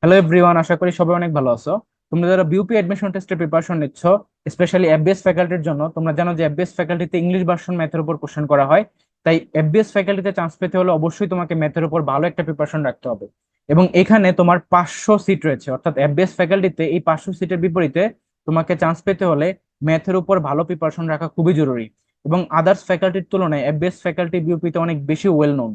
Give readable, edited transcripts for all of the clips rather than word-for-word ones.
Hello everyone, আশা করি সবাই অনেক ভালো আছো। তোমরা যারা বিউপি অ্যাডমিশন টেস্টের প্রিপারেশন নিচ্ছ, স্পেশালি এফবিএস ফ্যাকাল্টির জন্য, তোমরা জানো যে এফবিএস ফ্যাকাল্টিতে ইংলিশ ভার্সন ম্যাথের উপর কোশ্চেন করা হয়। তাই এফবিএস ফ্যাকাল্টিতে চান্স পেতে হলে অবশ্যই তোমাকে ম্যাথের উপর ভালো একটা প্রিপারেশন রাখতে হবে। এবং এখানে তোমার 500 সিট রয়েছে, অর্থাৎ এফবিএস ফ্যাকাল্টিতে এই 500 সিটের বিপরীতে তোমাকে চান্স পেতে হলে ম্যাথের উপর ভালো প্রিপারেশন রাখা খুবই জরুরি। এবং আদার্স ফ্যাকাল্টির তুলনায় এফবিএস ফ্যাকাল্টি বিউপিতে অনেক বেশি ওয়েল নোন।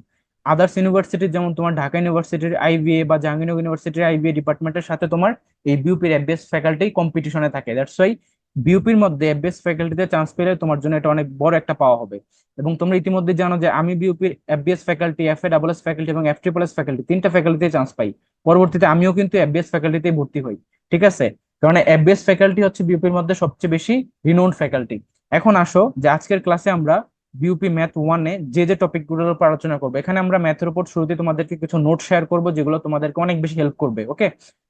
আদার্স ইউনিভার্সিটি যেমন তোমার ঢাকা ইউনিভার্সিটির আইবিএ বা জাহাঙ্গীরনগর ইউনিভার্সিটির আইবিএ ডিপার্টমেন্টের সাথে তোমার এই বিউপির এফবিএস ফ্যাকাল্টি কম্পিটিশনে থাকে। দ্যাটস ওয়াই বিউপির মধ্যে এফবিএস ফ্যাকাল্টিতে চান্স পেলে তোমার জন্য এটা অনেক বড় একটা পাওয়া হবে। এবং তোমরা ইতিমধ্যে জানো যে আমি বিউপির FBS faculty, FA double S faculty এবং এফ ট্রিপল এস ফ্যাকাল্টি তিনটা ফ্যাকাল্টিতে চান্স পাই। পরবর্তীতে আমিও কিন্তু এফবিএস ফ্যাকাল্টিতে ভর্তি হই। ঠিক আছে, কারণ এফবিএস ফ্যাকাল্টি হচ্ছে বিউপির মধ্যে সবচেয়ে বেশি রিনোন্ড ফ্যাকাল্টি। এখন আসো যে আজকের ক্লাসে আমরা বিউপি ম্যাথ ওয়ানে যে যে টপিক গুলোর উপর আলোচনা করবো। এখানে আমরা ম্যাথের উপর শুরুতে তোমাদেরকে কিছু নোট শেয়ার করবো যেগুলো তোমাদেরকে অনেক বেশি হেল্প করবে। ওকে,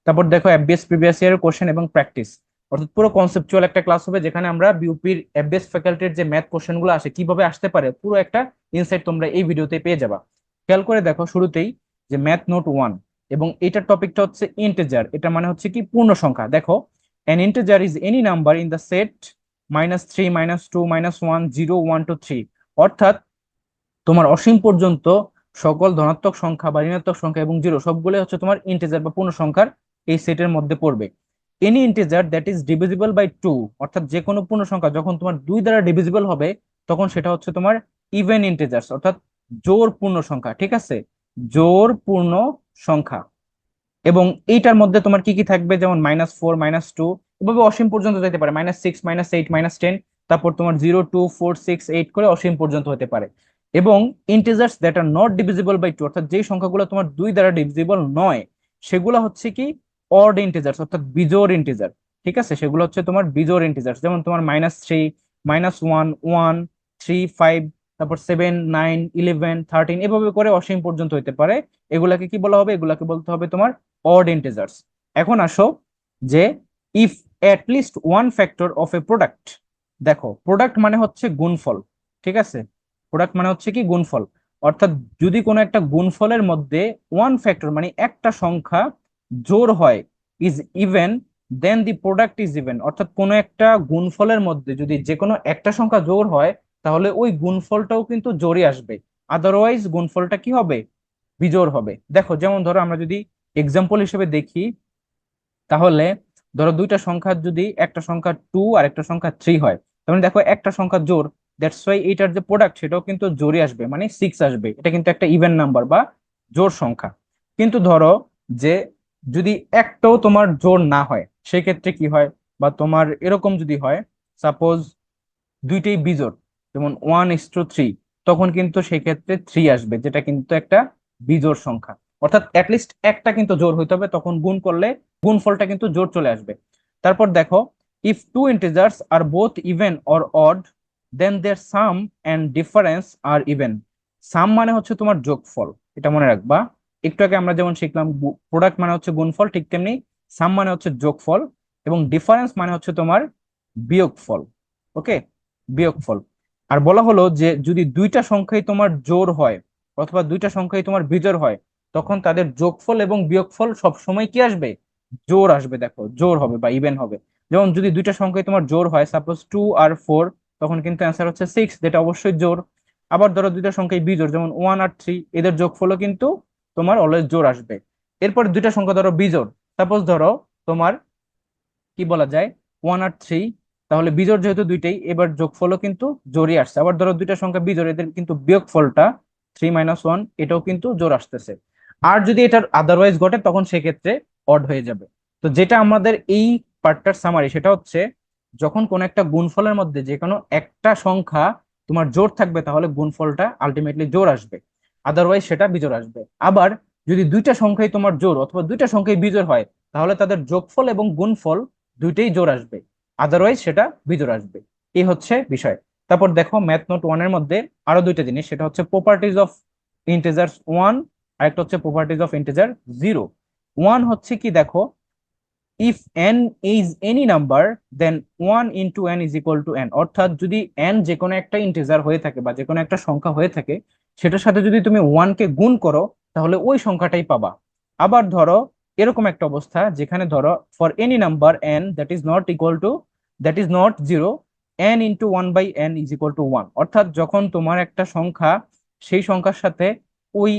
তারপর দেখো এফবিএস প্রিভিয়াস ইয়ার কোশ্চেন এবং প্র্যাকটিস, অর্থাৎ পুরো কনসেপচুয়াল একটা ক্লাস হবে যেখানে আমরা বিউপির এফবিএস ফ্যাকাল্টির যে ম্যাথ কোশ্চেন গুলো আসে কিভাবে আসতে পারে পুরো একটা ইনসাইট তোমরা এই ভিডিওতে পেয়ে যাবা। খেয়াল করে দেখো শুরুতেই যে ম্যাথ নোট ওয়ান, এবং এটার টপিকটা হচ্ছে ইন্টিজার। এটা মানে হচ্ছে কি পূর্ণ সংখ্যা। দেখো, an integer is any number in the set -3 -2 -1 0 1 to 3। অর্থাৎ তোমার অসীম পর্যন্ত সকল ধনাত্মক সংখ্যা বা ঋণাত্মক সংখ্যা এবং জিরো সবগুলো হচ্ছে তোমার ইন্টিজার বা পূর্ণ সংখ্যার এই সেটের মধ্যে পড়বে। Any integer that is divisible by two, অর্থাৎ যে কোনো পূর্ণ সংখ্যা যখন তোমার দুই দ্বারা ডিভিজিবল হবে তখন সেটা হচ্ছে তোমার ইভেন ইন্টিজার্স, অর্থাৎ জোড় পূর্ণ সংখ্যা। ঠিক আছে, জোড় পূর্ণ সংখ্যা। এবং এইটার মধ্যে তোমার কি কি থাকবে, যেমন -4 -2 এভাবে অসীম পর্যন্ত যেতে পারে, -6 -8 -10, তারপর তোমার 0 2 4 6 8 করে অসীম পর্যন্ত হতে পারে। এবং integers that are not divisible by two, অর্থাৎ যে সংখ্যাগুলো তোমার দুই দ্বারা ডিভিজিবল নয় সেগুলো হচ্ছে কি অড ইন্টিজার্স, অর্থাৎ বিজোড় ইন্টিজার। ঠিক আছে, সেগুলো হচ্ছে তোমার বিজোড় ইন্টিজার্স, যেমন তোমার -3 -1 1 3 5, তারপর 7 9 11 13 এভাবে করে অসীম পর্যন্ত হতে পারে। এগুলাকে কি বলা হবে, এগুলাকে বলতে হবে তোমার অড ইন্টিজার্স। এখন আসো যে if at least one factor of A product. দেখো, প্রোডাক্ট মানে হচ্ছে গুণফল। ঠিক আছে, প্রোডাক্ট মানে হচ্ছে কি গুণফল, অর্থাৎ যদি কোনো একটা গুণফলের মধ্যে ওয়ান ফ্যাক্টর মানে একটা সংখ্যা জোড় হয়, is even, then the product is even. অর্থাৎ কোনো একটা গুণফলের মধ্যে যদি যে কোনো একটা সংখ্যা জোড় হয় তাহলে ওই গুণফলটাও কিন্তু জোড়ই আসবে, আদারওয়াইজ গুণফলটা কি হবে, বিজোড় হবে। দেখো, যেমন ধরো আমরা যদি এক্সাম্পল হিসেবে দেখি, তাহলে ধরো দুইটা সংখ্যার যদি একটা সংখ্যা 2 আর একটা সংখ্যা 3 হয়, তাহলে দেখো একটা সংখ্যা জোড়, দ্যাটস ওয়াই এটার যে প্রোডাক্ট সেটাও কিন্তু জোড়ে আসবে, মানে 6 আসবে। এটা কিন্তু একটা ইভেন নাম্বার বা জোড় সংখ্যা। কিন্তু ধরো যে যদি একটাও তোমার জোড় না হয় সেই ক্ষেত্রে কি হয়, বা তোমার এরকম যদি হয়, সাপোজ দুইটাই বিজোড়, যেমন 1:3, তখন কিন্তু সেই ক্ষেত্রে 3 আসবে, যেটা কিন্তু একটা বিজোড় সংখ্যা। অর্থাৎ অ্যাটলিস্ট একটা কিন্তু জোড় হইতে হবে, তখন গুণ করলে গুণফলটা কিন্তু জোড় চলে আসবে। তারপর দেখো, if two integers are both even or odd, then their sum and difference are even. Sum মানে হচ্ছে তোমার যোগফল, এটা মনে রাখবা। একটু আগে আমরা যেমন শিখলাম প্রোডাক্ট মানে হচ্ছে গুণফল, ঠিক তেমনি সাম মানে হচ্ছে যোগফল, এবং ডিফারেন্স মানে হচ্ছে তোমার বিয়োগফল। ওকে, বিয়োগফল। আর বলা হলো যে যদি দুইটা সংখ্যাই তোমার জোড় হয় অথবা দুইটা সংখ্যাই তোমার বিজোড় হয়, তখন তাদের যোগফল এবং বিয়োগফল সব সময় কি আসবে, জোড় আসবে। দেখো, জোড় হবে বা ইভেন হবে। যেমন যদি দুইটা সংখ্যাই তোমার জোড় হয়, সাপোজ 2 আর 4, তখন কিন্তু অ্যান্সার হচ্ছে 6, যেটা অবশ্যই জোড়। আবার ধরো দুইটা সংখ্যাই বিজোড়, যেমন 1 আর 3, এদের যোগফলও কিন্তু তোমার অলওয়েজ জোড় আসবে। এরপর দুইটা সংখ্যা ধরো বিজোড়, সাপোজ ধরো তোমার কি বলা যায় 1 আর 3, তাহলে বিজোড় যেহেতু দুইটাই, এবার যোগফলও কিন্তু জোড়ই আসছে। আবার ধরো দুইটা সংখ্যা বিজোড়, এদের কিন্তু বিয়োগফলটা 3 - 1, এটাও কিন্তু জোড় আসতেছে। আর যদি এটার আদারওয়াইজ ঘটে তখন সেক্ষেত্রে অড হয়ে যাবে। তো যেটা আমাদের এই পার্টটার সামারি সেটা হচ্ছে, যখন কোন একটা গুণফলের মধ্যে যে কোনো একটা সংখ্যা তোমার জোড় থাকবে তাহলে গুণফলটা আলটিমেটলি জোড় আসবে, আদারওয়াইজ সেটা বিজোড় আসবে। আবার যদি দুইটা সংখ্যাই তোমার জোড় অথবা দুইটা সংখ্যাই বিজোড় হয়, তাহলে তাদের যোগফল এবং গুণফল দুইটাই জোড় আসবে, আদারওয়াইজ সেটা বিজোড় আসবে। এই হচ্ছে বিষয়। তারপর দেখো ম্যাথ নোট ওয়ানের মধ্যে আরো দুইটা জিনিস, সেটা হচ্ছে প্রপার্টিজ অফ ইন্টিজার্স ওয়ান, আর একটা হচ্ছে properties of integer zero. One হচ্ছে কি, দেখো, if n is any number then 1 × n = n, অর্থাৎ যদি এন যে কোনো একটা ইন্টিজার হয়ে থাকে বা যে কোনো একটা সংখ্যা হয়ে থাকে, সেটার সাথে যদি তুমি ওয়ান কে গুণ করো তাহলে ওই সংখ্যাটাই পাবা। আবার ধরো এরকম একটা অবস্থা যেখানে ধরো for any number n that is not zero n into one by n is equal to one. অর্থাৎ যখন তোমার একটা সংখ্যা সেই সংখ্যার সাথে ওই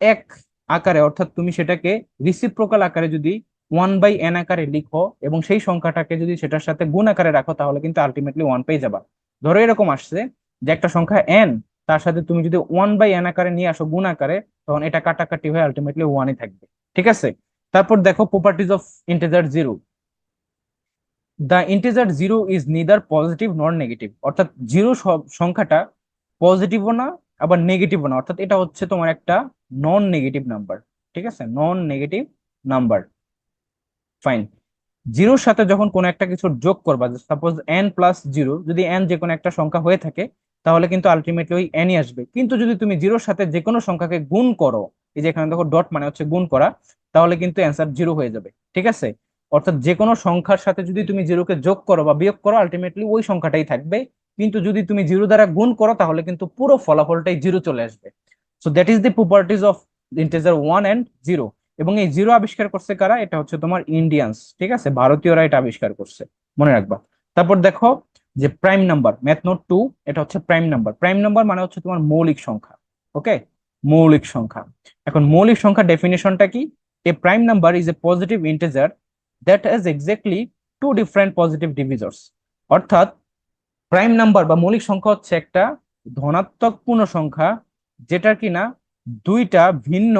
এক আকারে, অর্থাৎ তুমি সেটাকে রিসিপ্রোকাল আকারে যদি ওয়ান বাই এন আকারে লিখো এবং সেই সংখ্যাটাকে যদি সেটার সাথে গুণ আকারে রাখো তাহলে কিন্তু আলটিমেটলি ওয়ান পেয়ে যাবা। ধরো এরকম আসছে যে একটা সংখ্যা এন, তার সাথে তুমি যদি ওয়ান বাই এন আকারে নিয়ে আসো গুণ আকারে, তখন এটা কাটাকাটি হয়ে আলটিমেটলি ওয়ানই থাকবে। ঠিক আছে, তারপর দেখো properties of integer zero. The integer zero is neither positive নর নেগেটিভ। অর্থাৎ জিরো সংখ্যাটা পজিটিভও না আবার নেগেটিভও না, অর্থাৎ এটা হচ্ছে তোমার একটা নন নেগেটিভ নাম্বার। ঠিক আছে, নন নেগেটিভ নাম্বার। ফাইন। জিরোর সাথে যখন কোনো একটা কিছুর যোগ করবা, সাপোজ এন প্লাস জিরো, যদি এন যে কোনো একটা সংখ্যা হয়ে থাকে তাহলে কিন্তু আলটিমেটলি ওই এনই আসবে। কিন্তু যদি তুমি জিরোর সাথে যে কোনো সংখ্যাকে গুণ করো, এই যে এখানে দেখো ডট মানে হচ্ছে গুণ করা, তাহলে কিন্তু অ্যান্সার জিরো হয়ে যাবে। ঠিক আছে, অর্থাৎ যে কোনো সংখ্যার সাথে যদি তুমি জিরোকে যোগ করো বা বিয়োগ করো আলটিমেটলি ওই সংখ্যাটাই থাকবে। কিন্তু যদি তুমি জিরো দ্বারা গুণ করো তাহলে কিন্তু পুরো ফলাফলটাই জিরো চলে আসবে। So that is the properties of integer one and zero. এবং এই জিরো আবিষ্কার করছে কারা? এটা হচ্ছে তোমার ইন্ডিয়ান্স। ঠিক আছে, ভারতীয়রা এটা আবিষ্কার করছে, মনে রাখবা। তারপর দেখো যে প্রাইম নাম্বার, ম্যাথ নোট 2, এটা হচ্ছে প্রাইম নাম্বার। প্রাইম নাম্বার মানে হচ্ছে তোমার মৌলিক সংখ্যা। ওকে, মৌলিক সংখ্যা। এখন মৌলিক সংখ্যা ডেফিনেশনটা কি? A prime number is a positive integer that has exactly two different positive divisors. অর্থাৎ প্রাইম নাম্বার বা মৌলিক সংখ্যা হচ্ছে একটা ধনাত্মক পূর্ণ সংখ্যা যেটার কিনা দুইটা ভিন্ন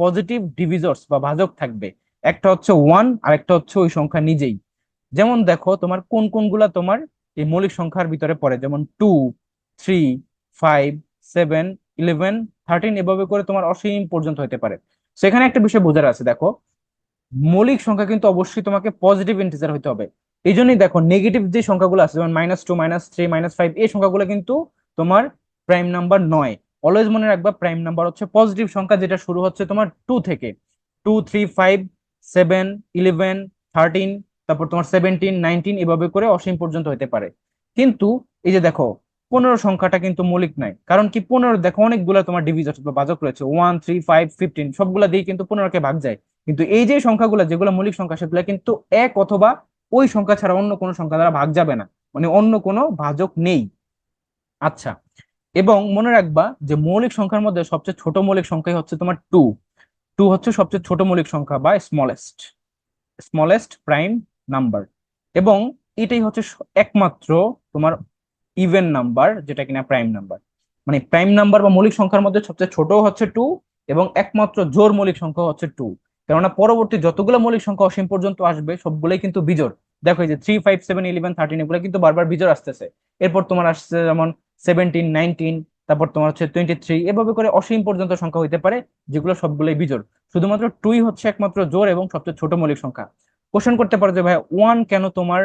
পজিটিভ ডিভিজর্স বা ভাজক থাকবে। একটা হচ্ছে ওয়ান আর একটা হচ্ছে ওই সংখ্যা নিজেই। যেমন দেখো তোমার কোন কোনগুলা তোমার এই মৌলিক সংখ্যার ভিতরে পড়ে, যেমন 2, 3, 5, 7, 11, 13 এভাবে করে তোমার অসীম পর্যন্ত হতে পারে। সেখানে একটা বিষয় বোঝার আছে, দেখো মৌলিক সংখ্যা কিন্তু অবশ্যই তোমাকে পজিটিভ ইন্টিজার হতে হবে। এই জন্যই দেখো নেগেটিভ যে সংখ্যাগুলো আছে যেমন -2, -3, -5, এই সংখ্যাগুলো কিন্তু তোমার প্রাইম নাম্বার নয়। অলওয়েজ মনে রাখবা প্রাইম নাম্বার হচ্ছে পজিটিভ সংখ্যা যেটা শুরু হচ্ছে তোমার 2 থেকে। 2, 3, 5, 7, 11, 13, তারপর তোমার 17, 19 এভাবে করে অসীম পর্যন্ত হতে পারে। কিন্তু এই যে দেখো 15 সংখ্যাটা কিন্তু মৌলিক নাই, কারণ কি 15 দেখো অনেকগুলো তোমার ডিভিজন বা ভাজক রয়েছে, 1, 3, 5, 15 সবগুলা দিয়ে কিন্তু 15কে ভাগ যায়। কিন্তু এই যে সংখ্যাগুলো যেগুলো মৌলিক সংখ্যা সেগুলো কিন্তু এক অথবা ওই সংখ্যা ছাড়া অন্য কোনো সংখ্যা দ্বারা ভাগ যাবে না, মানে অন্য কোনো ভাজক নেই। আচ্ছা, এবং মনে রাখবা যে মৌলিক সংখ্যার মধ্যে সবচেয়ে ছোট মৌলিক সংখ্যা হচ্ছে তোমার টু। টু হচ্ছে সবচেয়ে ছোট মৌলিক সংখ্যা বা স্মলেস্ট, স্মলেস্ট প্রাইম নাম্বার। এবং এটাই হচ্ছে একমাত্র তোমার ইভেন নাম্বার যেটা কিনা প্রাইম নাম্বার। মানে প্রাইম নাম্বার বা মৌলিক সংখ্যার মধ্যে সবচেয়ে ছোট হচ্ছে টু এবং একমাত্র জোড় মৌলিক সংখ্যা হচ্ছে টু। কেননা পরবর্তী যতগুলো মৌলিক সংখ্যা অসীম পর্যন্ত আসবে সবগুলোই কিন্তু বিজোড়। দেখো এই যে 3, 5, 7, 11, 13 এগুলো কিন্তু বারবার বিজোড় আসতেছে। এরপর তোমার আসছে যেমন 17, 19, তারপর তোমার হচ্ছে 23, এভাবে করে অসীম পর্যন্ত সংখ্যা হইতে পারে যেগুলো সবগুলোই বিজোড়। শুধুমাত্র টুই হচ্ছে একমাত্র জোড় এবং সবচেয়ে ছোট মৌলিক সংখ্যা। কোশ্চেন করতে পারো যে ভাই ওয়ান কেন তোমার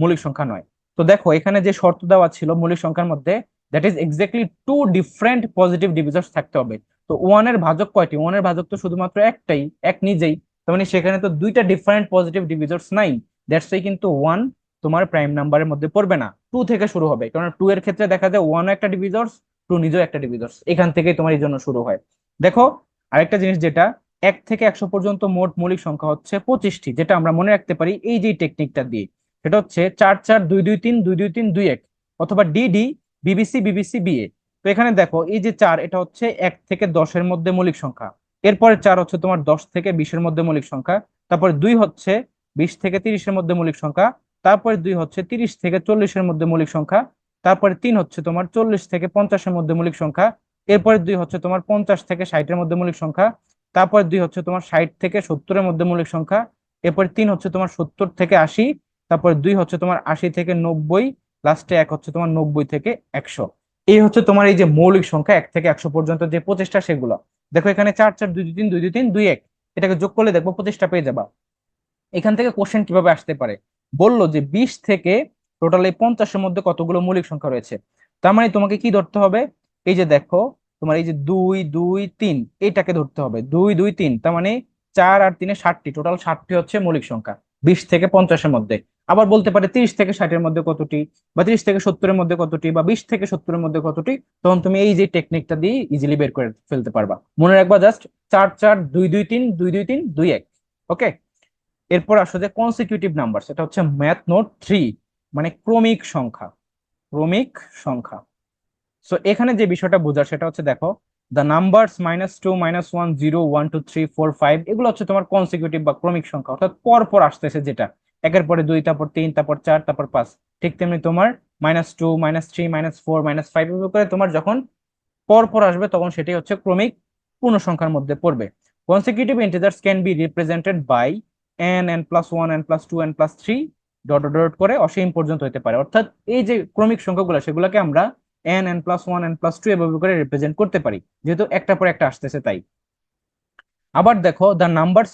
মৌলিক সংখ্যা নয়? তো দেখো এখানে যে শর্ত দেওয়া ছিল মৌলিক সংখ্যার মধ্যে, that is exactly two different positive divisors থাকতে হবে। তো ওয়ানের ভাজক কয়টি? ওয়ানের ভাজক তো শুধুমাত্র একটাই, এক নিজেই। তার মানে সেখানে তো দুইটা ডিফারেন্ট পজিটিভ ডিভিজার্স নাই। দ্যাটস ওয়াই কিন্তু ওয়ান তোমার প্রাইম নাম্বারের মধ্যে পড়বে না, টু থেকে শুরু হবে। কারণ টু এর ক্ষেত্রে দেখা যায় ওয়ান একটা ডিভিজার্স, টু নিজেও একটা ডিভিজার্স, এখান থেকেই তোমার এই জন্য শুরু হয়। দেখো আরেকটা জিনিস, যেটা 1 থেকে 100 পর্যন্ত মোট মৌলিক সংখ্যা হচ্ছে 25টি, যেটা আমরা মনে রাখতে পারি এই যে টেকনিকটা দিয়ে। সেটা হচ্ছে 4, 4, 2, 2, 3, 2, 2, 3, 2, 1 অথবা ডিডি, বিবিসি, বিবিসি, বিএ। তো এখানে দেখো এই যে 4, এটা হচ্ছে 1 থেকে 10-এর মধ্যে মৌলিক সংখ্যা। এরপরে 4 হচ্ছে তোমার 10 থেকে 20-এর মধ্যে মৌলিক সংখ্যা। তারপরে 2 হচ্ছে 20 থেকে 30-এর মধ্যে মৌলিক সংখ্যা। তারপরে 2 হচ্ছে 30 থেকে 40-এর মধ্যে মৌলিক সংখ্যা। তারপরে 3 হচ্ছে তোমার 40 থেকে 50-এর মধ্যে মৌলিক সংখ্যা। এরপরে 2 হচ্ছে তোমার 50 থেকে 60-এর মধ্যে মৌলিক সংখ্যা। তারপরে 2 হচ্ছে তোমার 60 থেকে 70-এর মধ্যে মৌলিক সংখ্যা। এরপরে 3 হচ্ছে তোমার 70 থেকে 80। তারপরে 2 হচ্ছে তোমার 80 থেকে 90। লাস্টে 1 হচ্ছে তোমার 90 থেকে 100। এই হচ্ছে তোমার এই যে মৌলিক সংখ্যা 1 থেকে 100 পর্যন্ত যে 25টা সেগুলো। দেখো এখানে 4, 4, 2, 2, 3, 2, 2, 3, 2, 1, এটাকে যোগ করলে দেখবো 25টা পেয়ে যাবা। এখান থেকে কোশ্চেন কিভাবে আসতে পারে? বললো যে 20 থেকে টোটাল এই 50-এর মধ্যে কতগুলো মৌলিক সংখ্যা রয়েছে। তার মানে তোমাকে কি ধরতে হবে? এই যে দেখো তোমার এই যে 2, 2, 3 এটাকে ধরতে হবে, 2, 2, 3, তার মানে 4 আর 3-এ 60টি, টোটাল 60টি হচ্ছে মৌলিক সংখ্যা 20 থেকে 50-এর মধ্যে। আবার বলতে পারে 30 থেকে 60-এর মধ্যে কতটি, বা 30 থেকে 70-এর মধ্যে কতটি, বা 20 থেকে 70-এর মধ্যে কতটি। তখন তুমি এই যে টেকনিকটা দিয়ে ইজিলি বের করে ফেলতে পারবা। মনে রাখবা জাস্ট 4, 4, 2, 2, 3, 2, 2, 3, 2, 1। ওকে, এরপর আসো যে কনসিকিউটিভ নাম্বার, সেটা হচ্ছে ম্যাথ নোট 3, মানে ক্রমিক সংখ্যা। ক্রমিক সংখ্যা। সো এখানে যে বিষয়টা বোঝার সেটা হচ্ছে দেখো, দ্য নাম্বারস -2 -1 0 1 2 3 4 5, এগুলো হচ্ছে তোমার কনসিকিউটিভ বা ক্রমিক সংখ্যা, অর্থাৎ পর পর আসতেছে, যেটা একের পরে দুই, তারপর তিন, তারপর চার, তারপর পাঁচ। ঠিক তেমনি তোমার -2 -3 -4 -5 এভাবে করে তোমার যখন পর পর আসবে তখন সেটাই হচ্ছে ক্রমিক পূর্ণ সংখ্যার মধ্যে পড়বে। Consecutive integers can be represented by n, n+1, n+2, n+3 dot dot dot করে অসীম পর্যন্ত হতে পারে। অর্থাৎ এই যে ক্রমিক সংখ্যাগুলো সেগুলোকে আমরা n, n+1, n+2 এভাবে করে রিপ্রেজেন্ট করতে পারি, যেহেতু একটা পর একটা আসতেছে তাই। আবার দেখো, the numbers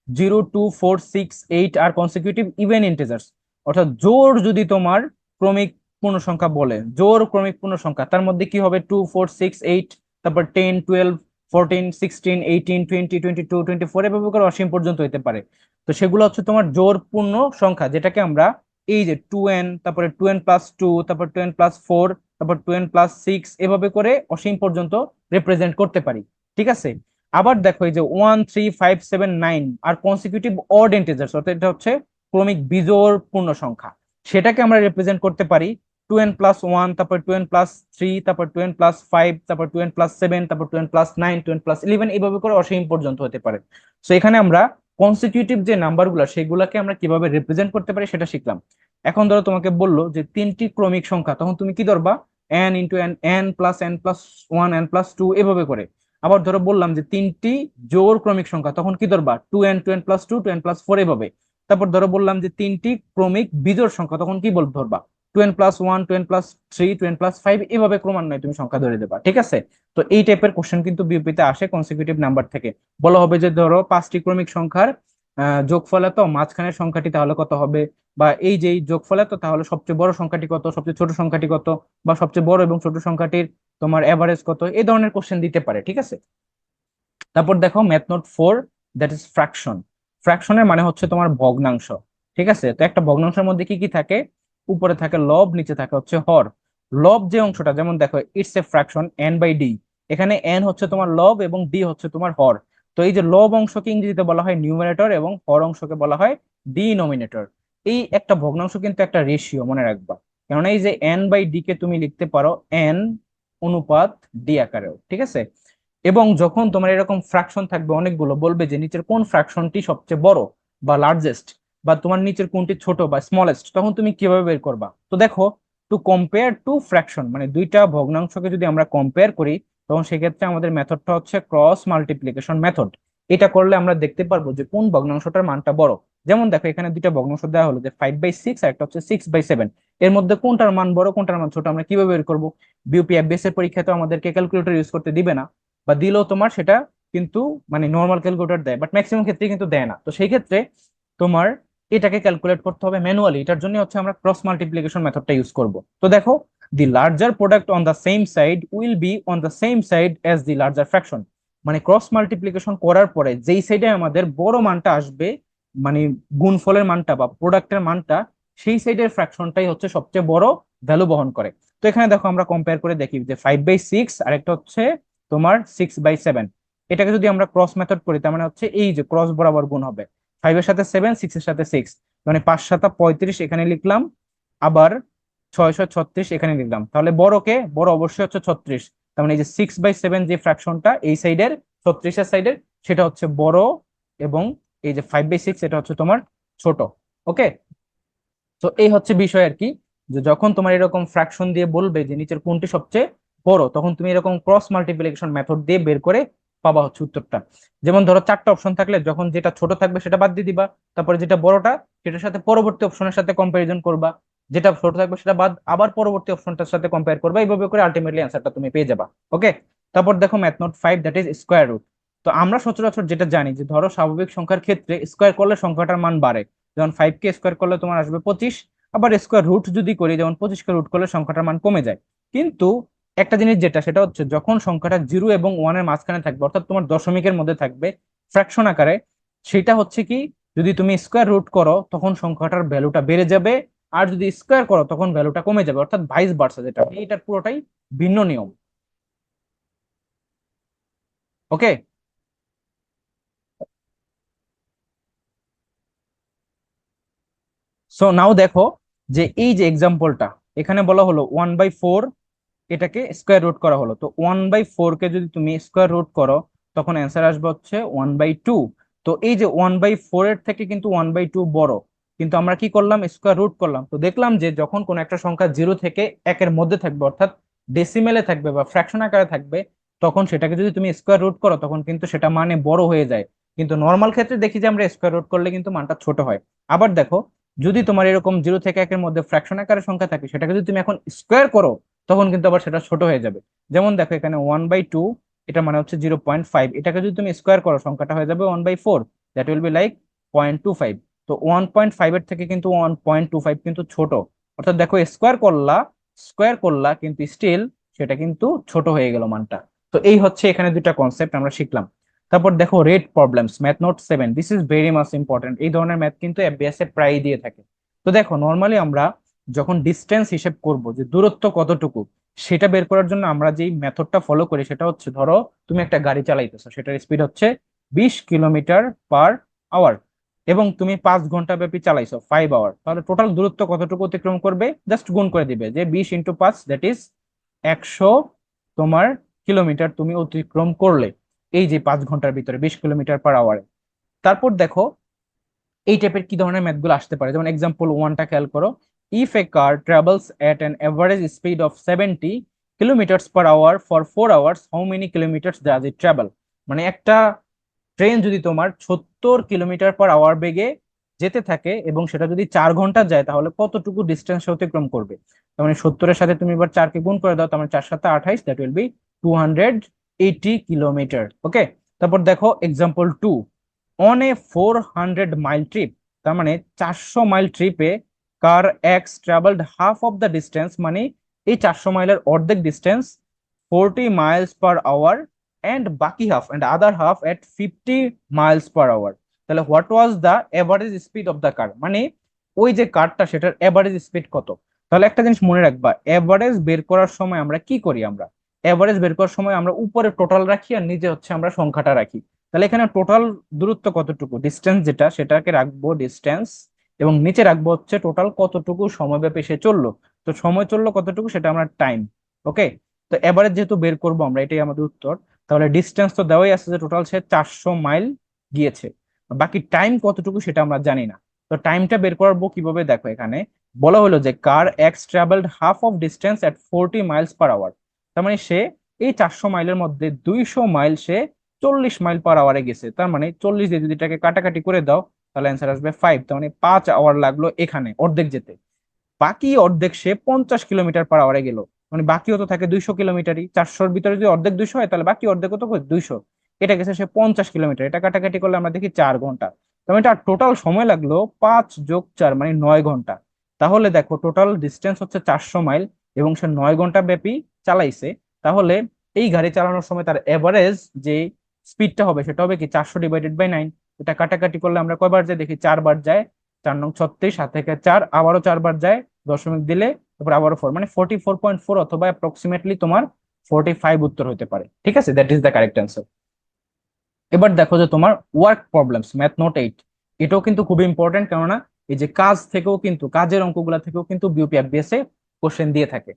0 2 4 6 8 are consecutive even integers, অর্থাৎ জোড় যদি তোমার ক্রমিক পূর্ণ সংখ্যা বলে, জোড় ক্রমিক পূর্ণ সংখ্যা, তার মধ্যে কি হবে 2 4 6 8, তারপর 10 12 14 16 18 20 22 24 এভাবে করে অসীম পর্যন্ত হতে পারে। তো সেগুলো হচ্ছে তোমার জোড় পূর্ণ সংখ্যা, যেটাকে আমরা এই যে 2n, তারপরে 2n+2, তারপর 2n+4, তারপর 2n+6 এভাবে করে অসীম পর্যন্ত রিপ্রেজেন্ট করতে পারি। ঠিক আছে। আবার দেখো এই যে 1 3 5 7 9 আর কনসিকিউটিভ অড ইন্টিজার্স, অর্থাৎ এটা হচ্ছে ক্রমিক বিজোড় পূর্ণ সংখ্যা, সেটাকে আমরা রিপ্রেজেন্ট করতে পারি 2n+1, তারপর 2n+3, তারপর 2n+5, তারপর 2n+7, তারপর 2n+9, 2n+11 এইভাবে করে অসীম পর্যন্ত হতে পারে। তো এখানে আমরা কনসিকিউটিভ যে নাম্বারগুলো সেগুলোকে আমরা কিভাবে রিপ্রেজেন্ট করতে পারি সেটা শিখলাম। এখন ধরো তোমাকে বললো যে তিনটি ক্রমিক সংখ্যা, তখন তুমি কি ধরবা? n × n, n+1, n+2 এভাবে করে। আবার ধরো বললাম যে তিনটি জোড় ক্রমিক সংখ্যা, তখন কি ধরবা? 2n, 2n+2, 2n+4 এভাবে। তারপর ধরো বললাম যে তিনটি ক্রমিক বিজোড় সংখ্যা, তখন কি ধরবা? 2n+1, 2n+3, 2n+5 এভাবে ক্রমান্বয়ে তুমি সংখ্যা ধরে দেবা। ঠিক আছে। তো এই টাইপের কোশ্চেন কিন্তু বিউপিতে আসে কনসিকিউটিভ নাম্বার থেকে। বলা হবে যে ধরো পাঁচটি ক্রমিক সংখ্যার যোগফল এত, মাঝখানের সংখ্যাটি তাহলে কত হবে, বা এই যে যোগফল এত তাহলে সবচেয়ে বড় সংখ্যাটি কত, সবচেয়ে ছোট সংখ্যাটি কত, বা সবচেয়ে বড় এবং ছোট সংখ্যাটির তোমার এভারেজ কত, এই ধরনের কোশ্চেন দিতে পারে। ঠিক আছে। তারপর দেখো math note 4, that is fraction. ফ্র্যাকশনের মানে হচ্ছে তোমার ভগ্নাংশ। ঠিক আছে। তো একটা ভগ্নাংশের মধ্যে কি কি থাকে? উপরে থাকে লব, নিচে থাকে হচ্ছে হর। লব যে অংশটা, যেমন দেখো ইটস এ ফ্র্যাকশন n/d, এখানে n হচ্ছে তোমার লব এবং d হচ্ছে তোমার হর। তো এই যে লব অংশকে ইংরেজিতে বলা হয় নিউমারেটর এবং হর অংশকে বলা হয় ডিনোমিনেটর। এই একটা ভগ্নাংশ কিন্তু একটা রেশিও, মনে রাখবা। কেননা এই যে n/d কে তুমি লিখতে পারো n অনুপাত d আকারেও। ঠিক আছে। এবং যখন তোমার এরকম ফ্র্যাকশন থাকবে অনেকগুলো, বলবে যে নিচের কোন ফ্র্যাকশনটি সবচেয়ে বড় বা লার্জেস্ট, বা তোমার নিচের কোনটি ছোট বা স্মলেস্ট, তখন তুমি কিভাবে বের করবা? তো দেখো, টু কম্পেয়ার টু ফ্র্যাকশন, মানে দুইটা ভগ্নাংশকে যদি আমরা কম্পেয়ার করি, তখন সেক্ষেত্রে আমাদের মেথডটা হচ্ছে ক্রস মাল্টিপ্লিকেশন মেথড। এটা করলে আমরা দেখতে পারবো যে কোন ভগ্নাংশটার মানটা বড়। যেমন দেখো এখানে দুইটা ভগ্নাংশ দেওয়া হলো, যে 5/6 আর একটা হচ্ছে 6/7, এর মধ্যে কোনটার মান বড় কোনটার মান ছোট আমরা কিভাবে বের করবো? বিউপি এফবিএস এর পরীক্ষায় তো আমাদেরকে ক্যালকুলেটর ইউজ করতে দিবে না, বা দিলেও তোমার সেটা কিন্তু মানে নর্মাল ক্যালকুলেটর দেয়, বাট ম্যাক্সিমাম ক্ষেত্রে কিন্তু দেয় না। তো সেই ক্ষেত্রে তোমার এটাকে ক্যালকুলেট করতে হবে ম্যানুয়ালি। এটার জন্য হচ্ছে আমরা ক্রস মাল্টিপ্লিকেশন মেথডটা ইউজ করব। তো দেখো, the larger product on the same side will be on the same side as the larger fraction, মানে ক্রস মাল্টিপ্লিকেশন করার পরে যেই সাইডে আমাদের বড় মানটা আসবে, মানে গুণফলের মানটা বা প্রোডাক্টের মানটা, সেই সাইডের ফ্র্যাকশনটাই হচ্ছে সবচেয়ে বড় ভ্যালু বহন করে। তো এখানে দেখো আমরা কম্পেয়ার করে দেখি যে 5/6 আর একটা হচ্ছে তোমার 6/7, এটাকে যদি আমরা ক্রস মেথড করি তার মানে হচ্ছে এই যে ক্রস বরাবর গুণ হবে, 5 এর সাথে 7, 6 এর সাথে 6, মানে 5×7 = 35 এখানে লিখলাম, আবার 6×6 = 36 এখানে লিখলাম। তাহলে বড় অবশ্যই হচ্ছে 36, তার মানে এই যে 6/7 যে ফ্র্যাকশনটা এই সাইডের, 36-এর সাইডের, সেটা হচ্ছে বড়, এবং এই যে 5/6 এটা হচ্ছে তোমার ছোট। ওকে। তো এই হচ্ছে বিষয় আর কি, যে যখন তোমার এরকম ফ্র্যাকশন দিয়ে বলবে যে নিচের কোনটি সবচেয়ে বড়, তখন তুমি এরকম ক্রস মাল্টিপ্লিকেশন মেথড দিয়ে বের করে পাবা হচ্ছে উত্তরটা। যেমন ধরো চারটা অপশন থাকলে যখন যেটা ছোট থাকবে সেটা বাদ দিয়ে দিবা, তারপরে যেটা বড়টা সেটার সাথে পরবর্তী অপশনের সাথে কম্পারিজন করবা, যেটা ছোট থাকবে সেটা বাদ আবার পরবর্তী অপশনটার সাথে কম্পেয়ার করবা, এইভাবে করে আলটিমেটলি অ্যান্সারটা তুমি পেয়ে যাবা। ওকে। তারপর দেখো math note 5, that is square root. তো আমরা সচরাচর যেটা জানি যে ধরো স্বাভাবিক সংখ্যার ক্ষেত্রে স্কোয়ার করলে সংখ্যাটার মান বাড়ে। যেমন 5 কে স্কোয়ার করলে তোমার আসবে 25, আবার স্কোয়ার রুট যদি করি, যেমন 25 কে রুট করলে সংখ্যাটার মান কমে যায়। কিন্তু একটা জিনিস যেটা, সেটা হচ্ছে যখন সংখ্যাটা 0 এবং 1 এর মাঝখানে থাকবে, অর্থাৎ তোমার দশমিকের মধ্যে থাকবে ফ্র্যাকশন আকারে, সেটা হচ্ছে কি, যদি তুমি স্কোয়ার রুট করো তখন সংখ্যাটার ভ্যালুটা বেড়ে যাবে, আর যদি স্কোয়ার করো তখন ভ্যালুটা কমে যাবে, অর্থাৎ ভাইস ভার্সা, যেটা এটার পুরোটাই ভিন্ন নিয়ম। ওকে। সো নাও দেখো যে এই যে এক্সাম্পলটা এখানে বলা হলো 1/4, এটাকে স্কোয়ার রুট করা হলো। তো 1/4 কে যদি তুমি স্কোয়ার রুট করো তখন অ্যান্সার আসবে হচ্ছে 1/2। তো এই যে 1/4 এর থেকে কিন্তু 1/2 বড়, কিন্তু আমরা কি করলাম, স্কোয়ার রুট করলাম। তো দেখলাম যে যখন কোন একটা সংখ্যা 0 থেকে 1-এর মধ্যে থাকবে, অর্থাৎ ডেসিমেলে থাকবে বা ফ্র্যাকশন আকারে থাকবে, তখন সেটাকে যদি তুমি স্কোয়ার রুট করো তখন কিন্তু সেটা মানে বড় হয়ে যায়। কিন্তু নর্মাল ক্ষেত্রে দেখি যে আমরা স্কোয়ার রুট করলে কিন্তু মানটা ছোট হয়। আবার দেখো, যদি তোমার এরকম 0 থেকে 1-এর মধ্যে ফ্র্যাকশন আকারে সংখ্যা থাকে, সেটাকে যদি তুমি এখন স্কোয়ার করো তখন কিন্তু আবার সেটা ছোট হয়ে যাবে। যেমন দেখো এখানে 1/2, এটা মানে হচ্ছে 0.5, এটাকে যদি তুমি স্কোয়ার করো সংখ্যাটা হয়ে যাবে 1/4, দ্যাট উইল বি লাইক 0.25। তো 1.5 এর থেকে কিন্তু 1.25 কিন্তু ছোট, অর্থাৎ দেখো স্কোয়ার করলা কিন্তু স্টিল সেটা কিন্তু ছোট হয়ে গেল মানটা। তো এই হচ্ছে এখানে দুটা কনসেপ্ট আমরা শিখলাম। তারপর দেখো rate problems, math note 7, this is very much important. এই ধরনের ম্যাথ কিন্তু এফবিএস এ প্রায় দিয়ে থাকে। তো দেখো নর্মালি আমরা যখন ডিস্টেন্স হিসেব করব, যে দূরত্ব কতটুকু, সেটা বের করার জন্য আমরা যেই মেথডটা ফলো করি সেটা হচ্ছে, ধরো তুমি একটা গাড়ি চালাইতেছো, সেটার স্পিড হচ্ছে 20 কিলোমিটার পার আওয়ার, এবং তুমি 5 ঘন্টা ব্যাপী চালাইছো, 5 আওয়ার, তাহলে টোটাল দূরত্ব কতটুকু অতিক্রম করবে, জাস্ট গুণ করে দিবে যে 20 × 5, দ্যাট ইজ 100 তোমার কিলোমিটার তুমি অতিক্রম করলে এই যে 5 ঘন্টার ভিতরে 20 কিলোমিটার পার আওয়ারে। তারপর দেখো এই টাইপের কি ধরনের ম্যাথ গুলো আসতে পারে, যেমন এক্সাম্পল 1টা খেয়াল করো। If a car travels at an average speed of 70 kilometer per hour for 4 hours, how many kilometer does it travel? মানে একটা ট্রেন যদি তোমার 70 কিলোমিটার পার আওয়ার বেগে যেতে থাকে এবং সেটা যদি 4 ঘন্টা যায়, তাহলে কতটুকু ডিস্টেন্স অতিক্রম করবে? তার মানে 70-এর সাথে তুমি এবার 4কে গুণ করে দাও, তার মানে 4 × 7 = 28, that will be 280 kilometre. Okay. তারপর দেখো example 2, on a 400 mile trip, তার মানে 400 মাইল ট্রিপে car X travelled half of the distance, মানে এই 400 মাইলের অর্ধেক distance 40 miles per hour, and বাকি half and other half at 50 miles per hour. তাহলে what was the average speed of the car, মানে ওই যে কারটা সেটার এভারেজ স্পিড কত? তাহলে একটা জিনিস মনে রাখবা, এভারেজ বের করার সময় আমরা কি করি, আমরা এভারেজ বের করার সময় আমরা উপরে টোটাল রাখি আর নিচে হচ্ছে আমরা সংখ্যাটা রাখি। তাহলে এখানে টোটাল দূরত্ব কতটুকু, ডিস্টেন্স যেটা, সেটাকে রাখবো ডিস্টেন্স, এবং নিচে রাখবো হচ্ছে টোটাল কতটুকু সময়ব্যাপী সে চললো। তো সময় চললো কতটুকু সেটা আমরা টাইম। ওকে। তো এভারেজ যেহেতু বের করবো আমরা, এটাই আমাদের উত্তর। তাহলে ডিস্টেন্স তো দেওয়াই আছে যে টোটাল সে 400 মাইল গিয়েছে, বাকি টাইম কতটুকু সেটা আমরা জানি না। তো টাইমটা বের করবো কিভাবে, দেখো এখানে বলা হলো যে car X travelled half of distance at 40 miles per hour, তার মানে সে এই 400 মাইলের মধ্যে 200 মাইল সে 40 মাইল পার আওয়ারে গেছে। তার মানে 40 দিয়ে যদি এটাকে কাটাকাটি করে দাও তাহলে অ্যান্সার আসবে 5। তার মানে 5 আওয়ার লাগলো এখানে অর্ধেক যেতে। বাকি অর্ধেক সে 50 কিলোমিটার পার আওয়ারে গেল, মানে বাকিও তো থাকে 200 কিলোমিটারই, 400-র ভিতরে যদি অর্ধেক 200 হয় তাহলে বাকি অর্ধেক কত, 200। এটা গেছে সে 50 কিলোমিটার, এটা কাটাকাটি করলে আমরা দেখি 4 ঘন্টা। তার এটা টোটাল সময় লাগলো 5 + 4 মানে 9 ঘন্টা। তাহলে দেখো টোটাল ডিস্টেন্স হচ্ছে 400 মাইল এবং সে 9 ঘন্টা ব্যাপী চালাইছে। তাহলে এই গাড়ি চালানোর সময় তার এভারেজ যে স্পিডটা হবে সেটা হবে কি, 400 ÷ 9। এটা কাটাকাটি করলে আমরা কয়বার যায় দেখি, 4 বার যায়। 4 × 9 = 36, 7 থেকে 4 আবারও 4 বার যায়, দশমিক দিলে তারপর আবারও 4, মানে 44.4 অথবা অ্যাপ্রক্সিমেটলি তোমার 45 উত্তর হতে পারে। ঠিক আছে, that is the correct answer. এবার দেখো যে তোমার ওয়ার্ক প্রবলেমস, ম্যাথ নোট 8, এটাও কিন্তু খুবই ইম্পর্টেন্ট, কেননা এই যে কাজ থেকেও কিন্তু, কাজের অঙ্কগুলা থেকেও কিন্তু বিউপি এফবিএস এ কোশ্চেন দিয়ে থাকে।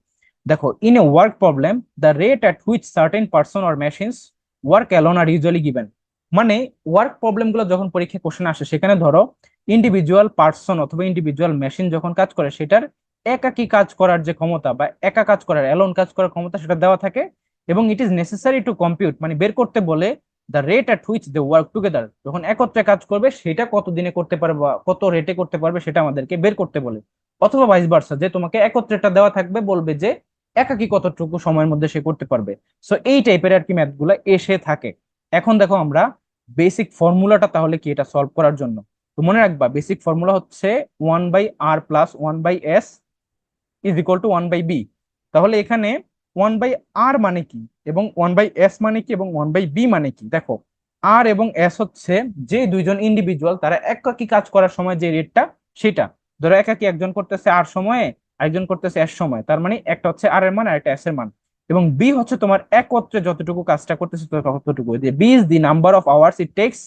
দেখো, in a work problem the rate at which certain person or machines work alone are usually given. মানে ওয়ার্ক প্রবলেম গুলো যখন পরীক্ষায় কোশ্চেন আসে, সেখানে ধরো ইন্ডিভিজুয়াল পার্সন অথবা ইন্ডিভিজুয়াল মেশিন যখন কাজ করে, সেটার একাকী কাজ করার যে ক্ষমতা বা একা কাজ করার, অ্যালোন কাজ করার ক্ষমতা সেটা দেওয়া থাকে। এবং it is necessary to compute, মানে বের করতে বলে the rate at which they work together, যখন একত্রে কাজ করবে সেটা কত দিনে করতে পারবে বা কত রেটে করতে পারবে সেটা আমাদেরকে বের করতে বলে। অথবা ভাইস ভার্সা, যে তোমাকে একত্রেটা দেওয়া থাকবে, বলবে যে একাকি কতটুকু সময়ের মধ্যে সে করতে পারবে। সো এই টাইপের আর কি ম্যাথ গুলা এসে থাকে। এখন দেখো আমরা বেসিক ফর্মুলাটা তাহলে কি এটা সলভ করার জন্য, তো মনে রাখবা বেসিক ফর্মুলা হচ্ছে 1/r+1/s=1/b। তাহলে এখানে 1/r মানে কি এবং 1/s মানে কি এবং 1/b মানে কি, দেখো আর এবং এস হচ্ছে যে দুইজন ইন্ডিভিজুয়াল তারা একাকি কাজ করার সময় যে রেটটা, সেটা ধরো একাকি একজন করতেছে আর সময়ে, আরেকজন করতেছে এস সময়, তার মানে একটা হচ্ছে আর এর মান আর একটা এস এর মান। এবং বি হচ্ছে তোমার একত্রে যতটুকু কাজটা করতেছে ততটুকু, B is the number of hours it takes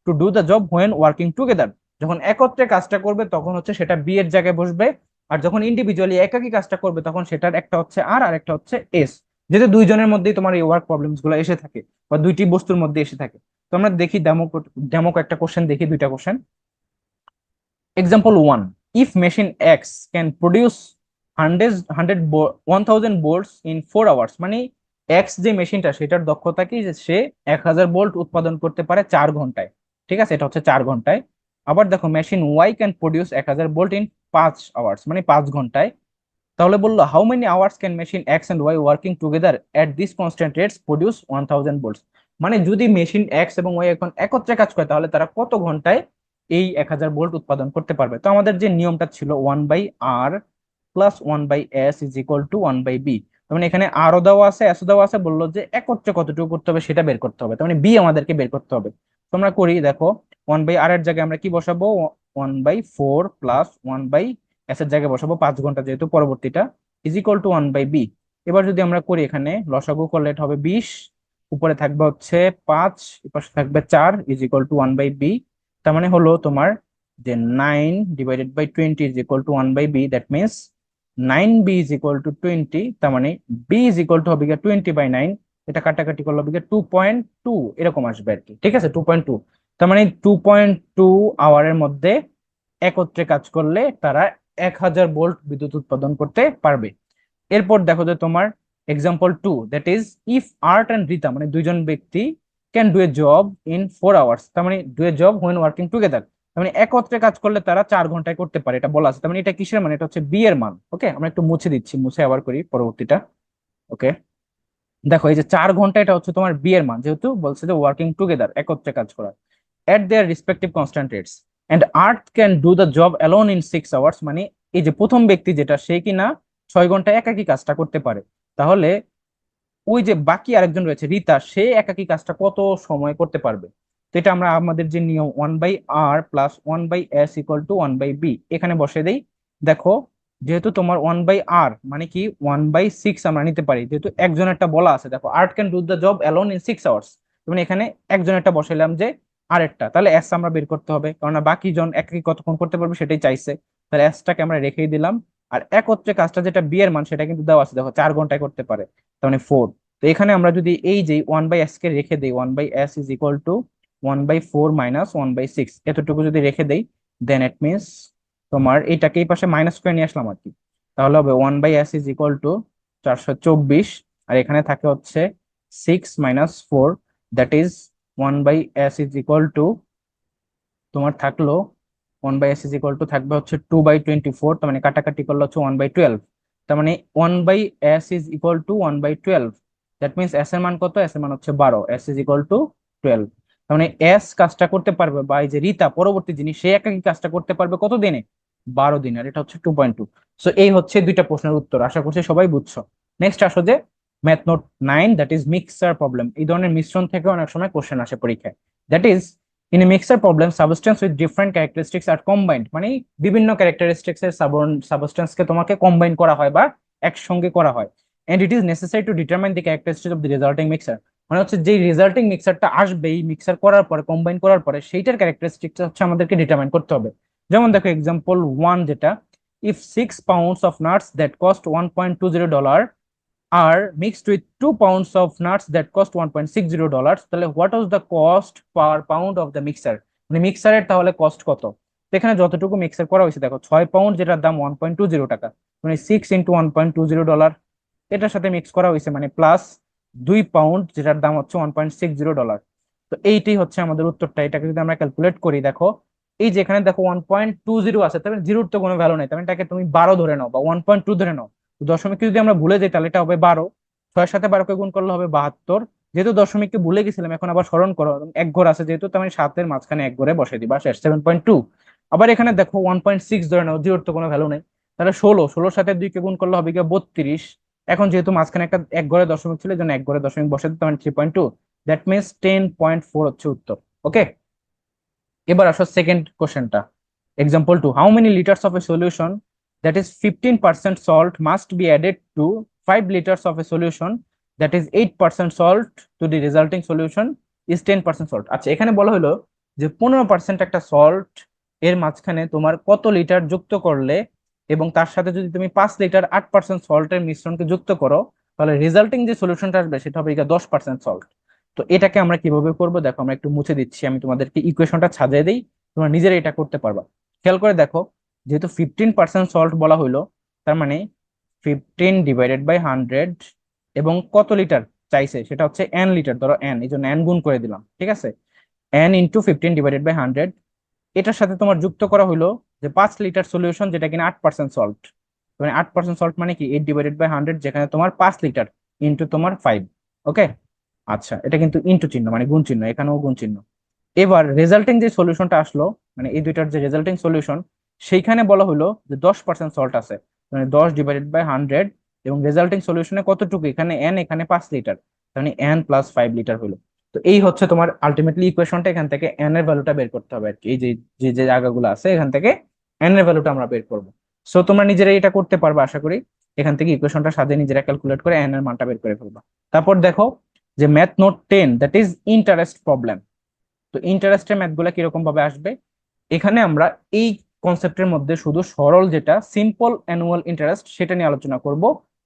to do the job when working together. যখন একত্রে কাজটা করবে তখন হচ্ছে সেটা বি এর জায়গায় বসবে, আর যখন ইন্ডিভিজুয়ালি একাকী কাজটা করবে তখন সেটার একটা হচ্ছে আর আর একটা হচ্ছে এস, যেহেতু দুইজনের মধ্যেই তোমার এই ওয়ার্ক প্রবলেমস গুলো এসে থাকে বা দুইটি বস্তুর মধ্যে এসে থাকে। তো আমরা দেখি ডেমো ডেমো একটা কোশ্চেন দেখি, দুইটা question. Example 1. If machine X can produce 1000 volts in 4 hours, মানে X যে মেশিনটা সেটার দক্ষতা কি, যে সে 1000 ভোল্ট উৎপাদন করতে পারে 4 ঘন্টায়। ঠিক আছে, এটা হচ্ছে 4 ঘন্টায়। আবার দেখো machine Y can produce 1000 volt in 5 hours, মানে 5 ঘন্টায়। তাহলে বললো how many hours can machine X and Y working together at this constant rates produce 1000 volts. মানে যদি মেশিন এক্স এবং ওয়াই এখন একত্রে কাজ করে তাহলে তারা কত ঘন্টায় এই 1000 ভোল্ট উৎপাদন করতে পারবে। তো আমাদের যে নিয়মটা ছিল 1/r plus 1/s is equal two 1/b। তার মানে এখানে আরও দেওয়া আছে এসও দেওয়া আছে, বললো যে একত্রে কতটুকু করতে হবে সেটা বের করতে হবে, তার মানে বি আমাদেরকে বের করতে হবে। তোমরা করি দেখো, 1/r এর জায়গায় আমরা কি বসাবো, 1/4 প্লাস 1/s এর জায়গায় বসাবো 5 ঘন্টা যেহেতু পরবর্তীটা, ইজ ইকুয়াল টু 1/b। এবার যদি আমরা করি এখানে লসাগু করলে এটা হবে 20, উপরে থাকবে হচ্ছে 5, এপাশে থাকবে 4, ইজ ইকুয়াল টু 1/b। তার মানে হলো তোমার যে 9/20 is equal two 1/b, that means 9b is equal two 20। তার মানে b ইজ ইকুয়াল টু হবে 20/9, এটা কাটাকাটি করলে হবে 2.2 এরকম আসবে আর কি। ঠিক আছে, 2.2। তার মানে 2.2 আওয়ারের মধ্যে একত্রে কাজ করলে তারা 1000 ভোল্ট বিদ্যুৎ উৎপাদন করতে পারবে। এরপর দেখো যে তোমার example 2, that is if art and Rita, মানে দুইজন ব্যক্তি can do a job in 4 hours, তার মানে do a job when working together, তার মানে একত্রে কাজ করলে তারা 4 ঘন্টায় করতে পারে, এটা বলা আছে। তার মানে এটা কিসের মান, এটা হচ্ছে বি এর মান। ওকে, আমরা একটু মুছে দিচ্ছি, মুছে আবার করি পরবর্তীটা। ওকে, দেখো এই যে 4 ঘন্টা এটা হচ্ছে তোমার বি এর মান, যেহেতু বলছে যে ওয়ার্কিং টুগেদার একত্রে কাজ করা at their respective constant rates, and art can do the job alone in 6 hours, মানে এই যে প্রথম ব্যক্তি যেটা সে কিনা 6 ঘন্টায় একাকী কাজটা করতে পারে, তাহলে ওই যে বাকি আরেকজন রয়েছে রিতা, সে একাকী কাজটা কত সময় করতে পারবে। তো এটা আমরা আমাদের যে নিয়ম 1/r plus 1/s equal to 1/b এখানে বসে দেই। দেখো যেহেতু তোমার 1/r মানে কি 1/6 আমরা নিতে পারি, যেহেতু একজনেরটা বলা আছে। দেখো art can do the job alone in 6 hours, মানে এখানে একজনেরটা বসাইলাম যে আরেকটা, তাহলে এস আমরা বের করতে হবে, কারণ বাকি জন একাকী কতক্ষণ করতে পারবে সেটাই চাইছে। তাহলে এসটাকে আমরা রেখেই দিলাম। আর একত্রে কাজটা যেটা বি এর মান সেটা কিন্তু দেওয়া আছে, দেখো 4 ঘন্টায় করতে পারে, তার মানে 4। তো এখানে আমরা যদি এই যে 1/s কে রেখে দেই, 1/s is equal two 1/4 minus 1/6 এতটুকু যদি রেখে দেই, দেন ইট মিনস তোমার এইটাকে এই পাশে মাইনাস করে নিয়ে আসলাম আর কি। তাহলে হবে 1/s ইজ ইকুয়াল টু 424, আর এখানে থাকে হচ্ছে 6 - 4, that is 1/s is equal two তোমার থাকলো 1/s ইজ ইকুয়াল টু থাকবে হচ্ছে 2/24, তার মানে কাটাকাটি করলে হচ্ছে 1/12। তার মানে 1/s is equal two 1/12, that means S এর মান কত, এস এর মান হচ্ছে 12, এস ইজ ইকুয়াল টু 12। তার মানে এস কাজটা করতে পারবে, বা এই যে রিতা পরবর্তী জিনিস সে একাকি কাজটা করতে পারবে কত দিনে, 12 দিনে, আর এটা হচ্ছে 2.2। সো এই হচ্ছে দুইটা প্রশ্নের উত্তর, আশা করছি সবাই বুঝছো। নেক্সট আসো যে math note 9, that is mixture problem. এই ধরনের মিশ্রণ থেকে অনেক সময় কোশ্চেন আসে পরীক্ষায়। That is in a mixture problem substance with different characteristics are combined, মানে বিভিন্ন ক্যারেক্টারিস্টিক্স এর সাবস্টেন্সকে তোমাকে কম্বাইন করা হয় বা একসঙ্গে করা হয়। And it is necessary to determine the characteristics of the resulting mixture, মানে হচ্ছে যে রেজাল্টিং মিক্সারটা আসবে এই মিক্সার করার পরে কম্বাইন করার পরে সেইটার ক্যারেক্টারিস্টিক্স হচ্ছে আমাদেরকে ডিটারমাইন করতে হবে। যেমন দেখো এক্সাম্পল 1 যেটা, if 6 pounds of nuts that cost $1.20 are mixed with 2 pounds of nuts that cost $1.60, তাহলে what was the cost per pound of the mixer, মানে মিক্সারের তাহলে কস্ট কত। তো এখানে যতটুকু মিক্সার করা হয়েছে দেখো 6 পাউন্ড যেটার দাম 1.20 টাকা, মানে 6 × 1.20 ডলার, এটার সাথে মিক্স করা হয়েছে মানে প্লাস 2 পাউন্ড যেটার দাম হচ্ছে 1.60 ডলার। তো এইটাই হচ্ছে আমাদের উত্তরটা। এটাকে যদি আমরা ক্যালকুলেট করি, দেখো এই যে এখানে দেখো 1.20 আছে, তাহলে জিরোর তো কোনো ভ্যালু নাই, তাহলে এটাকে তুমি 12 ধরে নাও বা 1.2 ধরে নাও। তো দশমিককে যদি আমরা ভুলে যাই তাহলে এটা হবে 12, 6-এর সাথে 12কে গুণ করলে হবে 72। যেহেতু দশমিককে ভুলে গেছিলাম এখন আবার স্মরণ করো, এক ঘর আছে যেহেতু, তার মানে 7-এর মাঝখানে এক ঘরে বসে দিবা, শেষ 7.2। আবার এখানে দেখো 1.6 ধরে নাও, জিরোর তো কোনো ভ্যালু নেই, তাহলে 16-ষোলোর সাথে 2কে গুণ করলে হবে গিয়ে 32। এখন যেহেতু মাঝখানে একটা এক ঘরে দশমিক ছিল, এই জন্য এক ঘরে দশমিক বসে দিতে, মানে 3.2, দ্যাট মিনস 10.4 হচ্ছে উত্তর। ওকে, এবার আসো সেকেন্ড কোশ্চেনটা। Example 2, how many litres of a solution that is 15% salt must be added to 5 litres of a solution that is 8% salt to the resulting solution is 10% salt. আচ্ছা, এখানে বলা হলো যে 15% একটা সল্ট এর মাঝখানে তোমার কত লিটার যুক্ত করলে এবং তার সাথে যদি তুমি 5 লিটার 8% সল্টের মিশ্রণকে যুক্ত করো, তাহলে রেজাল্টিং যে সলিউশনটা আসবে সেটা হবে 10% সল্ট। তো এটাকে আমরা কিভাবে করবো দেখো, আমরা একটু মুছে দিচ্ছি, আমি তোমাদেরকে ইকুয়েশনটা সাজিয়ে দিই, তোমরা নিজেরা এটা করতে পারবা। খেয়াল করে দেখো, যেহেতু 15% সল্ট বলা হইলো, তার মানে 15 / 100 এবং কত লিটার চাইছে সেটা হচ্ছে এন লিটার, ধরো এন, এই জন্য এন গুণ করে দিলাম, ঠিক আছে। এন ইন্টু 15 / 100, এটার সাথে তোমার যুক্ত করা হলো যে 5 লিটার সলিউশন, যেটা কিনা 8% সল্ট। মানে 8% সল্ট মানে কি 8 / 100, যেখানে তোমার 5 লিটার ইন্টু তোমার 5। ওকে, আচ্ছা, এটা কিন্তু ইন্টু চিহ্ন মানে গুণ চিহ্ন, এখানেও গুণ চিহ্ন। এবার রেজাল্টিং যে সলিউশনটা আসলো, মানে এই দুইটার যে রেজাল্টিং সলিউশন, সেইখানে বলা হলো যে 10% সল্ট আছে, মানে 10 / 100, এবং রেজাল্টিং সলিউশনে কতটুকু, এখানে এন, এখানে 5 লিটার, মানে এন প্লাস 5 লিটার হলো। তো এই হচ্ছে তোমার আলটিমেটলি ইকুয়েশনটা, এখান থেকে এন এর ভ্যালুটা বের করতে হবে আর কি, এই যে যে যে জায়গাগুলো আছে এখান থেকে এন এর ভ্যালুটা আমরা বের করবো। সো তোমরা নিজেরাই এটা করতে পারবে আশা করি, এখান থেকে ইকুয়েশনটা সাজিয়ে নিজেরা ক্যালকুলেট করে এন এর মানটা বের করে ফেলবা। তারপর দেখো যে math note 10, that is interest problem. তো ইন্টারেস্টের ম্যাথ গুলা কিরকম ভাবে আসবে, এখানে আমরা এই কনসেপ্টের মধ্যে শুধু সরল যেটা সিম্পল অ্যানুয়াল ইন্টারেস্ট সেটা নিয়ে আলোচনা করব।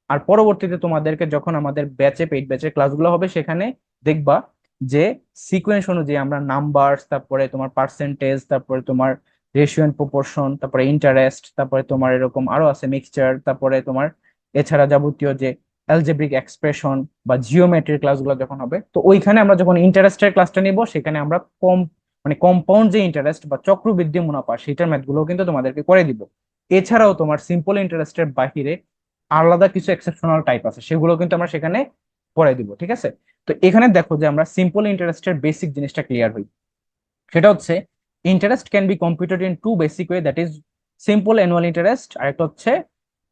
আর পরবর্তীতে তোমাদেরকে যখন আমাদের ব্যাচে পেইড ব্যাচের ক্লাসগুলো হবে, সেখানে দেখবা যে সিকোয়েন্স অনুযায়ী আমরা নাম্বারস, তারপরে তোমার পার্সেন্টেজ, তারপরে তোমার রেশিও এন্ড প্রপোর্শন, তারপরে ইন্টারেস্ট, তারপরে তোমার এরকম আরো আছে মিক্সচার, তারপরে তোমার এছাড়া যাবতীয় যে অ্যালজেব্রিক এক্সপ্রেশন বা জিওমেট্রির ক্লাসগুলো যখন হবে, তো ওইখানে আমরা যখন ইন্টারেস্টের ক্লাসটা নিব, সেখানে আমরা কম মানে কম্পাউন্ড যে ইন্টারেস্ট বা চক্রবৃদ্ধি মুনাফা সেটার ম্যাথগুলো কিন্তু তোমাদেরকে করে দিব। এছাড়াও তোমার সিম্পল ইন্টারেস্টের বাহিরে আলাদা কিছু এক্সেপশনাল টাইপ আছে, সেগুলো কিন্তু আমরা সেখানে পড়াই দিব, ঠিক আছে। তো এখানে দেখো যে আমরা সিম্পল ইন্টারেস্টের বেসিক জিনিসটা ক্লিয়ার হই, সেটা হচ্ছে interest can be computed in two basic way, that is simple annual interest, আর একটা হচ্ছে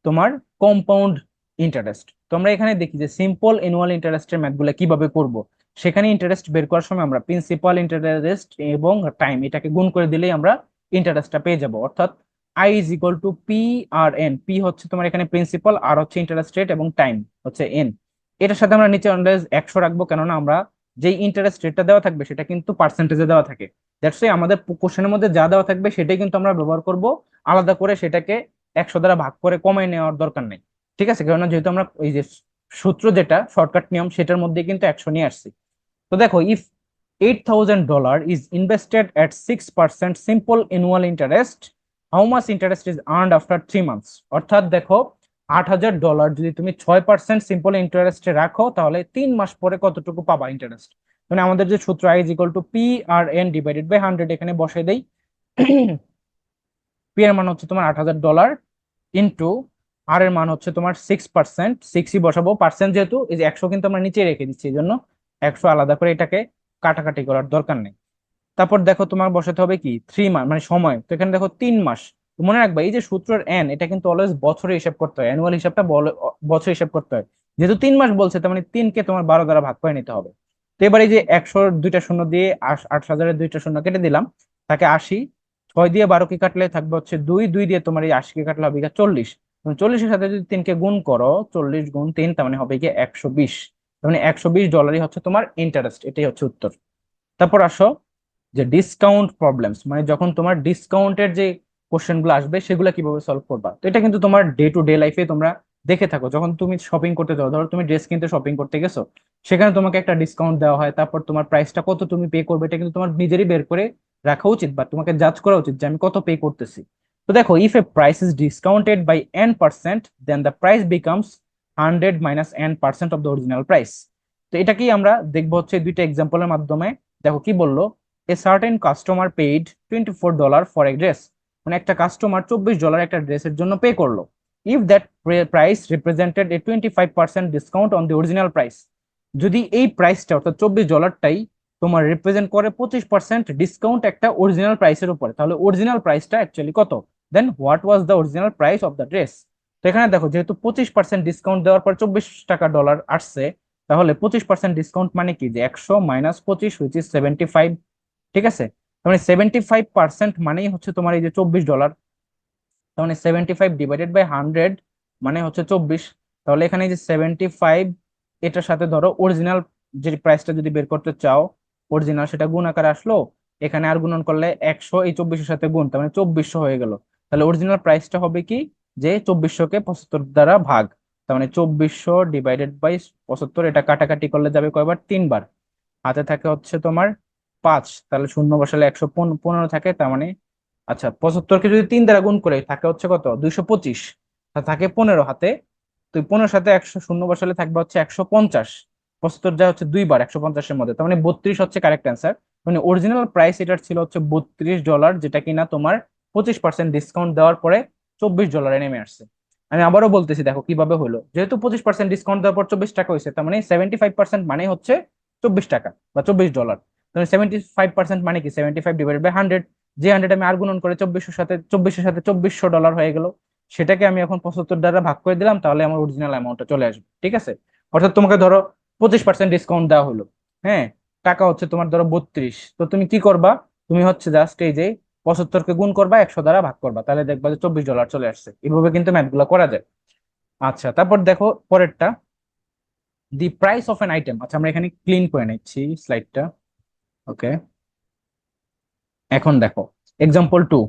তোমার কম্পাউন্ড ইন্টারেস্ট। তো আমরা এখানে দেখি যে সিম্পল অ্যানুয়াল ইন্টারেস্টের ম্যাথগুলো কিভাবে করব। সেখানে ইন্টারেস্ট বের করার সময় আমরা প্রিন্সিপাল ইন্টারেস্ট এবং টাইম এটাকে গুণ করে দিলেই আমরা ইন্টারেস্টটা পেয়ে যাব, অর্থাৎ I is equal to P R N. P হচ্ছে তোমার এখানে প্রিন্সিপাল, আর হচ্ছে ইন্টারেস্ট রেট, এবং টাইম হচ্ছে এন। এটার সাথে আমরা নিচে অনলাইজ 100 রাখবো, কেননা আমরা যেই ইন্টারেস্ট রেটটা দেওয়া থাকবে সেটা কিন্তু পার্সেন্টেজে দেওয়া থাকে। দ্যাটস ওয়াই আমাদের কোশ্চেনের মধ্যে যা দেওয়া থাকবে সেটাই কিন্তু আমরা ব্যবহার করব, আলাদা করে সেটাকে 100 দ্বারা ভাগ করে কমায় নেওয়ার দরকার নেই, ঠিক আছে। কারণ যেহেতু আমরা এই যে সূত্র যেটা শর্টকাট নিয়ম সেটার মধ্যে কিন্তু 100 নিয়ে আসছি। তো দেখো, if $8,000 is invested at 6% simple annual interest, how much interest is earned after 3 months? অর্থাৎ দেখো, $8,000 যদি তুমি 6% সিম্পল ইন্টারেস্টে রাখো, তাহলে 3 মাস পরে কতটুকু পাবা ইন্টারেস্ট। মানে আমাদের যে সূত্র I is equal to P R N divided by 100, এখানে বসে দেই। পি এর মান হচ্ছে তোমার $8,000 ইন্টু আর এর মান হচ্ছে তোমার 6%, 6ই বসাবো, পার্সেন্ট যেহেতু এই যে 100 কিন্তু আমরা নিচে রেখে দিচ্ছি, এই জন্য 100 আলাদা করে এটাকে কাটাকাটি করার দরকার নেই। তারপর দেখো তোমার বসাতে হবে কি 3 মাস মানে সময়, তো এখানে দেখো 3 মাস। তো মনে রাখবা এই যে সূত্রের এন, এটা কিন্তু অলওয়েজ বছরে হিসাব করতে হয়, অ্যানুয়াল হিসাবটা বছরে হিসাব করতে হয়। যেহেতু 3 মাস বলছে, তার মানে 3কে তোমার 12 দ্বারা ভাগ করে নিতে হবে। তো এবার এই যে 100-র দুইটা শূন্য দিয়ে 8,000-এর দুইটা শূন্য কেটে দিলাম, তাকে 80, 6 দিয়ে 12কে কাটলে থাকবে হচ্ছে 2, 2 দিয়ে তোমার এই 80কে কাটলে হবে গিয়ে 40, 40-এর সাথে যদি 3কে গুণ করো, 40 × 3, তার মানে হবে গিয়ে 120। তার মানে $120 হচ্ছে তোমার ইন্টারেস্ট, এটাই হচ্ছে উত্তর। তারপর আসো যে ডিসকাউন্ট প্রবলেমস, মানে যখন তোমার ডিসকাউন্টের যে কোশ্চেন গুলো আসবে সেগুলো কিভাবে সলভ করবা। তো এটা কিন্তু তোমার ডে টু ডে লাইফে তোমরা দেখে থাকো, যখন তুমি শপিং করতে যাও, ধরো তুমি ড্রেস কিনতে শপিং করতে গেছো, সেখানে তোমাকে একটা ডিসকাউন্ট দেওয়া হয়, তারপর তোমার প্রাইসটা কত তুমি পে করবে এটা কিন্তু তোমার নিজেরই বের করে রাখা উচিত, বা তোমাকে জাজ করা উচিত যে আমি কত পে করতেছি। তো দেখো, if a price is discounted by n%, then the price becomes 100 minus n% of the original price. তো এটাকেই আমরা দেখবো হচ্ছে দুইটা এক্সাম্পলের মাধ্যমে। দেখো কি বললো, a certain customer paid $24 for a dress, মানে একটা কাস্টমার $24 একটা ড্রেসের জন্য পে করলো। If that price represented A 25% discount on the original price, যদি এই প্রাইসটা অর্থাৎ $24টাই তোমার রিপ্রেজেন্ট করে 25% ডিসকাউন্ট একটা অরিজিনাল প্রাইসের উপরে, তাহলে অরিজিনাল প্রাইসটা অ্যাকচুয়ালি কত, then what was the original price of the dress. তো এখানে দেখো, যেহেতু 25% ডিসকাউন্ট দেওয়ার পর $24 আসছে, তাহলে 25% ডিসকাউন্ট মানে কি যে 100 মাইনাস 25 হুইচ ইজ 75, ঠিক আছে। তার মানে 75% মানেই হচ্ছে তোমার এই যে $24। তার মানে 75 ডিভাইডেড বাই 100 মানে হচ্ছে 24। তাহলে এখানে এই যে 75, এটার সাথে ধরো অরিজিনাল যে প্রাইসটা যদি বের করতে চাও, অরিজিনাল সেটা গুণ আকারে আসলো, এখানে আর গুণন করলে 100 এই 2400 সাথে গুণ, তার মানে 2400 হয়ে গেল। তাহলে অরিজিনাল প্রাইসটা হবে কি, যে 2400 কে 75 দ্বারা ভাগ, তার মানে 2400 ডিভাইডেড বাই 75। এটা কাটাকাটি করলে যাবে কয়বার, 3 বার। হাতে থাকে হচ্ছে তোমার 5, তাহলে শূন্য বসালে 115 থাকে, তার মানে আচ্ছা 75 কে যদি 3 দ্বারা গুণ করে থাকে হচ্ছে কত, 225। থাকে 15 হাতে, তুই 15 সাথে 100 শূন্য বসালে থাকবে হচ্ছে 150। 75 যা হচ্ছে 2 বার 150-এর মধ্যে, তার মানে 32 হচ্ছে কারেক্ট অ্যান্সার। মানে অরিজিনাল প্রাইস এটার ছিল হচ্ছে $32, যেটা কিনা তোমার 25% ডিসকাউন্ট দেওয়ার পরে $24 নেমে আসছে। আমি আবারও বলতেছি, দেখো কিভাবে হলো, যেহেতু 25% ডিসকাউন্ট দেওয়ার পর 24 টাকা হয়েছে, তার মানে 75% মানে হচ্ছে 24 টাকা বা $24। তাহলে 75% মানে কি, 75 ডিভাইডেড বাই 100। যে 100 আমি আর গুণন করে 2400-এর সাথে $2400 হয়ে গেল। সেটাকে আমি এখন 75 দ্বারা ভাগ করে দিলাম, তাহলে আমার অরিজিনাল অ্যামাউন্টটা চলে আসবে। ঠিক আছে, অর্থাৎ তোমাকে ধরো 25% ডিসকাউন্ট দেওয়া হলো, হ্যাঁ, টাকা হচ্ছে তোমার ধরো 32, তো তুমি কি করবা, তুমি হচ্ছে জাস্ট এই যে 75 কে গুণ করবা 100 দ্বারা ভাগ করবা, তাহলে দেখবা যে $24 চলে আসছে। এভাবে কিন্তু ম্যাথ গুলা করা যায়। আচ্ছা, তারপর দেখো পরেরটা, দি প্রাইস অফ এন আইটেম। আচ্ছা, আমরা এখানে ক্লিন করে নিচ্ছি স্লাইডটা। ওকে, এখন দেখো example 2,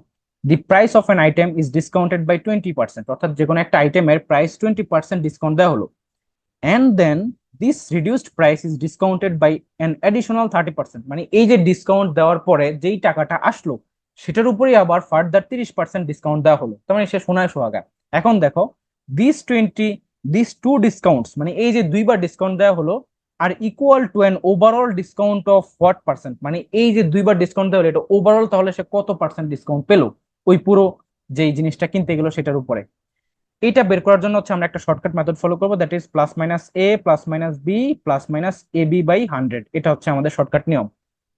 the price of an item is discounted by 20%, অর্থাৎ যে কোনো একটা আইটেমের প্রাইস 20% ডিসকাউন্ট দেওয়া হলো, and then this reduced price is discounted by an additional 30%, মানে এই যে ডিসকাউন্ট দেওয়ার পরে যেই টাকাটা আসলো সেটার উপরেই আবার ফার্দার 30% ডিসকাউন্ট দেওয়া হলো, তার মানে সে সোনায় সোহাগা। এখন দেখো দিস টু ডিসকাউন্টস, মানে এই যে 2বার ডিসকাউন্ট দেওয়া হলো, are equal to an overall discount of what percent, মানে এই যে 2বার ডিসকাউন্ট দেওয়া হলো এটা ওভারঅল, তাহলে সে কত পার্সেন্ট ডিসকাউন্ট পেলো ওই পুরো যেই জিনিসটা কিনতে গেলো সেটার উপরে। এটা বের করার জন্য হচ্ছে আমরা একটা শর্টকাট মেথড ফলো করবো, that is plus minus A plus minus B plus minus A B by 100। এটা হচ্ছে আমাদের শর্টকাট নিয়ম।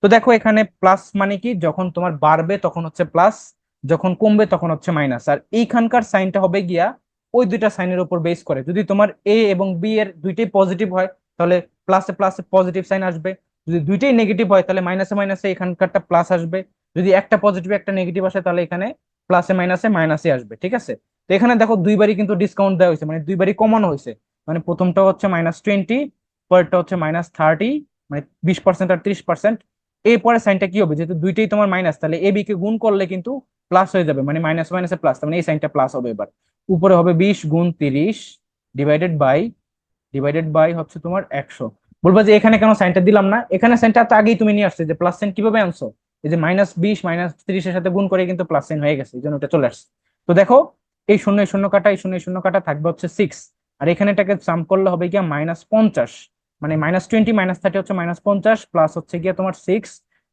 তো দেখো এখানে প্লাস মানে কি, যখন তোমার বাড়বে তখন হচ্ছে প্লাস, যখন কমবে তখন হচ্ছে মাইনাস, আর এইখানকার সাইনটা হবে গিয়া ওই দুইটা সাইনের উপর বেস করে। যদি তোমার এ এবং বি এর দুইটাই পজিটিভ হয় তাহলে প্লাসে প্লাসে পজিটিভ সাইন আসবে, যদি দুইটাই নেগেটিভ হয় তাহলে মাইনাসে মাইনাসে এখানকারটা প্লাস আসবে, যদি একটা পজিটিভ একটা নেগেটিভ আসে তাহলে এখানে প্লাসে মাইনাসে মাইনাসে আসবে। ঠিক আছে, তো এখানে দেখো 2বারই কিন্তু ডিসকাউন্ট দেওয়া হয়েছে, মানে 2বারই কমানো হয়েছে। মানে প্রথমটা হচ্ছে -20, পরেরটা হচ্ছে -30, মানে 20% আর 30%। এরপরে সাইনটা কি হবে, যেহেতু দুইটাই তোমার মাইনাস, তাহলে এ বি কে গুণ করলে কিন্তু প্লাস হয়ে যাবে, মানে মাইনাস মাইনাসে প্লাস, মানে এই সাইনটা প্লাস হবে। এবার উপরে হবে 20 গুণ 30 ডিভাইডেড বাই হচ্ছে তোমার 100। বলবা যে এখানে কেন সাইনটা দিলাম না, এখানে সাইনটা তো আগেই তুমি নিয়ে আসছে, যে প্লাস সাইন কিভাবে আনছো, এই যে -20 -30-এর সাথে গুণ করে কিন্তু প্লাস সাইন হয়ে গেছে, এই জন্য এটা চলে আসছে। তো দেখো এই শূন্য এই শূন্য কাটা, এই শূন্য এই শূন্য কাটা, থাকবে হচ্ছে 6, আর এখানে এটাকে সাম করলে হবে গিয়া -50, মানে -20 -30 হচ্ছে -50 প্লাস হচ্ছে গিয়া তোমার 6,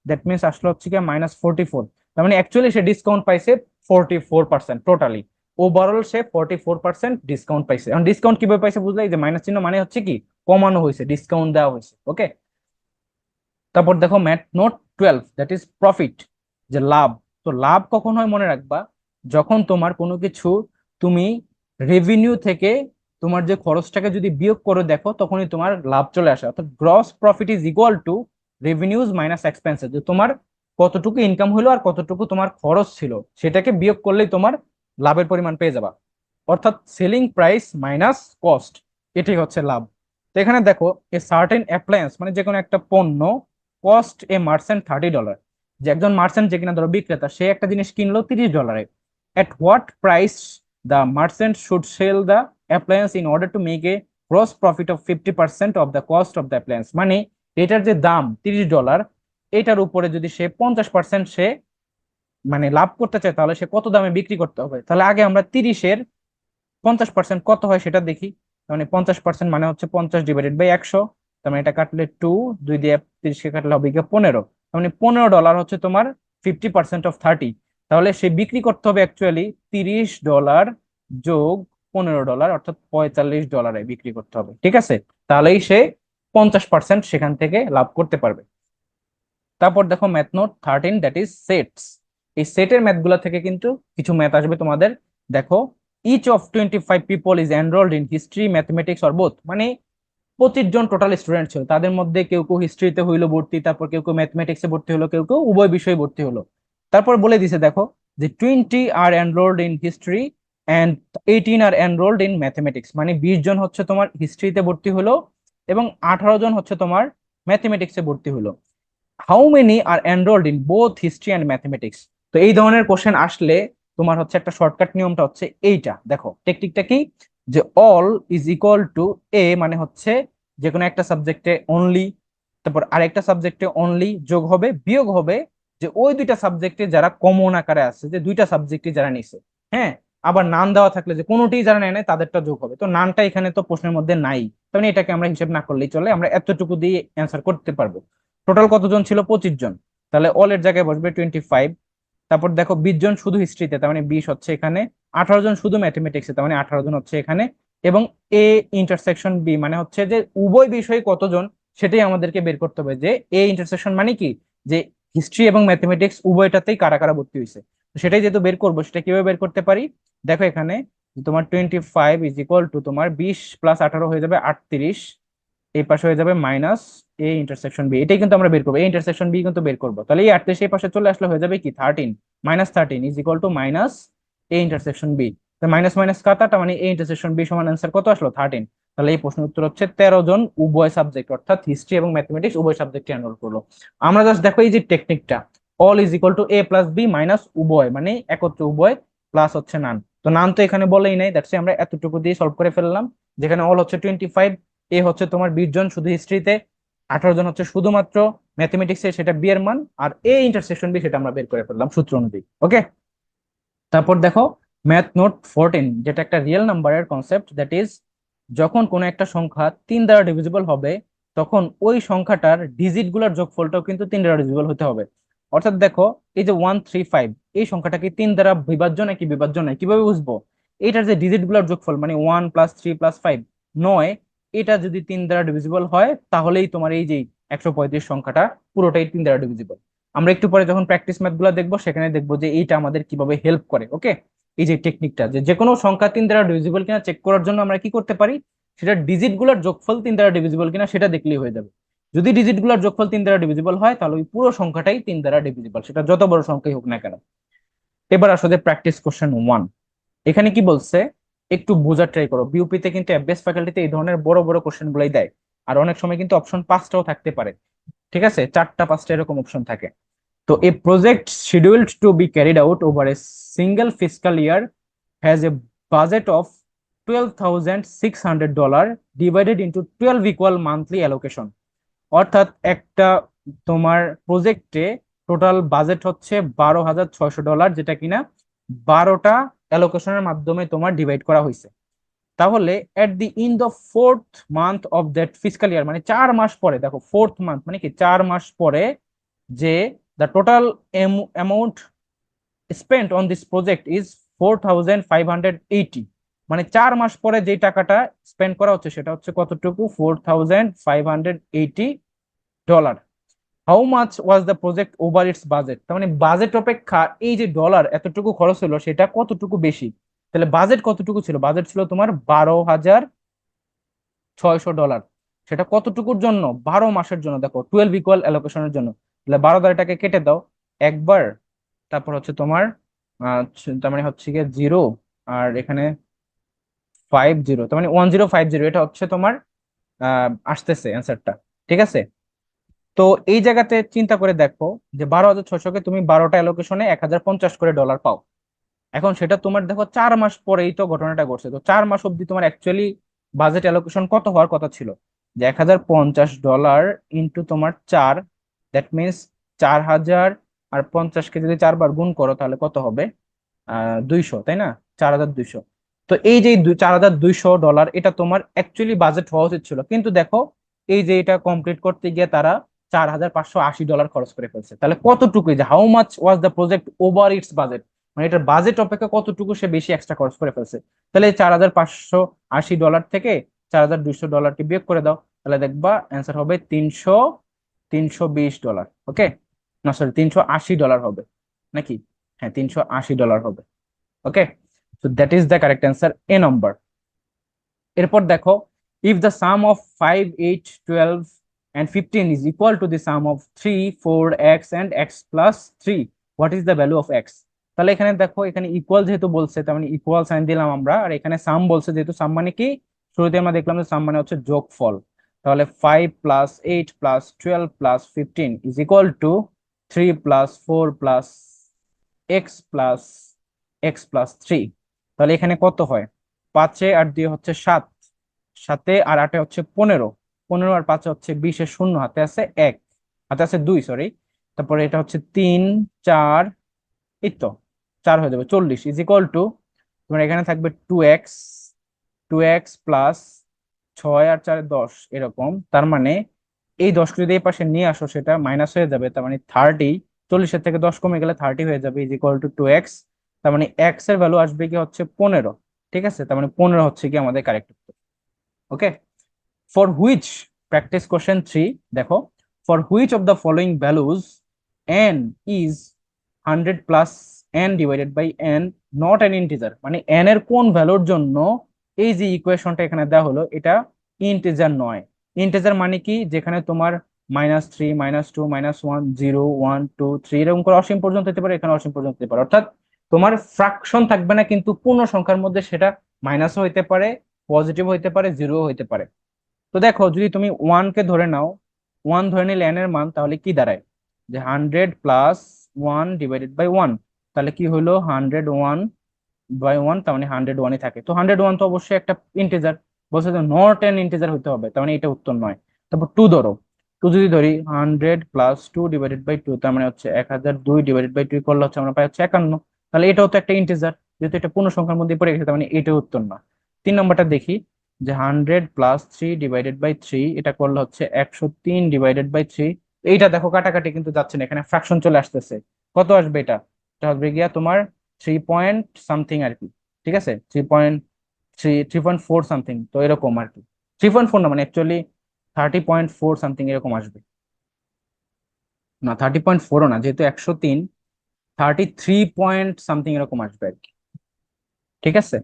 দ্যাট মিনস আসলে হচ্ছে গিয়া -44। তার মানে অ্যাকচুয়ালি সে ডিসকাউন্ট পাইছে 44% টোটালি, ওভারঅল সে 44% ডিসকাউন্ট পাইছে। এখন ডিসকাউন্ট কিভাবে পাইছে বুঝলে, এই যে মাইনাস চিহ্ন মানে হচ্ছে কি কমানো হয়েছে, ডিসকাউন্ট দেওয়া হয়েছে। ওকে, তারপর দেখো math note 12, that is profit, যে লাভ। তো লাভ কখন হয় মনে রাখবা, যখন তোমার কোনো কিছু তুমি রেভিনিউ থেকে তোমার যে খরচটাকে যদি বিয়োগ করে দেখো তখনই তোমার লাভ চলে আসে, অর্থাৎ gross profit is equal two revenues minus expenses, যে তোমার কতটুকু ইনকাম হলো আর কতটুকু তোমার খরচ ছিল সেটাকে বিয়োগ করলেই তোমার লাভের পরিমাণ পেয়ে যাবা, অর্থাৎ সেলিং প্রাইস মাইনাস কস্ট, এটাই হচ্ছে লাভ। তো এখানে দেখো এ সার্টেন অ্যাপ্লায়েন্স, মানে যে কোনো একটা পণ্য কস্ট এ মার্চেন্ট $30, যে একজন মার্চেন্ট যে কিনা ধরো বিক্রেতা, সে একটা জিনিস কিনলো $30, at what price the merchant should sell the appliance in order to make a gross profit of 50% of the cost of the appliance, মানে এটার যে দাম $30, এটার উপরে যদি সে 50% সে মানে লাভ করতে চায় তাহলে সে কত দামে বিক্রি করতে হবে। তাহলে আগে আমরা 30-এর 50% কত হয় সেটা দেখি। মানে 50% মানে হচ্ছে 50 ডিভাইডেড বাই 100, তার মানে এটা কাটলে 2, 2 দিয়ে 30-কে কাটলে হবে গিয়ে 15, তার মানে $15 হচ্ছে তোমার 50% অফ 30। তাহলে সে বিক্রি করতে হবে অ্যাকচুয়ালি $30 যোগ $15, অর্থাৎ $45 বিক্রি করতে হবে। ঠিক আছে, তাহলেই সে 50% সেখান থেকে লাভ করতে পারবে। তারপর দেখো math note 13, that is sets. এই সেটের ম্যাথ গুলা থেকে কিন্তু কিছু ম্যাথ আসবে তোমাদের। দেখো each of 25 people is enrolled in history mathematics or both, মানে 25 জন টোটাল স্টুডেন্ট ছিল, তাদের মধ্যে কেউ কেউ হিস্ট্রিতে হইলো ভর্তি, তারপর কেউ কেউ ম্যাথমেটিক্সে ভর্তি হলো, কেউ কেউ উভয় বিষয়ে ভর্তি হলো। তারপর বলে দিছে দেখো যে 20 are enrolled in history and 18 are enrolled in mathematics, মানে 20 জন হচ্ছে তোমার হিস্ট্রিতে ভর্তি হলো এবং 18 জন হচ্ছে তোমার ম্যাথমেটিক্সে ভর্তি হলো। How many are enrolled in both history and mathematics. তো এই ধরনের কোশ্চেন আসলে তোমার হচ্ছে একটা শর্টকাট নিয়মটা হচ্ছে এইটা, দেখো টেকনিকটা কি, যে অল ইজ ইকুয়াল টু এ, মানে হচ্ছে যে কোনো একটা সাবজেক্টে অনলি, তারপর আরেকটা সাবজেক্টে অনলি, যোগ হবে বিয়োগ হবে যে ওই দুইটা সাবজেক্টে যারা কমন আকারে আছে, যে দুইটা সাবজেক্টে যারা নিছে। হ্যাঁ, আবার নান দেওয়া থাকলে যে কোনোটি যারা নেয় নাই তাদেরটা যোগ হবে। তো নানটা এখানে তো প্রশ্নের মধ্যে নাই, তার মানে এটাকে আমরা হিসেব না করলেই চলে, আমরা এতটুকু দিয়ে অ্যান্সার করতে পারবো। টোটাল কতজন ছিল? 25 জন। তাহলে অল এর জায়গায় বসবে 25। তারপর দেখো 20 জন শুধু হিস্ট্রিতে, তার মানে 20 হচ্ছে এখানে। 18 জন শুধু ম্যাথমেটিক্সে, তার মানে 18 জন হচ্ছে এখানে। এবং এ ইন্টারসেকশন বি মানে হচ্ছে যে উভয় বিষয়ে কতজন, সেটাই আমাদেরকে বের করতে হবে। যে এ ইন্টারসেকশন মানে কি, যে হিস্ট্রি এবং ম্যাথমেটিক্স উভয়টাতেই কারা কারা ভর্তি হয়েছে। তো সেটাই যেহেতু বের করবো, সেটা কিভাবে বের করতে পারি? দেখো এখানে তোমার 25 = তোমার 20 + 18 হয়ে যাবে 38, এই পাশে হয়ে যাবে মাইনাস এ ইন্টারসেকশন বি, এটাই কিন্তু আমরা বের করবো, এ ইন্টারসেকশন বি কিন্তু বের করবো। তাহলে এই 38 এই পাশে চলে আসলে হয়ে যাবে কি 13, -13 = minus A intersection B. Minus minus কাটাটা মানে এ ইন্টারসেকশন বি সমান অ্যান্সার কত আসলো? 13। তাহলে এই প্রশ্নের উত্তর হচ্ছে 13 জন উভয় সাবজেক্ট, অর্থাৎ হিস্ট্রি এবং ম্যাথমেটিক্স উভয় সাবজেক্টে এনরোল করলো। আমরা জাস্ট দেখো এই যে টেকনিকটা, all is equal to A plus B minus উভয়, মানে একত্র উভয় প্লাস হচ্ছে নান। তো নান তো এখানে বলেই নাই, দ্যাটস আমরা এতটুকু দিয়ে সলভ করে ফেললাম। যেখানে অল হচ্ছে 25, এ হচ্ছে তোমার 20 জন শুধু হিস্ট্রিতে, 18 জন হচ্ছে শুধুমাত্র ম্যাথমেটিক্সে, সেটা বি এর মান, আর এ ইন্টারসেকশন বি সেটা আমরা বের করে ফেললাম সূত্র অনুযায়ী। ওকে, তারপর দেখো ম্যাথ নোট 14, যেটা একটা রিয়েল নাম্বারের কনসেপ্ট, দ্যাট ইজ যখন কোনো একটা সংখ্যা 3 দ্বারা ডিভিজিবল হবে, তখন ওই সংখ্যাটার ডিজিট গুলার যোগফলটাও কিন্তু 3 দ্বারা ডিভিজিবল হতে হবে। অর্থাৎ দেখো এই যে 135, এই সংখ্যাটা কি 3 দ্বারা বিভাজ্য নাকি বিভাজ্য নয়, কিভাবে বুঝবো? এটার যে ডিজিট গুলার যোগফল মানে 1 + 3 + 5 9, এটা যদি 3 দ্বারা ডিভিজিবল হয়, তাহলেই তোমার এই যে 135 সংখ্যাটা পুরোটাই 3 দ্বারা ডিভিজিবল। আমরা একটু পরে যখন প্র্যাকটিস ম্যাথ গুলো দেখবো, সেখানে দেখবো যে এইটা আমাদের কিভাবে হেল্প করে। ওকে, এই যে টেকনিকটা, যে যে কোনো সংখ্যা 3 দ্বারা ডিভিজিবল কিনা চেক করার জন্য আমরা কি করতে পারি, সেটা ডিজিট গুলার যোগফল 3 দ্বারা ডিভিজিবল কিনা সেটা দেখলেই হয়ে যাবে। যদি ডিজিট গুলার যোগফল 3 দ্বারা ডিভিজিবল হয়, তাহলে ওই পুরো সংখ্যাটাই 3 দ্বারা ডিভিজিবল, সেটা যত বড় সংখ্যাই হোক না কেন। এবার আসলে প্র্যাকটিস কোশ্চেন 1, এখানে কি বলছে একটু বোঝার ট্রাই করো। বিউপিতে কিন্তু এফবিএস ফ্যাকাল্টিতে এই ধরনের বড় বড় কোশ্চেন গুলাই দেয়, আর অনেক সময় কিন্তু অপশন 5টাও থাকতে পারে। ঠিক আছে, 4টা 5টা এরকম অপশন থাকে। তো a project scheduled to be carried out over a single fiscal year has a budget of $12,600 divided into 12 equal monthly allocation। অর্থাৎ একটা তোমার প্রজেক্টে টোটাল বাজেট হচ্ছে $12,600, যেটা কিনা 12টা অ্যালোকেশনের মাধ্যমে তোমার ডিভাইড করা হয়েছে। তাহলে at the end of 4th month of that fiscal year, মানে 4 মাস পরে, দেখো 4th মান্থ মানে কি 4 মাস পরে, যে the total amount spent on this project is 4,580, মানে 4 মাস পরে যে টাকাটা স্পেন্ড করা হচ্ছে সেটা হচ্ছে কতটুকু? $4,580। How much was the project over it's budget, তার মানে বাজেট অপেক্ষা এই যে ডলার এতটুকু খরচ হলো সেটা কতটুকু বেশি। তাহলে বাজেট কতটুকু ছিল? বাজেট ছিল তোমার $12,600। সেটা কতটুকুর জন্য? 12 মাসের জন্য। দেখো 12 ইকুয়াল অ্যালোকেশনের জন্য, তাহলে 12 দ্বারা এটাকে কেটে দাও একবার, তারপর হচ্ছে তোমার তার মানে হচ্ছে গিয়ে 0, আর এখানে 50, তার মানে 1050, এটা হচ্ছে তোমার আসতেছে অ্যান্সারটা। ঠিক আছে, তো এই জায়গাতে চিন্তা করে দেখো যে 12,600কে তুমি 12টা অ্যালোকেশনে 1,050 করে ডলার পাও। এখন সেটা তোমার দেখো 4 মাস পরেই তো ঘটনাটা ঘটছে, তো 4 মাস অব্দি তোমার অ্যাকচুয়ালি বাজেট অ্যালোকেশন কত হওয়ার কথা ছিল? যে $1,050 ইন্টু তোমার 4, দ্যাট মিনস 4,050কে যদি 4 বার গুণ করো তাহলে কত হবে? 200, তাই না? 4,200। তো এই যে $4,200 এটা তোমার অ্যাকচুয়ালি বাজেট হওয়া উচিত ছিল, কিন্তু দেখো এই যে এটা কমপ্লিট করতে গিয়ে তারা $4,580 খরচ করে ফেলছে। তাহলে কতটুকু, যে how much was the project over it's budget, মানে এটার বাজেট অপেক্ষা কতটুকু সে বেশি এক্সট্রা খরচ করে ফেলছে। তাহলে $4,580 থেকে $4,200কে বিয়োগ করে দাও, তাহলে দেখবা অ্যান্সার হবে 320 ডলার। ওকে, না সরি, $380 হবে নাকি? হ্যাঁ, $380 হবে। Okay, so that is the correct answer, A নম্বর। এরপর দেখো, if the sum of 5, 8, 12 and 15 is equal to the sum of 3, 4, x and x plus 3, what is the value of x? তাহলে এখানে দেখো, এখানে ইকুয়াল যেহেতু বলছে, তার মানে ইকুয়াল সাইন দিলাম আমরা, আর এখানে সাম বলছে যেহেতু, সাম মানে কি, শুরুতে আমরা দেখলাম যে সাম মানে হচ্ছে যোগফল। তাহলে 5 + 8 + 12 + 15 ইজ ইকুয়াল টু 3 + 4 + x + তাহলে এখানে কত হয়? 5 আর 2 হচ্ছে 7, 7 আর 8 হচ্ছে 15, 15 আর 5 হচ্ছে 20, শূন্য হাতে আছে 1, হাতে আছে 2, সরি। তারপরে এটা হচ্ছে 3, 4, এই তো 4 হয়ে যাবে 40 ইজ ইকুয়াল টু, তোমার এখানে থাকবে 2x, 2x প্লাস 6 আর 4 10 এরকম। তার মানে এই 10 যদি এই পাশে নিয়ে আসো সেটা মাইনাস হয়ে যাবে, তার মানে 30, 40-এর থেকে 10 কমে গেলে 30 হয়ে যাবে ইজ ইকুয়াল টু 2x। তার মানে x এর ভ্যালু আসবে কি হচ্ছে 15। ঠিক আছে, তার মানে 15 হচ্ছে কি আমাদের কারেক্ট উত্তর। Okay, for which, practice question 3 দেখো, for which of the following values n is 100 plus n divided by n not an integer, মানে n এর কোন ভ্যালুর জন্য এই যে ইকুয়েশনটা এখানে দেওয়া হলো এটা ইন্টিজার নয়। ইন্টিজার মানে কি, যেখানে তোমার -3, -2, -1, 0, 1, 2, 3 এরকম করে অসীম পর্যন্ত হতে পারে, এখানে অসীম পর্যন্ত হতে পারে, অর্থাৎ তোমার ফ্রাকশন থাকবে না, কিন্তু পূর্ণ সংখ্যার মধ্যে সেটা মাইনাসও হইতে পারে, পজিটিভ হইতে পারে, জিরো হইতে পারে। তো দেখো, যদি তুমি 1 কে ধরে নাও, 1 ধরে নিলে n এর মান তাহলে কি দাঁড়ায়, যে 100 + 1 / 1, তাহলে কি হলো 101/1, তার মানে 101ই থাকে। তো 101 তো অবশ্যই একটা ইন্টিজার, বলছে যে নট এন ইন্টিজার হতে হবে, তার মানে এটা উত্তর নয়। তারপর 2 ধরো, 2 যদি ধরি 100 + 2 / 2, তার মানে হচ্ছে 1002 / 2 করলে হচ্ছে আমরা পাই হচ্ছে 51, তাহলে এটাও তো একটা ইন্টিজার, যেহেতু এটা পূর্ণ সংখ্যার মধ্যে পড়ে গেছে, তার মানে এটাও উত্তর না। 3 নম্বরটা দেখি, যে 100 + 3 / 3, এটা করলে হচ্ছে 103/3। এইটা দেখো কাটাকাটি কিন্তু যাচ্ছে না, এখানে ফ্র্যাকশন চলে আসতেছে। কত আসবে এটা? এটা হবে গিয়া তোমার 3 পয়েন্ট সামথিং আর কি। ঠিক আছে, 3.4 সামথিং, তো এরকম আর কি। 3.4 না, মানে অ্যাকচুয়ালি 30.4 সামথিং এরকম আসবে। না, 30.4ও না, যেহেতু 103, 33 পয়েন্ট সামথিং এরকম আসবে আর কি। ঠিক আছে,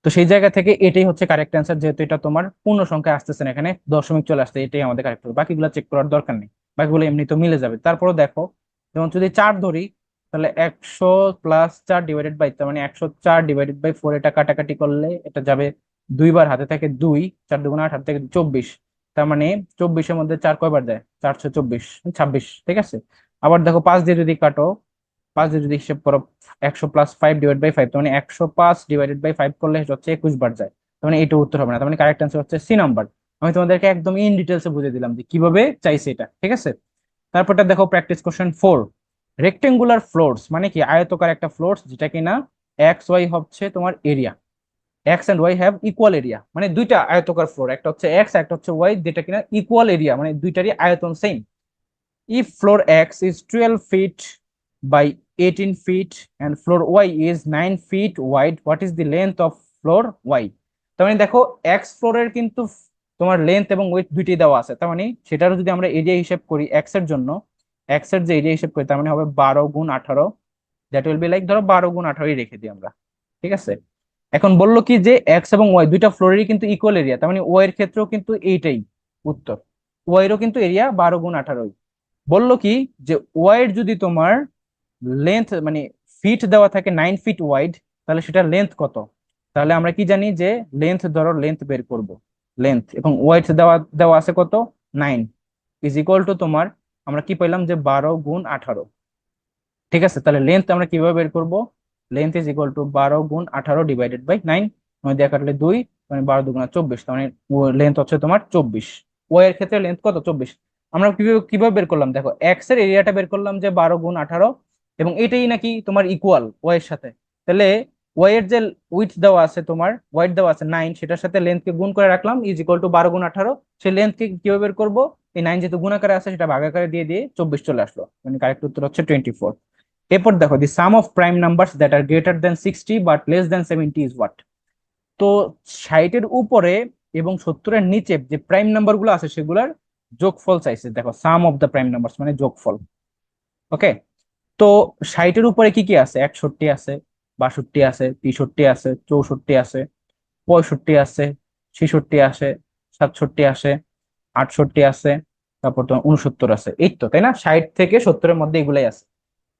তো সেই জায়গা থেকে এটাই হচ্ছে কারেক্ট অ্যান্সার, যেহেতু এটা তোমার পূর্ণ সংখ্যা আসতেছে না, এখানে দশমিক চলে আসছে, এটাই আমাদের কারেক্ট হবে। বাকিগুলো চেক করার দরকার নেই, বাকিগুলো এমনি তো মিলে যাবে। তারপরও দেখো, যেমন যদি 4 ধরি, তাহলে 100 + 4 / তার মানে 104/4, এটা কাটাকাটি করলে এটা যাবে 2 বার, হাতে থাকে 2, 4 × 2 = 8, হাতে থেকে 24, তার মানে 24-এর মধ্যে 4 কয়বার যায়, 424, 26। ঠিক আছে, আবার দেখো 5 দিয়ে যদি কাটো, 5 দিয়ে যদি হিসেব করো, 100 + 5/5, তার মানে 105/5 করলে সেটা হচ্ছে 21 বার যায়, তার মানে এটা উত্তর হবে না, তার মানে কারেক্ট অ্যান্সার হচ্ছে সি নাম্বার। আমি তোমাদেরকে একদম ইন ডিটেলসে বুঝিয়ে দিলাম যে কিভাবে চাইছে এটা। ঠিক আছে, তারপরটা দেখো, প্র্যাকটিস কোশ্চেন 4, রেক্টেঙ্গুলার ফ্লোরস মানে কি, আয়তকার একটা ফ্লোরস যেটা কিনা এক্স ওয়াই হচ্ছে তোমার area, X and Y have equal area, মানে দুইটা আয়তকার ফ্লোর, একটা হচ্ছে এক্স, একটা হচ্ছে ওয়াই, যেটা কিনা ইকুয়াল এরিয়া, মানে দুইটারই আয়তন same. If floor X is 12 feet by 18 feet and floor Y is 9 feet wide, what is the length of floor Y? তার মানে দেখো, এক্স ফ্লোরের কিন্তু তোমার লেন্থ এবং উইডথ দুইটাই দেওয়া আছে, তার মানে সেটারও যদি আমরা এরিয়া হিসেব করি এক্স এর জন্য, এক্স এর যে এরিয়া হিসেব করি তার মানে হবে 12 × 18, দ্যাট উইল বি লাইক, ধরো 12 × 18 রেখে দিই আমরা। ঠিক আছে, এখন বললো কি যে এক্স এবং ওয়াই দুইটা ফ্লোরেরই কিন্তু ইকুয়াল এরিয়া, তার মানে ওয়াই এর ক্ষেত্রেও কিন্তু এইটাই উত্তর, ওয়াই এরও কিন্তু এরিয়া 12 × 18। বললো কি যে ওয়াইড যদি তোমার লেন্থ মানে ফিট দেওয়া থাকে 9 ফিট ওয়াইড, তাহলে সেটা লেন্থ কত? তাহলে আমরা কি জানি যে লেন্থ, ধরো লেন্থ বের করব, লেন্থ এবং ওয়াইড দেওয়া দেওয়া আছে কত, 9, ইজ ইকুয়াল টু তোমার, আমরা কি পেলাম যে 12 × 18। ঠিক আছে, তাহলে লেন্থ আমরা কিভাবে বের করব, লেন্থ ইজ ইকুয়াল টু 12 × 18 / 9, মানে দেখা কাটলে 2, মানে 12 × 2 = 24, তার মানে লেন্থ হচ্ছে তোমার 24। ওয়াই এর ক্ষেত্রে লেন্থ কত, 24। আমরা কিভাবে কিভাবে বের করলাম, দেখো এক্স এর এরিয়াটা বের করলাম যে 12 × 18, এবং এটাই নাকি তোমার ইকুয়াল ওয়াই এর সাথে, তাহলে ওয়াই এর যে উইথ দেওয়া আছে, তোমার ওয়াইড দেওয়া আছে 9, সেটার সাথে লেন্থকে গুণ করে রাখলাম ইজ ইকুয়াল টু 12 × 18। সেই লেন্থকে কিভাবে বের করবো, এই 9 যেহেতু গুণাকারে আছে সেটা ভাগাকারে দিয়ে দিয়ে 24 চলে আসলো, মানে কারেক্ট উত্তর হচ্ছে 24। এরপর দেখো, the sum of prime numbers that are greater than 60 but less than 70 is what? তো 60-এর উপরে এবং 70-এর নিচে যে প্রাইম নাম্বার গুলো আছে সেগুলোর যোগফল চাইছে। দেখো, সাম অফ দ্য প্রাইম নাম্বারস মানে যোগফল। ওকে, তো 60-এর উপরে কি কি আছে, 61 আছে, 62 আছে, 63 আছে, 64 আছে, 65 আছে, 66 আছে, 67 আছে, 68 আছে, তারপর তোমার 69 আছে, এই তো, তাই না? 60 থেকে 70-এর মধ্যে এগুলাই আছে।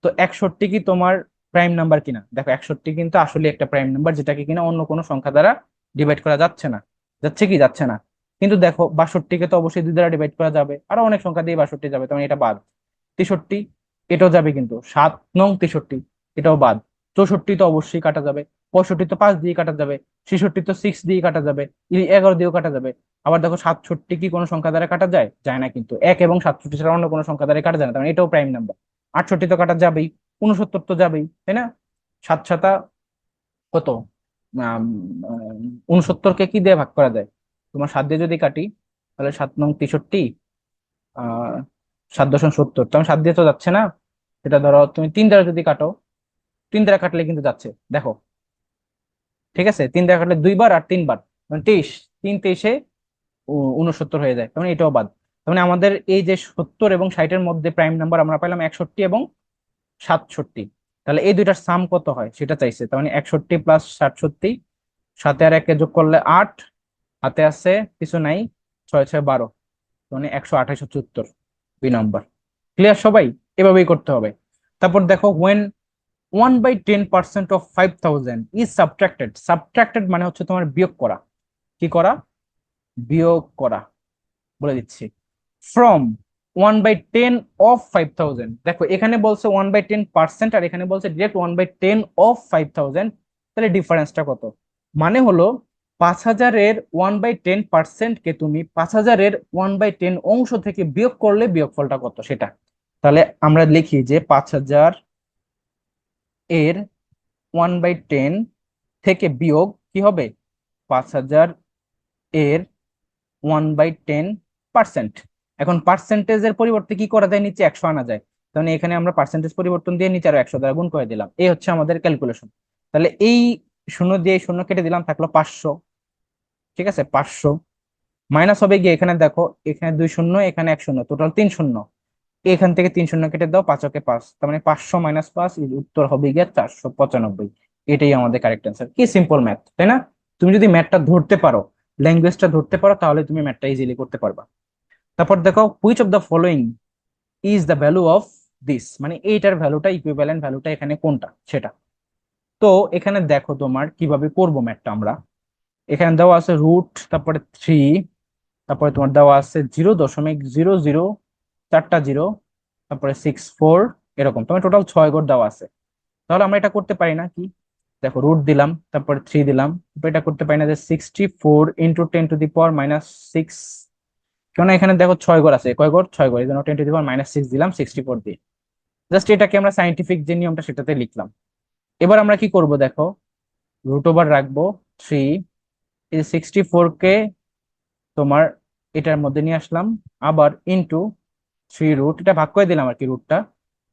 তো 61 কি তোমার প্রাইম নাম্বার কিনা? দেখো, 61 কিন্তু আসলে একটা প্রাইম নাম্বার, যেটাকে কিনা অন্য কোনো সংখ্যা দ্বারা ডিভাইড করা যাচ্ছে না, যাচ্ছে কি, যাচ্ছে না। কিন্তু দেখো 62-কে তো অবশ্যই 2 দ্বারা ডিভাইড করা যাবে, আরো অনেক সংখ্যা দিয়ে 62 যাবে, তখন এটা বাদ। 63 এটাও যাবে, কিন্তু 7 নং 63 এটাও বাদ। 64 তো অবশ্যই কাটা যাবে। 65 তো 5 দিয়ে কাটা যাবে। 66 তো 6 দিয়ে কাটা যাবে। 11 দিয়েও কাটা যাবে। আবার দেখো 67 কি কোনো সংখ্যা দ্বারা কাটা যায়? যায় না, কিন্তু 1 এবং 67 ছাড়া অন্য কোনো সংখ্যা দ্বারা কাটা যায় না, তার মানে এটাও প্রাইম নাম্বার। 68 তো কাটা যাবেই। 69 তো যাবেই, তাই না? 7 কত? 69-কে কি দিয়ে ভাগ করা যায়? তোমার 7 দিয়ে যদি কাটি, তাহলে 7 নং 63, আহ 7 দশম 70, তো আমি 7 দিয়ে তো যাচ্ছে না। এটা ধরো তুমি 3 দ্বারা যদি কাটো, 3 দ্বারা কাটলে কিন্তু যাচ্ছে, দেখো। ঠিক আছে, 3 দ্বারা কাটলে 2 বার আর 3 বার, মানে 23। 3 23-এ 69 হয়ে যায়, তার মানে এটাও বাদ। তার মানে আমাদের এই যে 70 এবং 60-এর মধ্যে প্রাইম নাম্বার আমরা পেলাম 61 এবং 67। তাহলে এই দুইটার সাম কত হয় সেটা চাইছে, তার মানে 61 প্লাস 67, সাথে আর একে যোগ করলে 8, হাতে আছে কিছু নাই, 6 6 12, মানে 128 হচ্ছে উত্তর, 2 নম্বর। ক্লিয়ার সবাই? এভাবেই করতে হবে। তারপর দেখো, when 1/10% of 5,000 is subtracted, subtracted মানে হচ্ছে তোমার বিয়োগ করা। কি করা? বিয়োগ করা। বলে দিচ্ছি, ফ্রম 1/10 of 5,000। দেখো এখানে বলছে 1/10%, আর এখানে বলছে ডিরেক্ট 1/10 of 5,000। তাহলে ডিফারেন্সটা কত? মানে হলো 5,000-এর 1/10% কে তুমি 5,000-এর 1/10 অংশ থেকে বিয়োগ করলে বিয়োগফলটা কত সেটা। তাহলে আমরা লিখি যে 5,000-এর 1/10 থেকে বিয়োগ কি হবে? 5,000-এর 1/10%। এখন পার্সেন্টেজের পরিবর্তে কি করা যায়? নিচে 100 আনা যায়। তাহলে এখানে আমরা পার্সেন্টেজ পরিবর্তন দিয়ে নিচে আরো 100 দ্বারা গুণ করে দিলাম, এই হচ্ছে আমাদের ক্যালকুলেশন। তাহলে এই শূন্য দিয়ে শূন্য কেটে দিলাম, থাকলো 500। ঠিক আছে, 500 মাইনাস হবে গিয়ে, এখানে দেখো এখানে 2 শূন্য, এখানে 1 শূন্য, টোটাল 3 শূন্য। এখান থেকে 3 শূন্য কেটে দাও, 5 কে 5, তার মানে 500 - 5, উত্তর হবে গিয়ে 495। এটাই আমাদের কারেক্ট অ্যান্সার। কি সিম্পল ম্যাথ, তাই না? তুমি যদি ম্যাথটা ধরতে পারো, ল্যাঙ্গুয়েজটা ধরতে পারো, তাহলে তুমি ম্যাথটা ইজিলি করতে পারবা। তারপর দেখো, which of the following is the value of this, মানে এইটার ভ্যালুটা, ইকুইভ্যালেন্ট ভ্যালুটা এখানে কোনটা সেটা। তো এখানে দেখো তোমার কিভাবে করবো ম্যাথটা আমরা। এখানে দেওয়া আছে রুট, তারপরে 3, তারপরে তোমার দেওয়া আছে 0.00, 4টা 0, তারপরে 6 4, এরকম তোমার টোটাল 6 ঘর দেওয়া আছে। তাহলে আমরা এটা করতে পারি না কি? দেখো রুট দিলাম, তারপরে 3 দিলাম, তারপর এটা করতে পারি না যে 64 × 10⁻⁶। কেন? এখানে দেখো 6 ঘর আছে, কয় ঘর? 6 ঘর, এই জন্য 10⁻⁶ দিলাম 64 দিয়ে। জাস্ট এটাকে আমরা সাইন্টিফিক যে নিয়মটা সেটাতে লিখলাম। এবার আমরা কি করব দেখো, রুট ওভার রাখবো 3, এই 64-কে তোমার এটার মধ্যে নিয়ে আসলাম, আবার ইন্টু 3 রুট, এটা ভাগ করে দিলাম আর কি, রুটটা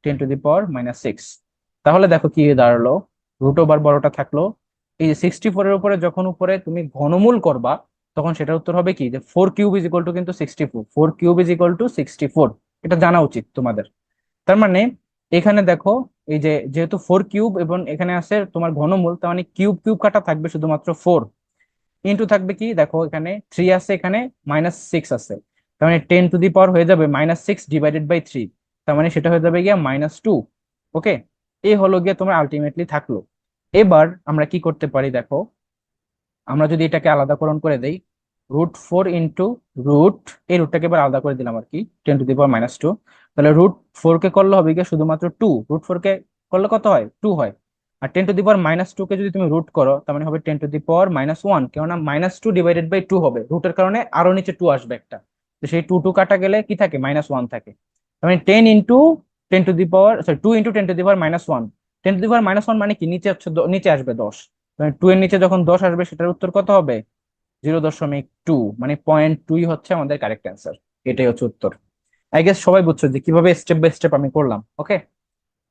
10⁻⁶। তাহলে দেখো কি দাঁড়ালো, রুট ওভার বড়টা থাকলো। এই যে 64-এর উপরে যখন উপরে তুমি ঘনমূল করবা, তখন সেটার উত্তর হবে কি, যে 4³ কিন্তু 64, 4³ 64। এটা জানা উচিত তোমাদের। তার মানে এখানে দেখো, এই যে যেহেতু 4³ এবং এখানে আছে তোমার ঘনমূল, তার মানে কিউব কিউব কাটা থাকবে শুধুমাত্র 4, ইন্টু থাকবে কি, দেখো এখানে 3 আছে, এখানে -6 আছে, তার মানে 10⁻⁴ হয়ে যাবে -6/3, তার মানে সেটা হয়ে যাবে গিয়া -2। ওকে, এই হলো গিয়ে তোমার আলটিমেটলি থাকলো। এবার আমরা কি করতে পারি দেখো, আমরা যদি এটাকে আলাদাকরণ করে দেই, √4 ইন্টু রুট, এই রুটটাকে এবার আলাদা করে দিলাম আর কি, 10⁻⁻²। তাহলে √4 কে করলে হবে গিয়ে শুধুমাত্র 2, √4 কে করলে কত হয়? 2 হয়। আর 10⁻⁻² কে যদি তুমি রুট করো, তার মানে হবে 10⁻⁻1, কেননা -2/2 হবে, রুটের কারণে আরো নিচে 2 আসবে একটা। তো সেই 2 2 কাটা গেলে কি থাকে? -1 থাকে। তার মানে 2 × 10⁻⁻1, 10⁻⁻1 মানে কি, নিচে হচ্ছে নিচে আসবে 10। 2 এর নিচে যখন 10 আসবে, সেটার উত্তর কত হবে? 0.2, মানে 0.2 হচ্ছে আমাদের কারেক্ট অ্যান্সার। এটাই হচ্ছে উত্তর। আই গেস সবাই বুঝছো যে কিভাবে স্টেপ বাই স্টেপ আমি করলাম। ওকে,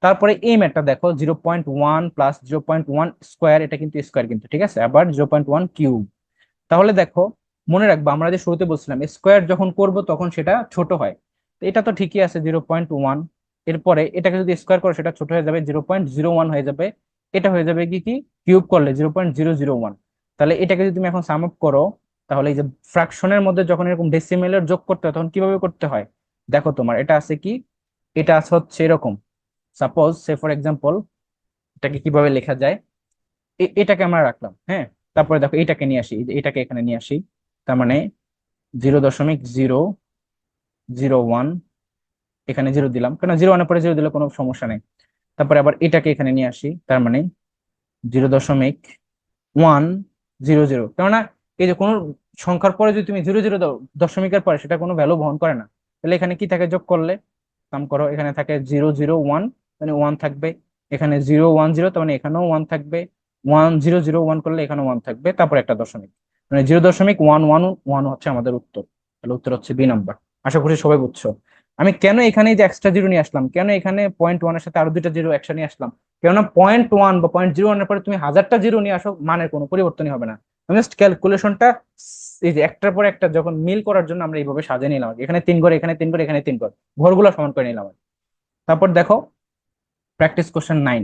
তারপরে এই ম্যাথটা দেখো, 0.1 প্লাস 0.1 স্কোয়ার, এটা কিন্তু স্কোয়ার কিন্তু, ঠিক আছে, আবার 0.1 কিউব। তাহলে দেখো, মনে রাখবো আমরা যে শুরুতে বলছিলাম স্কোয়ার যখন করব তখন সেটা ছোট হয়। তো এটা তো ঠিকই আছে 0.1, এরপরে এটাকে যদি স্কোয়ার করো সেটা ছোট হয়ে যাবে, 0.01 হয়ে যাবে। এটা হয়ে যাবে কি কি, কিউব করলে 0.001। তাহলে এটাকে যদি তুমি এখন সাম আপ করো, তাহলে এই যে ফ্র্যাকশনের মধ্যে যখন এরকম ডেসিমেলের যোগ করতে হয়, তখন কিভাবে করতে হয়? দেখো তোমার এটা আছে কি, এটা আছে হচ্ছে এরকম, সাপোজ সে ফর এক্সাম্পল, এটাকে কিভাবে লেখা যায়, এটাকে আমরা রাখলাম, হ্যাঁ। তারপরে দেখো এটাকে নিয়ে আসি, এই যে এটাকে এখানে নিয়ে আসি, তার মানে 0.001, এখানে 0 দিলাম, কেন 0 1-এর পরে 0 দিলে কোনো সমস্যা নেই। তারপরে আবার এটাকে এখানে নিয়ে আসি, তার মানে 0.100, কেননা এই যে কোনো সংখ্যার পরে যদি তুমি 0 0 দাও দশমিকের পরে, সেটা কোনো ভ্যালু বহন করে না। তাহলে এখানে কি থাকে যোগ করলে, কাম করো, এখানে থাকে 0 0 1, মানে 1 থাকবে। এখানে 0 1 0, তার মানে এখানেও 1 থাকবে। 1 0 0 1 করলে এখানে 1 থাকবে, তারপর একটা দশমিক, মানে 0.111 হচ্ছে আমাদের উত্তর। তাহলে উত্তর হচ্ছে বি নাম্বার। আশা করি সবাই বুঝছো। আমি কেন এখানে এই যে এক্সট্রা জিরো নিয়ে আসলাম, কেন এখানে 0.1-এর সাথে আরো দুইটা জিরো একসাথে নিয়ে আসলাম, কেননা 0.1 বা 0.01-এর পরে তুমি হাজারটা জিরো নিয়ে আসো, মানের কোনো পরিবর্তনই হবে না। আমি জাস্ট ক্যালকুলেশনটা এই যে একটার পর একটা যখন মিল করার জন্য আমরা এইভাবে সাজিয়ে নিলাম, এখানে 3 ঘর, এখানে 3 ঘর, এখানে 3 ঘর, ঘরগুলো সমান করে নিলাম। তারপর দেখো practice question 9।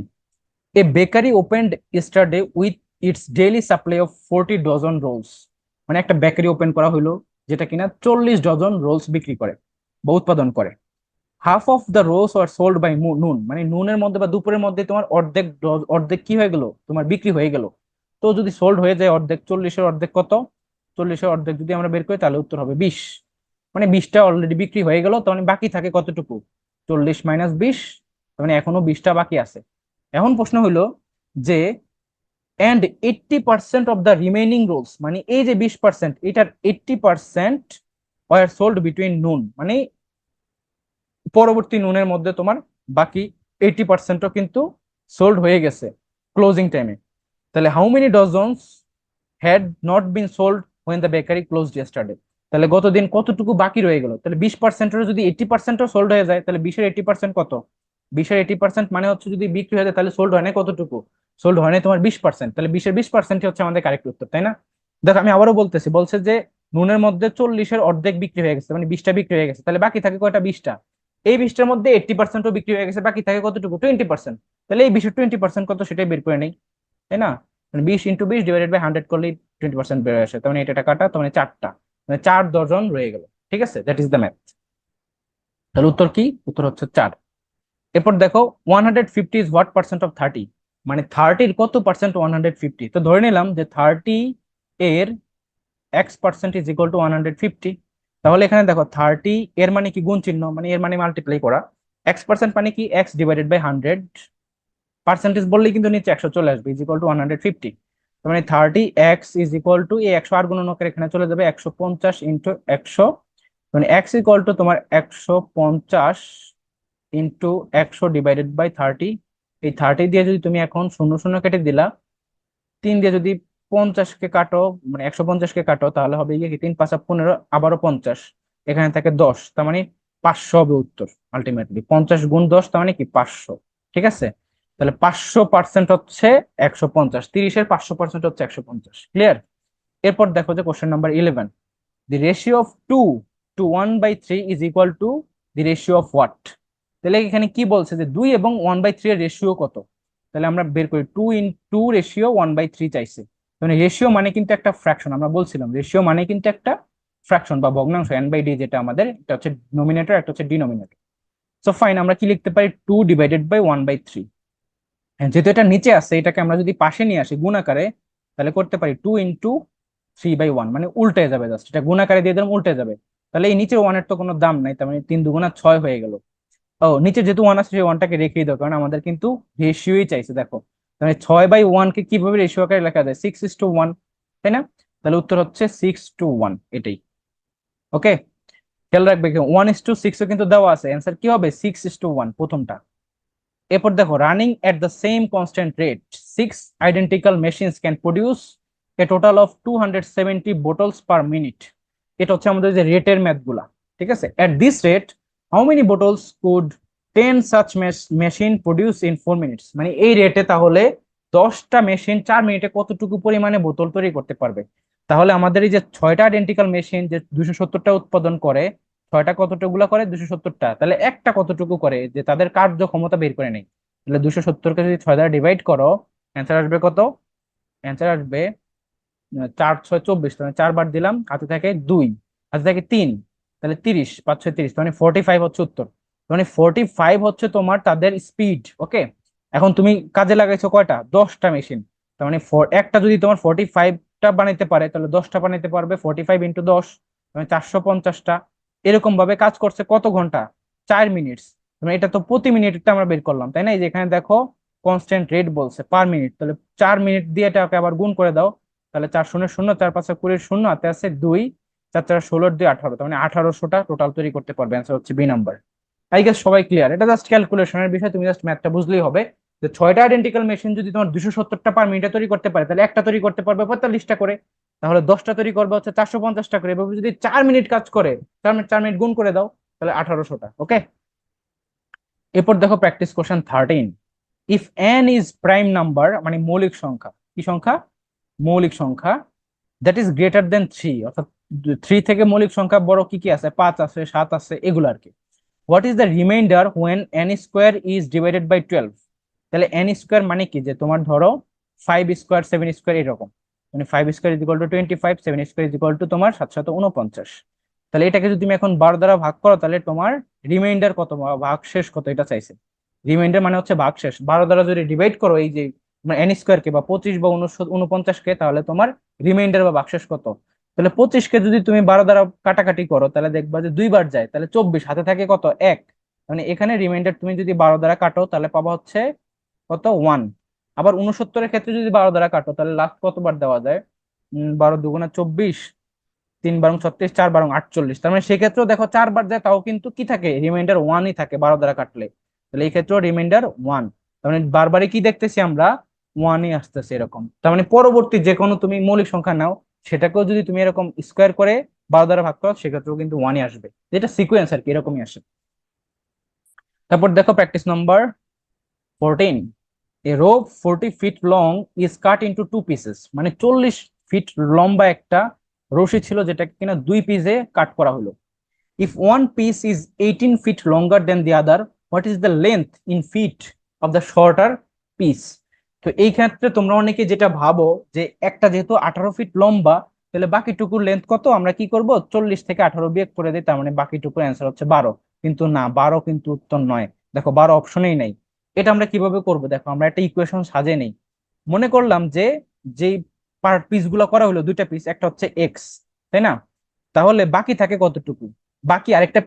A bakery opened yesterday with its daily supply of 40 dozen rolls. মানে একটা বেকারি ওপেন করা হলো, যেটা কিনা 40 ডজন রোলস বিক্রি করে বা উৎপাদন করে। Half of the rolls are sold by noon, মানে নুনের মধ্যে বা দুপুরের মধ্যে তোমার অর্ধেক অর্ধেক কি হয়ে গেল, তোমার বিক্রি হয়ে গেল। তো যদি সোল্ড হয়ে যায় অর্ধেক, 40-এর অর্ধেক কত? 40-এর অর্ধেক যদি আমরা বের করি তাহলে উত্তর হবে 20। মানে 20টা অলরেডি বিক্রি হয়ে গেল, তার মানে বাকি থাকে কতটুকু? 40 - 20, মানে এখনো 20টা বাকি আছে। এখন প্রশ্ন হলো যে and 80% of the remaining rolls, মানে এই যে 20%, এটার 80% ওয়ার সোল্ড বিটুইন নুন, মানে পরবর্তী নুনের মধ্যে তোমার বাকি 80%ও কিন্তু সোল্ড হয়ে গেছে ক্লোজিং টাইমে। তাহলে how many dozens had not been sold when the bakery closed yesterday. তাহলে গতদিন কতটুকু বাকি রয়ে গেল? তাহলে 20%-এর যদি 80%ও সোল্ড হয়ে যায়, তাহলে 20-এর 80% কত? 20-এর 80% মানে হচ্ছে যদি বিক্রি হয়ে যায় তাহলে সোল্ড হয় না কতটুকু? সোল্ড হয় না তোমার 20%। তাহলে 20-এর 20% হচ্ছে আমাদের কারেক্ট উত্তর, তাই না? দেখো আমি আবারও বলতেছি, বলছে যে নুনের মধ্যে 40-এর অর্ধেক বিক্রি হয়ে গেছে, মানে 20টা বিক্রি হয়ে গেছে, তাহলে বাকি থাকে কয়টা? 20টা। এই 20টার মধ্যে 80%ও বিক্রি হয়ে গেছে, বাকি থাকে কতটুকু? 20%। তাহলে এই 20-এর 20% কত সেটাই বের করে নেই, তাই না? মানে 20 × 20 / 100 করলেই 20% বের হয়ে আসে, তার মানে এটা কাটা, তার মানে 4টা, মানে 4 ডজন রয়ে গেল। ঠিক আছে, দ্যাট ইজ দ্য ম্যাথ। তাহলে উত্তর কি? উত্তর হচ্ছে 4। এরপর দেখো 150 ইজ হোয়াট পার্সেন্ট অফ 30, মানে 30-র কত পার্সেন্ট 150? তো ধরে নিলাম যে 30 এর x% ইজ ইকুয়াল টু 150। তাহলে এখানে দেখো 30 এর মানে কি? গুণ চিহ্ন, মানে এর মানে মাল্টিপ্লাই করা। x% মানে কি? x/100। পার্সেন্টেজ বললেই কিন্তু নিচে 100 চলে আসবে, ইজ ইকুয়াল টু 150। তার মানে 30x ইজ ইকুয়াল টু এই 100 আর গুণনকের এখানে চলে যাবে 150 ইন্টু 100, মানে x ইকুয়াল টু তোমার 150 ইন্টু 100 ডিভাইডেড বাই 30। এই 30 দিয়ে যদি তুমি এখন শূন্য শূন্য কেটে দিলা, 3 দিয়ে যদি 50-কে কাটো, মানে 150-কে কাটো, তাহলে হবে গিয়ে কি 3 × 5 = 15, আবারও 50, এখানে থাকে 10, তার মানে 500 হবে উত্তর। আলটিমেটলি 50 গুণ 10, তার মানে কি 500। ঠিক আছে, তাহলে 500% হচ্ছে 150, 30-এর 500% হচ্ছে 150। ক্লিয়ার? এরপর দেখো যে question number 11, the ratio of 2 to 1/3 is equal to the ratio of what. তাহলে এখানে কি বলছে যে 2 এবং 1/3 এর রেশিও কত? তাহলে আমরা বের করি, 2 রেশিও 1/3 চাইছে। মানে রেশিও মানে কিন্তু একটা ফ্র্যাকশন, আমরা বলছিলাম রেশিও মানে কিন্তু একটা ফ্র্যাকশন বা ভগ্নাংশ, n/d, যেটা আমাদের এটা হচ্ছে নোমিনেটর, একটা হচ্ছে ডিনোমিনেটর। সো ফাইন, আমরা কি লিখতে পারি? 2/1/3। যেহেতু এটা নিচে আছে, এটাকে আমরা যদি পাশে নিয়ে আসি গুণ আকারে, তাহলে করতে পারি 2 × 3/1, মানে উল্টে যাবে, জাস্ট এটা গুণ আকারে দিয়ে দিলাম, উল্টে যাবে। তাহলে এই নিচে ওয়ানের তো কোনো দাম নাই, তার মানে 3 × 2 = 6 হয়ে গেল। ও নিচে যেহেতু ওয়ান আছে, সেই ওয়ানটাকে রেখেই দাও, কারণ আমাদের কিন্তু রেশিওই চাইছে। দেখো তাহলে 6/1 কে কিভাবে রেশিও আকারে লেখা যায়? 6:1, তাই না? তাহলে উত্তর হচ্ছে 6:1, এটাই। ওকে, খেয়াল রাখবে 1:6ও কিন্তু দেওয়া আছে, অ্যান্সার কি হবে? 6:1, প্রথমটা। এরপর দেখো running at the same constant rate 6 identical machines can produce A total of 270 bottles per minute. এটা হচ্ছে আমাদের যে রেটের ম্যাথ গুলা। ঠিক আছে, at this rate how many bottles could 10 such machine produce in 4 minutes. মানে এই রেটে তাহলে 10টা মেশিন 4 মিনিটে কতটুকু পরিমাণে বোতল তৈরি করতে পারবে? তাহলে আমাদের এই যে 6টা আইডেন্টিক্যাল মেশিন যে 270টা উৎপাদন করে, 6টা কতটুকুলা করে? 270টা। তাহলে একটা কতটুকু করে, যে তাদের কার্যক্ষমতা বের করে নেই। তাহলে 270-কে যদি 6 দ্বারা ডিভাইড করো, অ্যান্সার আসবে কত? অ্যান্সার আসবে 4 × 6 = 24, মানে 4 বার দিলাম, হাতে থাকে 2, হাতে থাকে 3, তাহলে 30, 5 × 6 = 30, মানে 45 হচ্ছে উত্তর। মানে 45 হচ্ছে তোমার তাদের স্পিড। ওকে, এখন তুমি কাজে লাগাইছো কয়টা? 10টা মেশিন। তার মানে একটা যদি তোমার 45টা বানাইতে পারে, তাহলে 10টা বানাইতে পারবে, 45 × 10, মানে 450টা। এরকম ভাবে কাজ করছে কত ঘন্টা? 4 মিনিট। মানে এটা তো প্রতি মিনিটটা আমরা বের করলাম, তাই না? এই যে এখানে দেখো কনস্ট্যান্ট রেট বলছে পার মিনিট, তাহলে 4 মিনিট দিয়ে এটাকে আবার গুণ করে দাও। তাহলে 4 শূন্য 0, 4 5 20, শূন্য হাতে আছে 2, 4 4 16 2 18, তার মানে 1800টা টোটাল তৈরি করতে পারবে। অ্যান্সার হচ্ছে বি নাম্বার। আই গেস সবাই ক্লিয়ার। এটা জাস্ট ক্যালকুলেশনের বিষয়, তুমি জাস্ট ম্যাথটা বুঝলেই হবে। যে 6টা আইডেন্টিক্যাল মেশিন যদি তোমার 270টা পার মিনিটে তৈরি করতে পারে, তাহলে একটা তৈরি করতে পারবে 45টা করে। তাহলে 10টা তৈরি করবে হচ্ছে 450টা করে। এভাবে যদি 4 মিনিট কাজ করে, 4 মিনিট গুণ করে দাও, তাহলে 1800টা। ওকে, এরপর দেখো practice question 13। If n is prime number, মানে মৌলিক সংখ্যা, কি সংখ্যা? মৌলিক সংখ্যা, দ্যাট ইজ গ্রেটার দেন 3, অর্থাৎ 3 থেকে মৌলিক সংখ্যা বড় কি কি আছে? 5 আছে, 7 আছে, এগুলো আর কি। What is the remainder when n square is divided by 12? তাহলে এন স্কোয়ার মানে কি? যে তোমার ধরো 5 স্কোয়ার 7 স্কোয়ার এরকম, মানে 5 square is equal two 25, 7 square is equal two তোমার 749। তাহলে এটাকে যদি তুমি এখন 12 দ্বারা ভাগ করো, তাহলে তোমার রিমাইন্ডার কত বা ভাগ শেষ কত এটা চাইছে। রিমাইন্ডার মানে হচ্ছে ভাগ শেষ। 12 দ্বারা যদি ডিভাইড করো এই যে এন স্কোয়ার কে বা 25 বা 49 কে, তাহলে তোমার রিমাইন্ডার বা ভাগশেষ কত? তাহলে 25 কে যদি তুমি 12 দ্বারা কাটাকাটি করো, তাহলে দেখবা যে 2 বার যায়, তাহলে 24, হাতে থাকে কত? 1। মানে এখানে রিমাইন্ডার তুমি যদি 12 দ্বারা কাটো, তাহলে পাবা হচ্ছে কত? 1। আবার 69-এর ক্ষেত্রে যদি 12 দ্বারা কাটো, তাহলে লাস্ট কতবার দেওয়া যায়? 12 দুগুণা 24, 3 বারং 36, 4 বারং 48। তার মানে সেক্ষেত্রেও দেখো 4 বার যায়, তাও কিন্তু কি থাকে? রিমাইন্ডার 1ই থাকে 12 দ্বারা কাটলে। তাহলে এই ক্ষেত্রেও রিমাইন্ডার 1। তার মানে বারবারই কি দেখতেছি আমরা? 1ই আসতেছে এরকম। তার মানে পরবর্তী যে কোনো তুমি মৌলিক সংখ্যা নাও, সেটাকেও যদি তুমি এরকম স্কোয়ার করে 12 দ্বারা ভাগ করো, সেক্ষেত্রেও কিন্তু 1ই আসবে। যেটা সিকোয়েন্স আর কি, এরকমই আসে। তারপর দেখো practice number 14। A rope 40 feet long is cut into 2 pieces, মানে 40 ফিট লম্বা একটা রশি ছিল, যেটা কিনা 2 পিসে কাট করা হলো। If one piece is 18 feet longer then the other, what is the length in feet of the shorter piece? তো এই ক্ষেত্রে তোমরা অনেকে যেটা ভাবো যে একটা যেহেতু 18 ফিট লম্বা, তাহলে বাকিটুকুর লেন্থ কত? আমরা কি করব? 40 থেকে 18 বিয়োগ করে দিই, তার মানে বাকিটুকুর অ্যান্সার হচ্ছে 12। কিন্তু না, 12 কিন্তু উত্তর নয়। দেখো 12 অপশনেই নাই। এটা আমরা কিভাবে করব? দেখো আমরা একটা ইকুয়েশন সাজে নেই। মনে করলাম যে যেই পার্ট পিস গুলো করা হলো, 2টা পিস, একটা হচ্ছে এক্স, তাই না? তাহলে বাকি থাকে কতটুকু? বাকি আরেকটা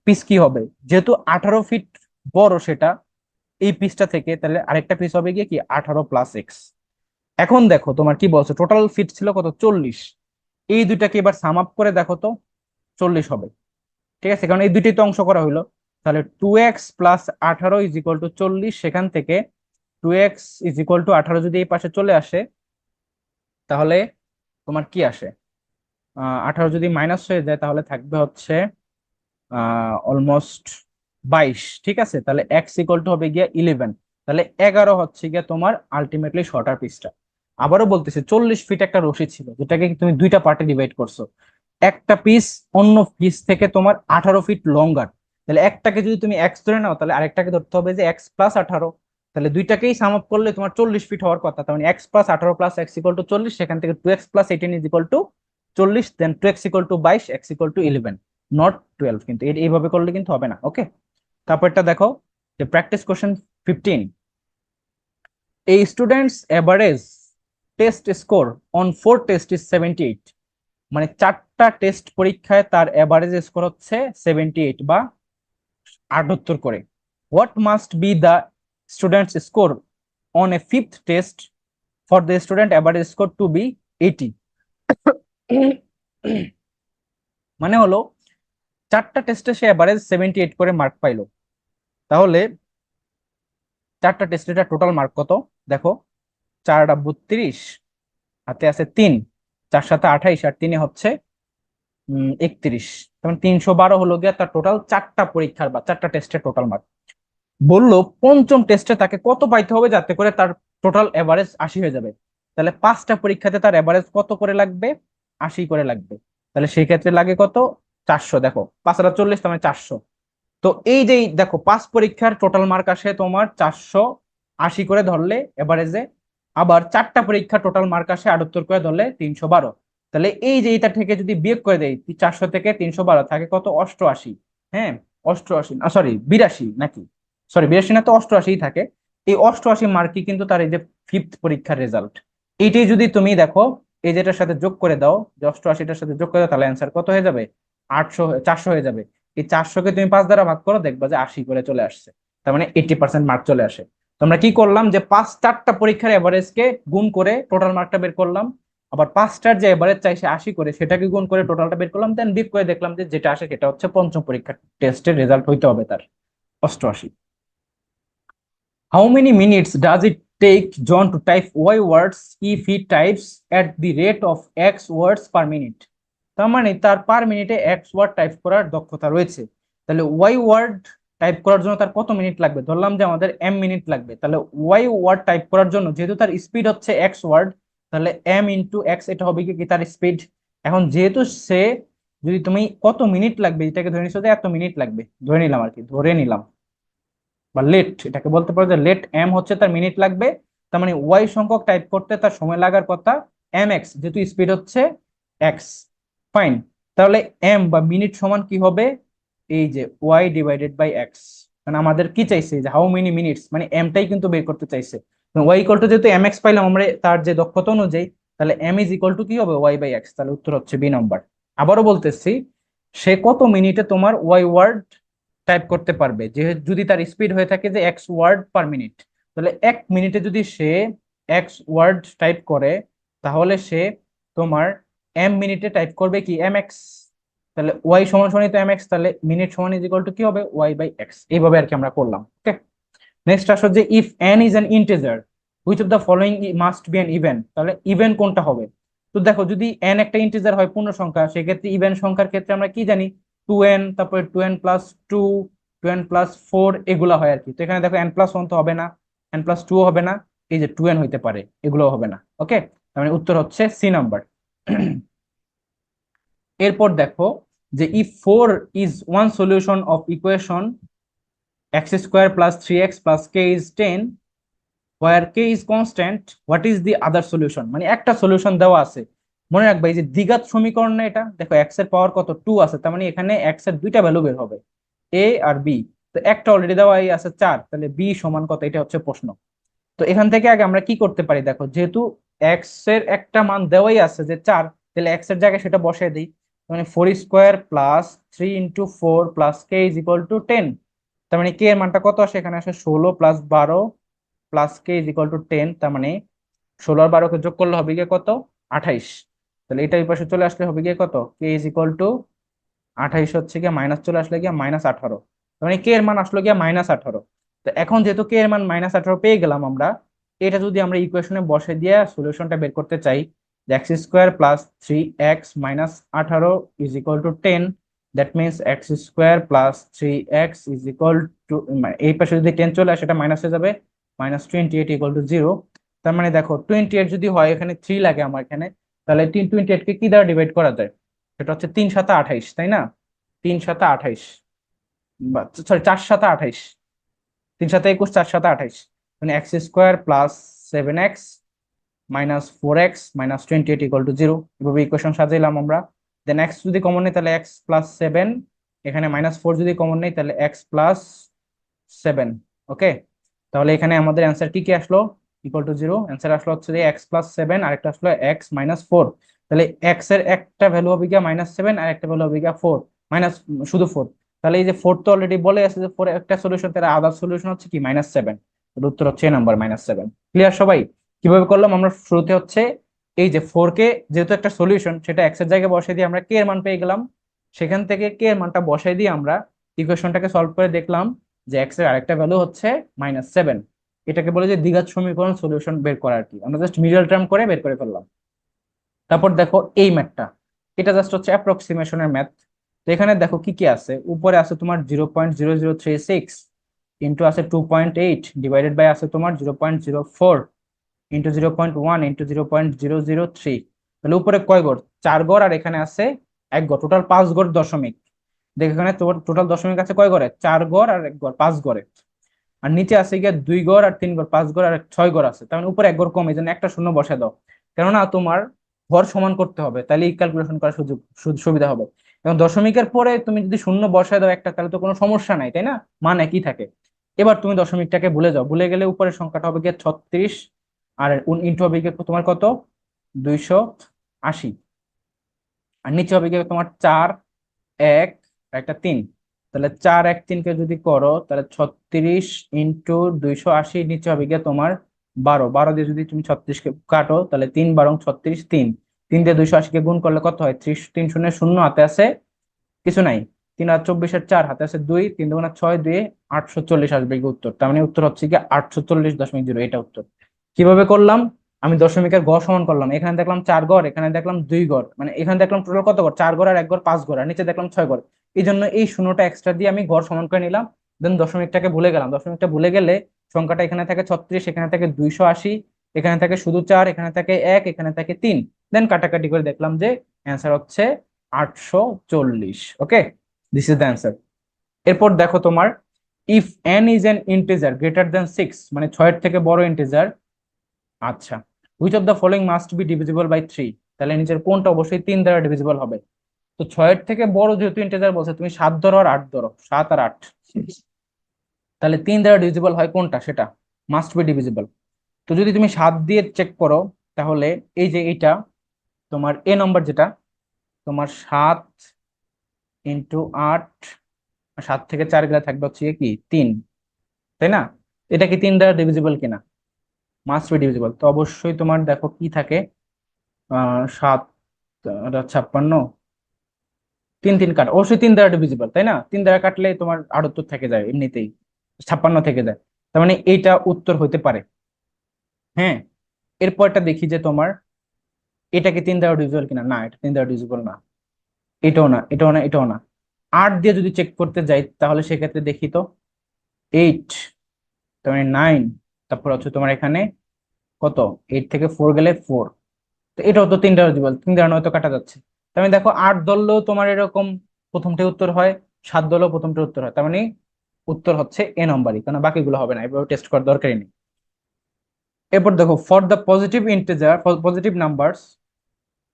পিস কি হবে? যেহেতু 18 ফিট বড় সেটা এই পিসটা থেকে, তাহলে আরেকটা পিস হবে গিয়ে কি 18 প্লাস এক্স। এখন দেখো তোমার কি বলছো, টোটাল ফিট ছিল কত? 40। এই দুইটাকে এবার সাম আপ করে দেখো তো, 40 হবে। ঠিক আছে, কারণ এই দুইটাই তো অংশ করা হইলো। তাহলে 2x plus 18 is equal to 40। সেখান থেকে 2x ইজ ইকুয়াল টু 18 যদি এই পাশে চলে আসে, তাহলে তোমার কি আসে? 18 যদি মাইনাস হয়ে যায়, তাহলে থাকবে হচ্ছে অলমোস্ট 22। ঠিক আছে, তাহলে এক্স ইকুয়াল টু হবে গিয়া 11। তাহলে 11 হচ্ছে গিয়া তোমার আলটিমেটলি শর্টার পিসটা। আবারও বলতেছে 40 ফিট একটা রশি ছিল, যেটাকে তুমি 2টা পার্টে ডিভাইড করছো। একটা পিস অন্য পিস থেকে তোমার 18 ফিট লঙ্গার। তাহলে একটাকে যদি তুমি এক্স ধরে নাও, তাহলে আরেকটাকে ধরতে হবে যে এক্স প্লাস 18। তাহলে দুইটাকেই সাম আপ করলে তোমার 40 ফিট হওয়ার কথা। তার মানে x plus 18 plus x equal to 40। সেখান থেকে 2x plus 18 is equal to 40, then 2x equal to 22, x equal to 11, not 12। কিন্তু এইভাবে করলে কিন্তু হবে না। ওকে, তারপরটা দেখো যে প্র্যাকটিস কোশ্চেন 15। এই students average test score on 4 test is 78, মানে 4টা টেস্ট পরীক্ষায় তার এভারেজ স্কোর হচ্ছে 78 বা 78 করে। What must be the students score on a fifth test for the student average score to be 80? মানে হলো 4টা টেস্টে সে এভারেজ 78 করে মার্ক পাইলো, তাহলে 4টা টেস্টে টোটাল মার্ক কত? দেখো 4 32, হাতে আছে 3, 4 7 28, আর 3 হচ্ছে 31। তখন 312 হলো গিয়া তার টোটাল 4টা পরীক্ষার বা 4টা টেস্টের টোটাল মার্ক। বললো পঞ্চম টেস্টে তাকে কত পাইতে হবে যাতে করে তার টোটাল এভারেজ 80 হয়ে যাবে। তাহলে 5টা পরীক্ষাতে তার এভারেজ কত করে লাগবে? 80 করে লাগবে। তাহলে সেই ক্ষেত্রে লাগে কত? 400। দেখো 5 আর 40, তার মানে 400। তো এই যে দেখো 5 পরীক্ষার টোটাল মার্ক আসে তোমার 480 করে ধরলে এভারেজে। আবার 4টা পরীক্ষার টোটাল মার্ক আসে 78 করে ধরলে 312। তাহলে এই যে এটা থেকে যদি বিয়োগ করে দেয়, 400 থেকে 312 থাকে কত? 88। হ্যাঁ, 88, সরি 82 নাকি? সরি 82 না, তো 88 থাকে। এই 88 মার্কই কিন্তু তার এই যে ফিফথ পরীক্ষার রেজাল্ট। এইটাই যদি তুমি দেখো এই যেটার সাথে যোগ করে দাও, যে 88টার সাথে যোগ করে দাও, তাহলে অ্যান্সার কত হয়ে যাবে? 400 হয়ে যাবে। এই 400-কে তুমি 5 দ্বারা ভাগ করো, দেখবা যে 80 করে চলে আসছে। তার মানে 80% মার্ক চলে আসে। তোমরা কি করলাম, যে 4টা পরীক্ষার এভারেজ কে গুণ করে টোটাল মার্কটা বের করলাম, আবার 5টার যে এভারেজ চাইছে 80 করে, সেটাকে গুণ করে টোটালটা বের করলাম, দেন বিপ করে দেখলাম যে যেটা আসে সেটা হচ্ছে পঞ্চম পরীক্ষার টেস্টের রেজাল্ট হইতে হবে তার 88। How many minutes does it take John to type Y words if he types at the rate of X words per minute? তার মানে তার পার মিনিটে X ওয়ার্ড টাইপ করার দক্ষতা রয়েছে। তাহলে Y ওয়ার্ড টাইপ করার জন্য তার কত মিনিট লাগবে? ধরলাম যে আমাদের M মিনিট লাগবে। তাহলে Y ওয়ার্ড টাইপ করার জন্য যেহেতু তার স্পিড হচ্ছে X ওয়ার্ড, তাহলে M ইন্টু X এটা হবে কি তার স্পিড। এখন যেহেতু সে, যদি তুমি কত মিনিট লাগবে এটাকে ধরে নিচ্ছ যে এত মিনিট লাগবে, ধরে নিলাম আর কি, ধরে নিলাম, বা লেট এটাকে বলতে পারো যে লেট এম হচ্ছে তার মিনিট লাগবে। তার মানে ওয়াই সংখ্যক টাইপ করতে তার সময় লাগার কথা এম এক্স, যেহেতু স্পিড হচ্ছে এক্স। ফাইন। তাহলে এম বা মিনিট সমান কি হবে? এই যে ওয়াই ডিভাইডেড বাই এক্স। মানে আমাদের কি চাইছে, যে হাউ মেনি মিনিটস, মানে এমটাই কিন্তু বের করতে চাইছে। ওয়াই ইকুয়াল টু, যেহেতু এম এক্স পাইলাম আমরা তার যে দক্ষতা অনুযায়ী, তাহলে এম ইজ ইকুয়াল টু কি হবে? Y by x. তাহলে উত্তর হচ্ছে বি নাম্বার। আবারও বলতেছি, সে কত মিনিটে তোমার ওয়াই ওয়ার্ড টাইপ করতে পারবে, যে যদি তার স্পিড হয়ে থাকে যে এক্স ওয়ার্ড পার মিনিট, তাহলে 1 মিনিটে যদি সে এক্স ওয়ার্ড টাইপ করে, তাহলে সে তোমার এম মিনিটে টাইপ করবে কি এম এক্স। তাহলে ওয়াই সমান সমান তো এম এক্স, তাহলে মিনিট সমান ইজ ইকুয়াল টু কি হবে? Y by x. এইভাবে আর কি আমরা করলাম। ওকে, নেক্সট আসো যে if n is an integer which of the following must be an even. তাহলে ইভেন কোনটা হবে? তো দেখো, যদি এন একটা ইন্টিজার হয় পূর্ণ সংখ্যা, সেক্ষেত্রে ইভেন সংখ্যার ক্ষেত্রে আমরা কি জানি? 2n, তারপরে 2n+2, 2n+4 এগুলো হয় আর কি। তো এখানে দেখো n+1 তো হবে না, n+2 হবে না, এই যে 2n হইতে পারে, এগুলো হবে না। ওকে, তার মানে উত্তর হচ্ছে সি নাম্বার। এরপর দেখো যে if 4 is one solution of equation x² + 3x + k is 10, where k is constant, what is the other solution? মানে একটা সলিউশন দেওয়া আছে, মনে রাখবা এই যে দ্বিঘাত সমীকরণ না, এটা দেখো x এর পাওয়ার কত 2 আছে, তার মানে এখানে x এর দুইটা ভ্যালু বের হবে, a আর b। তো একটা অলরেডি দেওয়াই আছে 4, তাহলে b সমান কত, এটা হচ্ছে প্রশ্ন। তো এখান থেকে আগে আমরা কি করতে পারি, দেখো যেহেতু x এর একটা মান দেওয়াই আছে যে 4, তাহলে x এর জায়গায় সেটা বসিয়ে দিই। মানে 4² + 3 × 4 + k is equal to 10। তার মানে k এর মানটা কত আসে? এখানে আসে 16 + 12 + k is equal to 10। তার মানে 16 আর 12-কে যোগ করলে হবে গিয়ে কত? 28। তাহলে এটা এই পাশে চলে আসলে হবে গিয়ে কত? k is equal to 28 হচ্ছে গিয়ে মাইনাস চলে আসলে গিয়ে -18। তার মানে কে এর মান আসলো গিয়ে -18। তো এখন যেহেতু কে এর মান -18 পেয়ে গেলাম আমরা, এটা যদি আমরা ইকুয়েশনে বসে দিয়ে সলিউশনটা বের করতে চাই, যে x² + 3x - 18 is equal two 10, that means x² + 3x is equal two, এই পাশে যদি 10 চলে আসে সেটা মাইনাস হয়ে যাবে, -28 ইকুয়াল টু 0। তার মানে দেখো 28 যদি হয়, এখানে 3 লাগে আমার এখানে, তাহলে 28 কে কি দ্বারা ডিভাইড করা যায়? সেটা হচ্ছে 3×7 = 28, তাই না? 3×7 = 28, সরি 4×7 = 28, 3×7 = 21, 4×7 = 28। মানে x² + 7x - 4x - 28 = 0। এভাবে ইকুয়েশন সাজাইলাম আমরা। দেন x যদি কমন নেই তাহলে x + 7, এখানে -4 যদি কমন নেই তাহলে x + 7। ওকে, তাহলে এখানে আমাদের অ্যান্সার কি কি আসলো? Equal to 0। অ্যান্সার আসলো হচ্ছে যে x + 7, আর একটা আসলো x - 4। তাহলে x এর একটা ভ্যালু হবে গিয়া -7, আর একটা ভ্যালু হবে গিয়া 4, মাইনাস, শুধু 4। তাহলে এই যে 4 তো অলরেডি বলে আছে যে 4 একটা সলিউশন, তাহলে আদার সলিউশন হচ্ছে কি -7। উত্তর হচ্ছে নাম্বার -7। ক্লিয়ার সবাই? কিভাবে করলাম আমরা? শুরুতে হচ্ছে এই যে 4 কে যেহেতু একটা সলিউশন, সেটা x এর জায়গায় বসাই দিয়ে আমরা k এর মান পেয়ে গেলাম। সেখান থেকে k এর মানটা বসাই দিয়ে আমরা ইকুয়েশনটাকে সলভ করে দেখলাম যে x এর আরেকটা ভ্যালু হচ্ছে -7। এটাকে বলে যে দ্বিঘাত সমীকরণ সলিউশন বের করা আর কি, আমরা জাস্ট মিডল টার্ম করে বের করে ফেললাম। তারপর দেখো এই ম্যাথটা, এটা জাস্ট হচ্ছে অ্যাপ্রক্সিমেশনের ম্যাথ। তো এখানে দেখো কি কি আছে, উপরে আছে তোমার 0.0036, ইন্টু আছে 2.8, ডিভাইডেড বাই আছে তোমার 0.04, ইন্টু 0.1, ইন্টু 0.003। তাহলে উপরে কয় গড়? 4 গড়, আর এখানে আছে 1 গড়, টোটাল 5 গড় দশমিক। দেখ এখানে তোমার টোটাল দশমিক আছে কয় গড়ে? 4 গড় আর 1 গড়, 5 গড়ে। আর নিচে আছে গিয়ে 2 গড় আর 3 গড়, 5 গড় আর 6 গড় আছে। তার মানে উপরে 1 গড় কম, এই জন্য একটা শূন্য বসে দাও। কেননা তোমার ঘর সমান করতে হবে, তাহলে এই ক্যালকুলেশন করার সুবিধা হবে। এবং দশমিকের পরে তুমি যদি শূন্য বসায় দাও একটা, তাহলে তো কোনো সমস্যা নাই, তাই না? মান একই থাকে। এবার তুমি দশমিকটাকে ভুলে যাও, ভুলে গেলে উপরের সংখ্যাটা হবে গিয়ে 36, আর ইন্টু হবে গিয়ে তোমার কত? 200। 80। আর নিচে হবে কি তোমার 4 1 আর একটা 3। তাহলে 4 1 3 কে যদি করো তাহলে 36 ইন্টু 280, নিচে হবে গিয়ে তোমার 12। 12 দিয়ে যদি তুমি 36 কে কাটো তাহলে 3 12 36, 3 3 দিয়ে 280 কে গুণ করলে কত হয়? 30, 3 শূন্য শূন্য, হাতে আছে কিছু নাই, 3 আর 24 আর 4, হাতে আছে 2, 3 দুগুণা 6, 2 840 আসবে কি উত্তর। তার মানে উত্তর হচ্ছে কি 840.0, এটা উত্তর। কিভাবে করলাম? আমি দশমিকের গড় সমান করলাম, এখানে দেখলাম 4 ঘর, এখানে দেখলাম 2 ঘর, মানে এখানে দেখলাম টোটাল কত ঘর? 4 ঘর আর 1 ঘর 5 ঘর, আর নিচে দেখলাম 6 ঘর। এই জন্য এই শূন্যটা এক্সট্রা দিয়ে আমি গড় সমান করে নিলাম। দেন দশমিকটাকে ভুলে গেলাম, দশমিকটা ভুলে গেলে সংখ্যাটা এখানে থাকে 36, এখানে থাকে 280, এখানে থাকে শুধু 4, এখানে থাকে 1, এখানে থাকে 3। দেন কাটাকাটি করে দেখলাম যে অ্যান্সার হচ্ছে 840। Okay, this is the answer. এরপর দেখো তোমার, if n is an integer greater than 6, মানে 6 এর থেকে বড় ইন্টিজার। আচ্ছা, which of the following must be divisible by 3? তাহলে নিচের কোনটা অবশ্যই 3 দ্বারা ডিভিজিবল হবে? তো 6 এর থেকে বড় যেহেতু ইন্টিজার বলছে, তুমি 7 ধরো আর 8 ধরো, 7 আর 8, তাহলে 3 দ্বারা ডিভিজিবল হয় কোনটা? সেটা মাস্ট বি ডিভিজিবল। তো যদি তুমি 7 দিয়ে চেক করো, তাহলে এই যে এটা তোমার এ নম্বর, যেটা তোমার 7 ইন্টু 8, 7 থেকে 4 গেলে থাকবে হচ্ছে কি 3, তাই না? এটা কি 3 দ্বারা ডিভিজিবল কিনা? Must be divisible. তো অবশ্যই তোমার দেখো কি থাকে, 7 56, 3 3 কাট, অবশ্যই 3 দ্বারা ডিভিজিবল, তাই না? 3 দ্বারা কাটলে তোমার 78 থেকে যায় এমনিতেই, 56 থেকে যায়। তার মানে এইটা উত্তর হতে পারে। হ্যাঁ, এরপরটা দেখি যে তোমার এটা কি 3 দ্বারা ডিভিজিবল কিনা। না, এটা 3 দ্বারা ডিভিজিবল না, এটাও না, এটাও না, এটাও না। 8 দিয়ে যদি চেক করতে যাই তাহলে সেক্ষেত্রে দেখি তো 8, তার মানে 9, তারপর হচ্ছে তোমার এখানে কত, 8 থেকে 4 গেলে 4। তো এটাও তো 3 দ্বারা ডিভিজিবল, 3 দ্বারা নয়তো কাটা যাচ্ছে। তার মানে দেখো 8 ধরলেও তোমার এরকম প্রথমটাই উত্তর হয়, 7 ধরলেও প্রথমটা উত্তর হয়। তার মানে উত্তর হচ্ছে এ নম্বরই, কারণ বাকিগুলো হবে না, এভাবে টেস্ট করার দরকারই নেই। এরপর দেখো, for the positive integer, positive numbers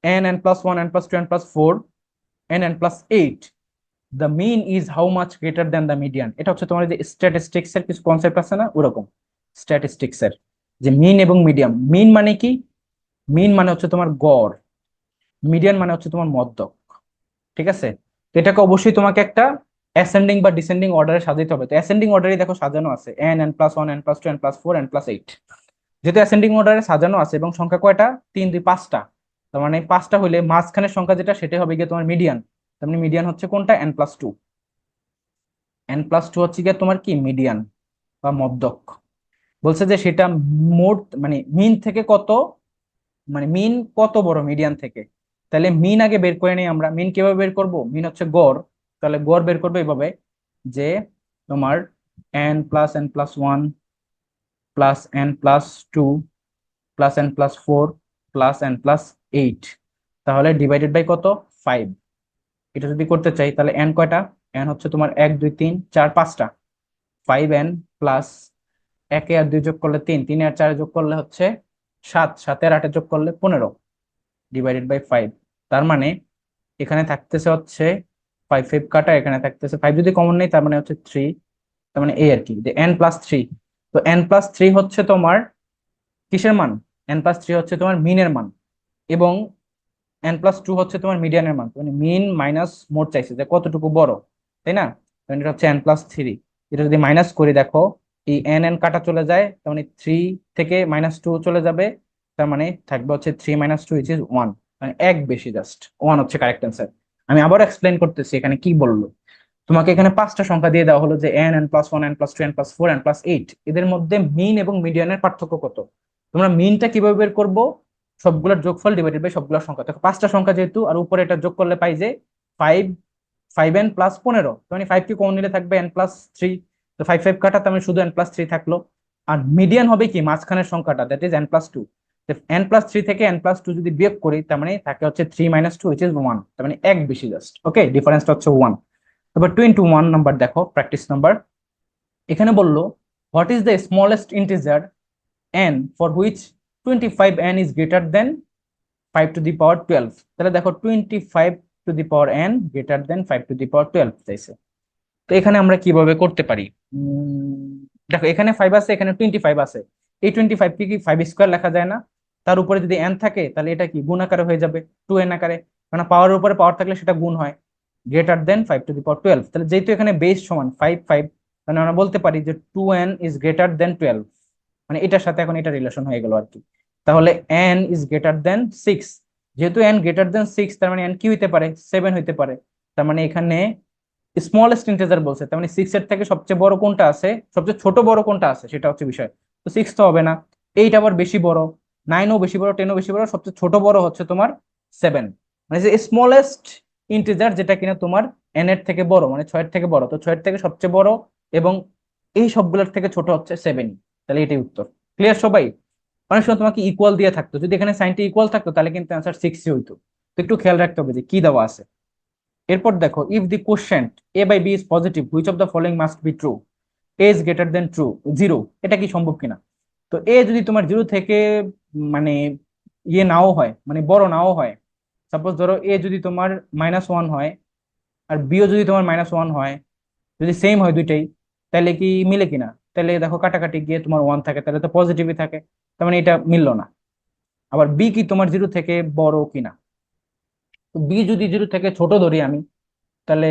n plus 1 n plus 2 n plus 4 n plus 8, the mean is how much greater than the median? এটা হচ্ছে তোমার যে স্ট্যাটিস্টিক্স এর কিছু কনসেপ্ট আছে না, ওরকম স্ট্যাটিস্টিক্স এর যে মিন এবং মিডিয়াম। মিন মানে কি? মিন মানে হচ্ছে তোমার গড়, মিডিয়ান মানে হচ্ছে তোমার মধ্যক। ঠিক আছে? তো এটাকে অবশ্যই তোমাকে একটা অ্যাসেন্ডিং বা ডিসেন্ডিং অর্ডারে সাজাতে হবে। তো অ্যাসেন্ডিং অর্ডারে দেখো সাজানো আছে n n plus 1 n plus 2 n plus 4 n plus 8। যেহেতু অ্যাসেন্ডিং অর্ডারে সাজানো আছে এবং সংখ্যা কয়টা, 3 2 5টা, তার মানে 5টা হলে মাঝখানের সংখ্যা যেটা সেটা হবে গিয়ে তোমার মিডিয়ান। তার মানে মিডিয়ান হচ্ছে কোনটা? n+2। n+2 হচ্ছে গিয়ে তোমার কি মিডিয়ান বা মধ্যক। বলছে যে সেটা মোট মানে মিন থেকে কত, মানে মিন কত বড় মিডিয়ান থেকে। তাহলে মিন আগে বের করে নিই আমরা। মিন কিভাবে বের করব? মিন হচ্ছে গড়। তাহলে গড় বের করবে এভাবে যে তোমার n+n+1 plus n+2 plus n+4 plus n+8, তাহলে ডিভাইডেড বাই কত? 5। এটা যদি করতে চাই তাহলে n কয়টা? n হচ্ছে তোমার 1 2 3 4 5টা, 5n প্লাস 1 আর 2 যোগ করলে 3, 3 আর 4 যোগ করলে হচ্ছে 7, 7 আর 8 যোগ করলে 15, ডিভাইডেড বাই 5। তার মানে এখানে থাকতেছে হচ্ছে 5 5 কাটা, এখানে থাকতেছে 5 যদি কমন নেই তার মানে হচ্ছে 3। তার মানে এই আর কি যে n+3। তো n+3 হচ্ছে তোমার কিসের মান? n+3 হচ্ছে তোমার মিনের মান, এবং n+2 হচ্ছে তোমার মিডিয়ানের মান। মানে মিন মাইনাস মোট চাইছে যে কতটুকু বড়, তাই না? তো এটা হচ্ছে n+3। এটা যদি মাইনাস করি দেখো, এই n n কাটা চলে যায়, তার মানে 3 থেকে -2 চলে যাবে। তার মানে থাকবে হচ্ছে 3 - 2 ইজ 1, মানে এক বেশি, জাস্ট 1 হচ্ছে কারেক্ট অ্যান্সার। আমি আবার এক্সপ্লেন করতেছি এখানে কি বললো। তোমাকে এখানে 5টা সংখ্যা দিয়ে দেওয়া হলো যে n n+1 n+2 n+4 n+8, এদের মধ্যে মিন এবং মিডিয়ানের পার্থক্য কত। তোমরা মিনটা কিভাবে বের করবো? সবগুলোর যোগফল ডিভাইডেড বাই সবগুলোর সংখ্যা। দেখো 5টা সংখ্যা যেহেতু, আর উপরে এটা যোগ করলে পাই যে 5, 5n প্লাস 15, মানে 5 কে কমন নিলে থাকবে n+3। তো 5 5 কাটা, তার মানে শুধু n+3 থাকলো। আর মিডিয়ান হবে কি মাঝখানের সংখ্যাটা, দ্যাট ইজ n+2। n+3 থেকে n+2 যদি বিয়োগ করি তার মানে থাকে হচ্ছে 3 - 2 which is 1, তার মানে এক বেশি জাস্ট। ওকে, ডিফারেন্সটা হচ্ছে 1। তারপর 2 × 1 নাম্বার দেখো, প্র্যাকটিস নাম্বার। এখানে বললো what is the smallest integer n for which 25n is greater দেন 5^12। তাহলে দেখো 25n গ্রেটার দেন 5^12 চাইছে। তো এখানে আমরা কিভাবে করতে পারি? দেখো এখানে 5 আছে, এখানে 25 আছে। এই 25 কে কি 5 স্কোয়ার লেখা যায় না? তার উপরে যদি n থাকে তাহলে এটা কি গুণ আকারে হয়ে যাবে 2n আকারে, কারণ পাওয়ারের উপরে পাওয়ার থাকলে সেটা গুণ হয়, গ্রেটার দেন 5 টু দি পাওয়ার 12। তাহলে যেহেতু এখানে বেস সমান 5 5, মানে আমরা বলতে পারি যে 2n ইজ গ্রেটার দেন 12, মানে এটার সাথে এখন এটা রিলেশন হয়ে গেল আর কি। তাহলে n ইজ গ্রেটার দেন 6, যেহেতু n গ্রেটার দেন 6 তার মানে n কি হইতে পারে 7 হইতে পারে। তার মানে এখানে স্মলেস্ট ইন্টিজার বলছে, তার মানে 6 এর থেকে সবচেয়ে বড় কোনটা আছে, সবচেয়ে ছোট বড় কোনটা আছে সেটা হচ্ছে বিষয়। তো 6 তো হবে না, 8 আবার বেশি বড়, 9ও বেশি বড়, 10ও বেশি বড়, সবচেয়ে ছোট বড় হচ্ছে তোমার 7, মানে যে স্মলেস্ট ইন্টিজার যেটা কিনা তোমার n এর থেকে বড়, মানে 6 এর থেকে বড়, তো 6 এর থেকে সবচেয়ে বড় এবং এই সবগুলোর থেকে ছোট হচ্ছে 7। তাহলে এটাই উত্তর। ক্লিয়ার সবাই? অনেক সময় তোমাকে ইকুয়াল দিয়ে থাকতো, যদি এখানে সাইনটা ইকুয়াল থাকতো তাহলে কিন্তু অ্যান্সার 6ই হইতো। তো একটু খেয়াল রাখতে হবে যে কি দেওয়া আছে। এরপর দেখো, if the quotient A by B is positive which of the following must be true, A is greater than true 0, এটা কি সম্ভব কিনা। তো এ যদি তোমার 0 থেকে মানে ইয়ে নাও হয়, মানে বড় নাও হয়, সাপোজ ধরো এ যদি তোমার -1 হয় আর বিও যদি তোমার -1 হয়, যদি সেম হয় দুইটাই, তাহলে কি মিলে কিনা। তাহলে দেখো কাটাকাটি গিয়ে তোমার 1 থাকে, তাহলে তো পজিটিভই থাকে, তার মানে এটা মিললো না। আবার বি কি তোমার 0 থেকে বড় কিনা, তো বি যদি 0 থেকে ছোট ধরি আমি, তাহলে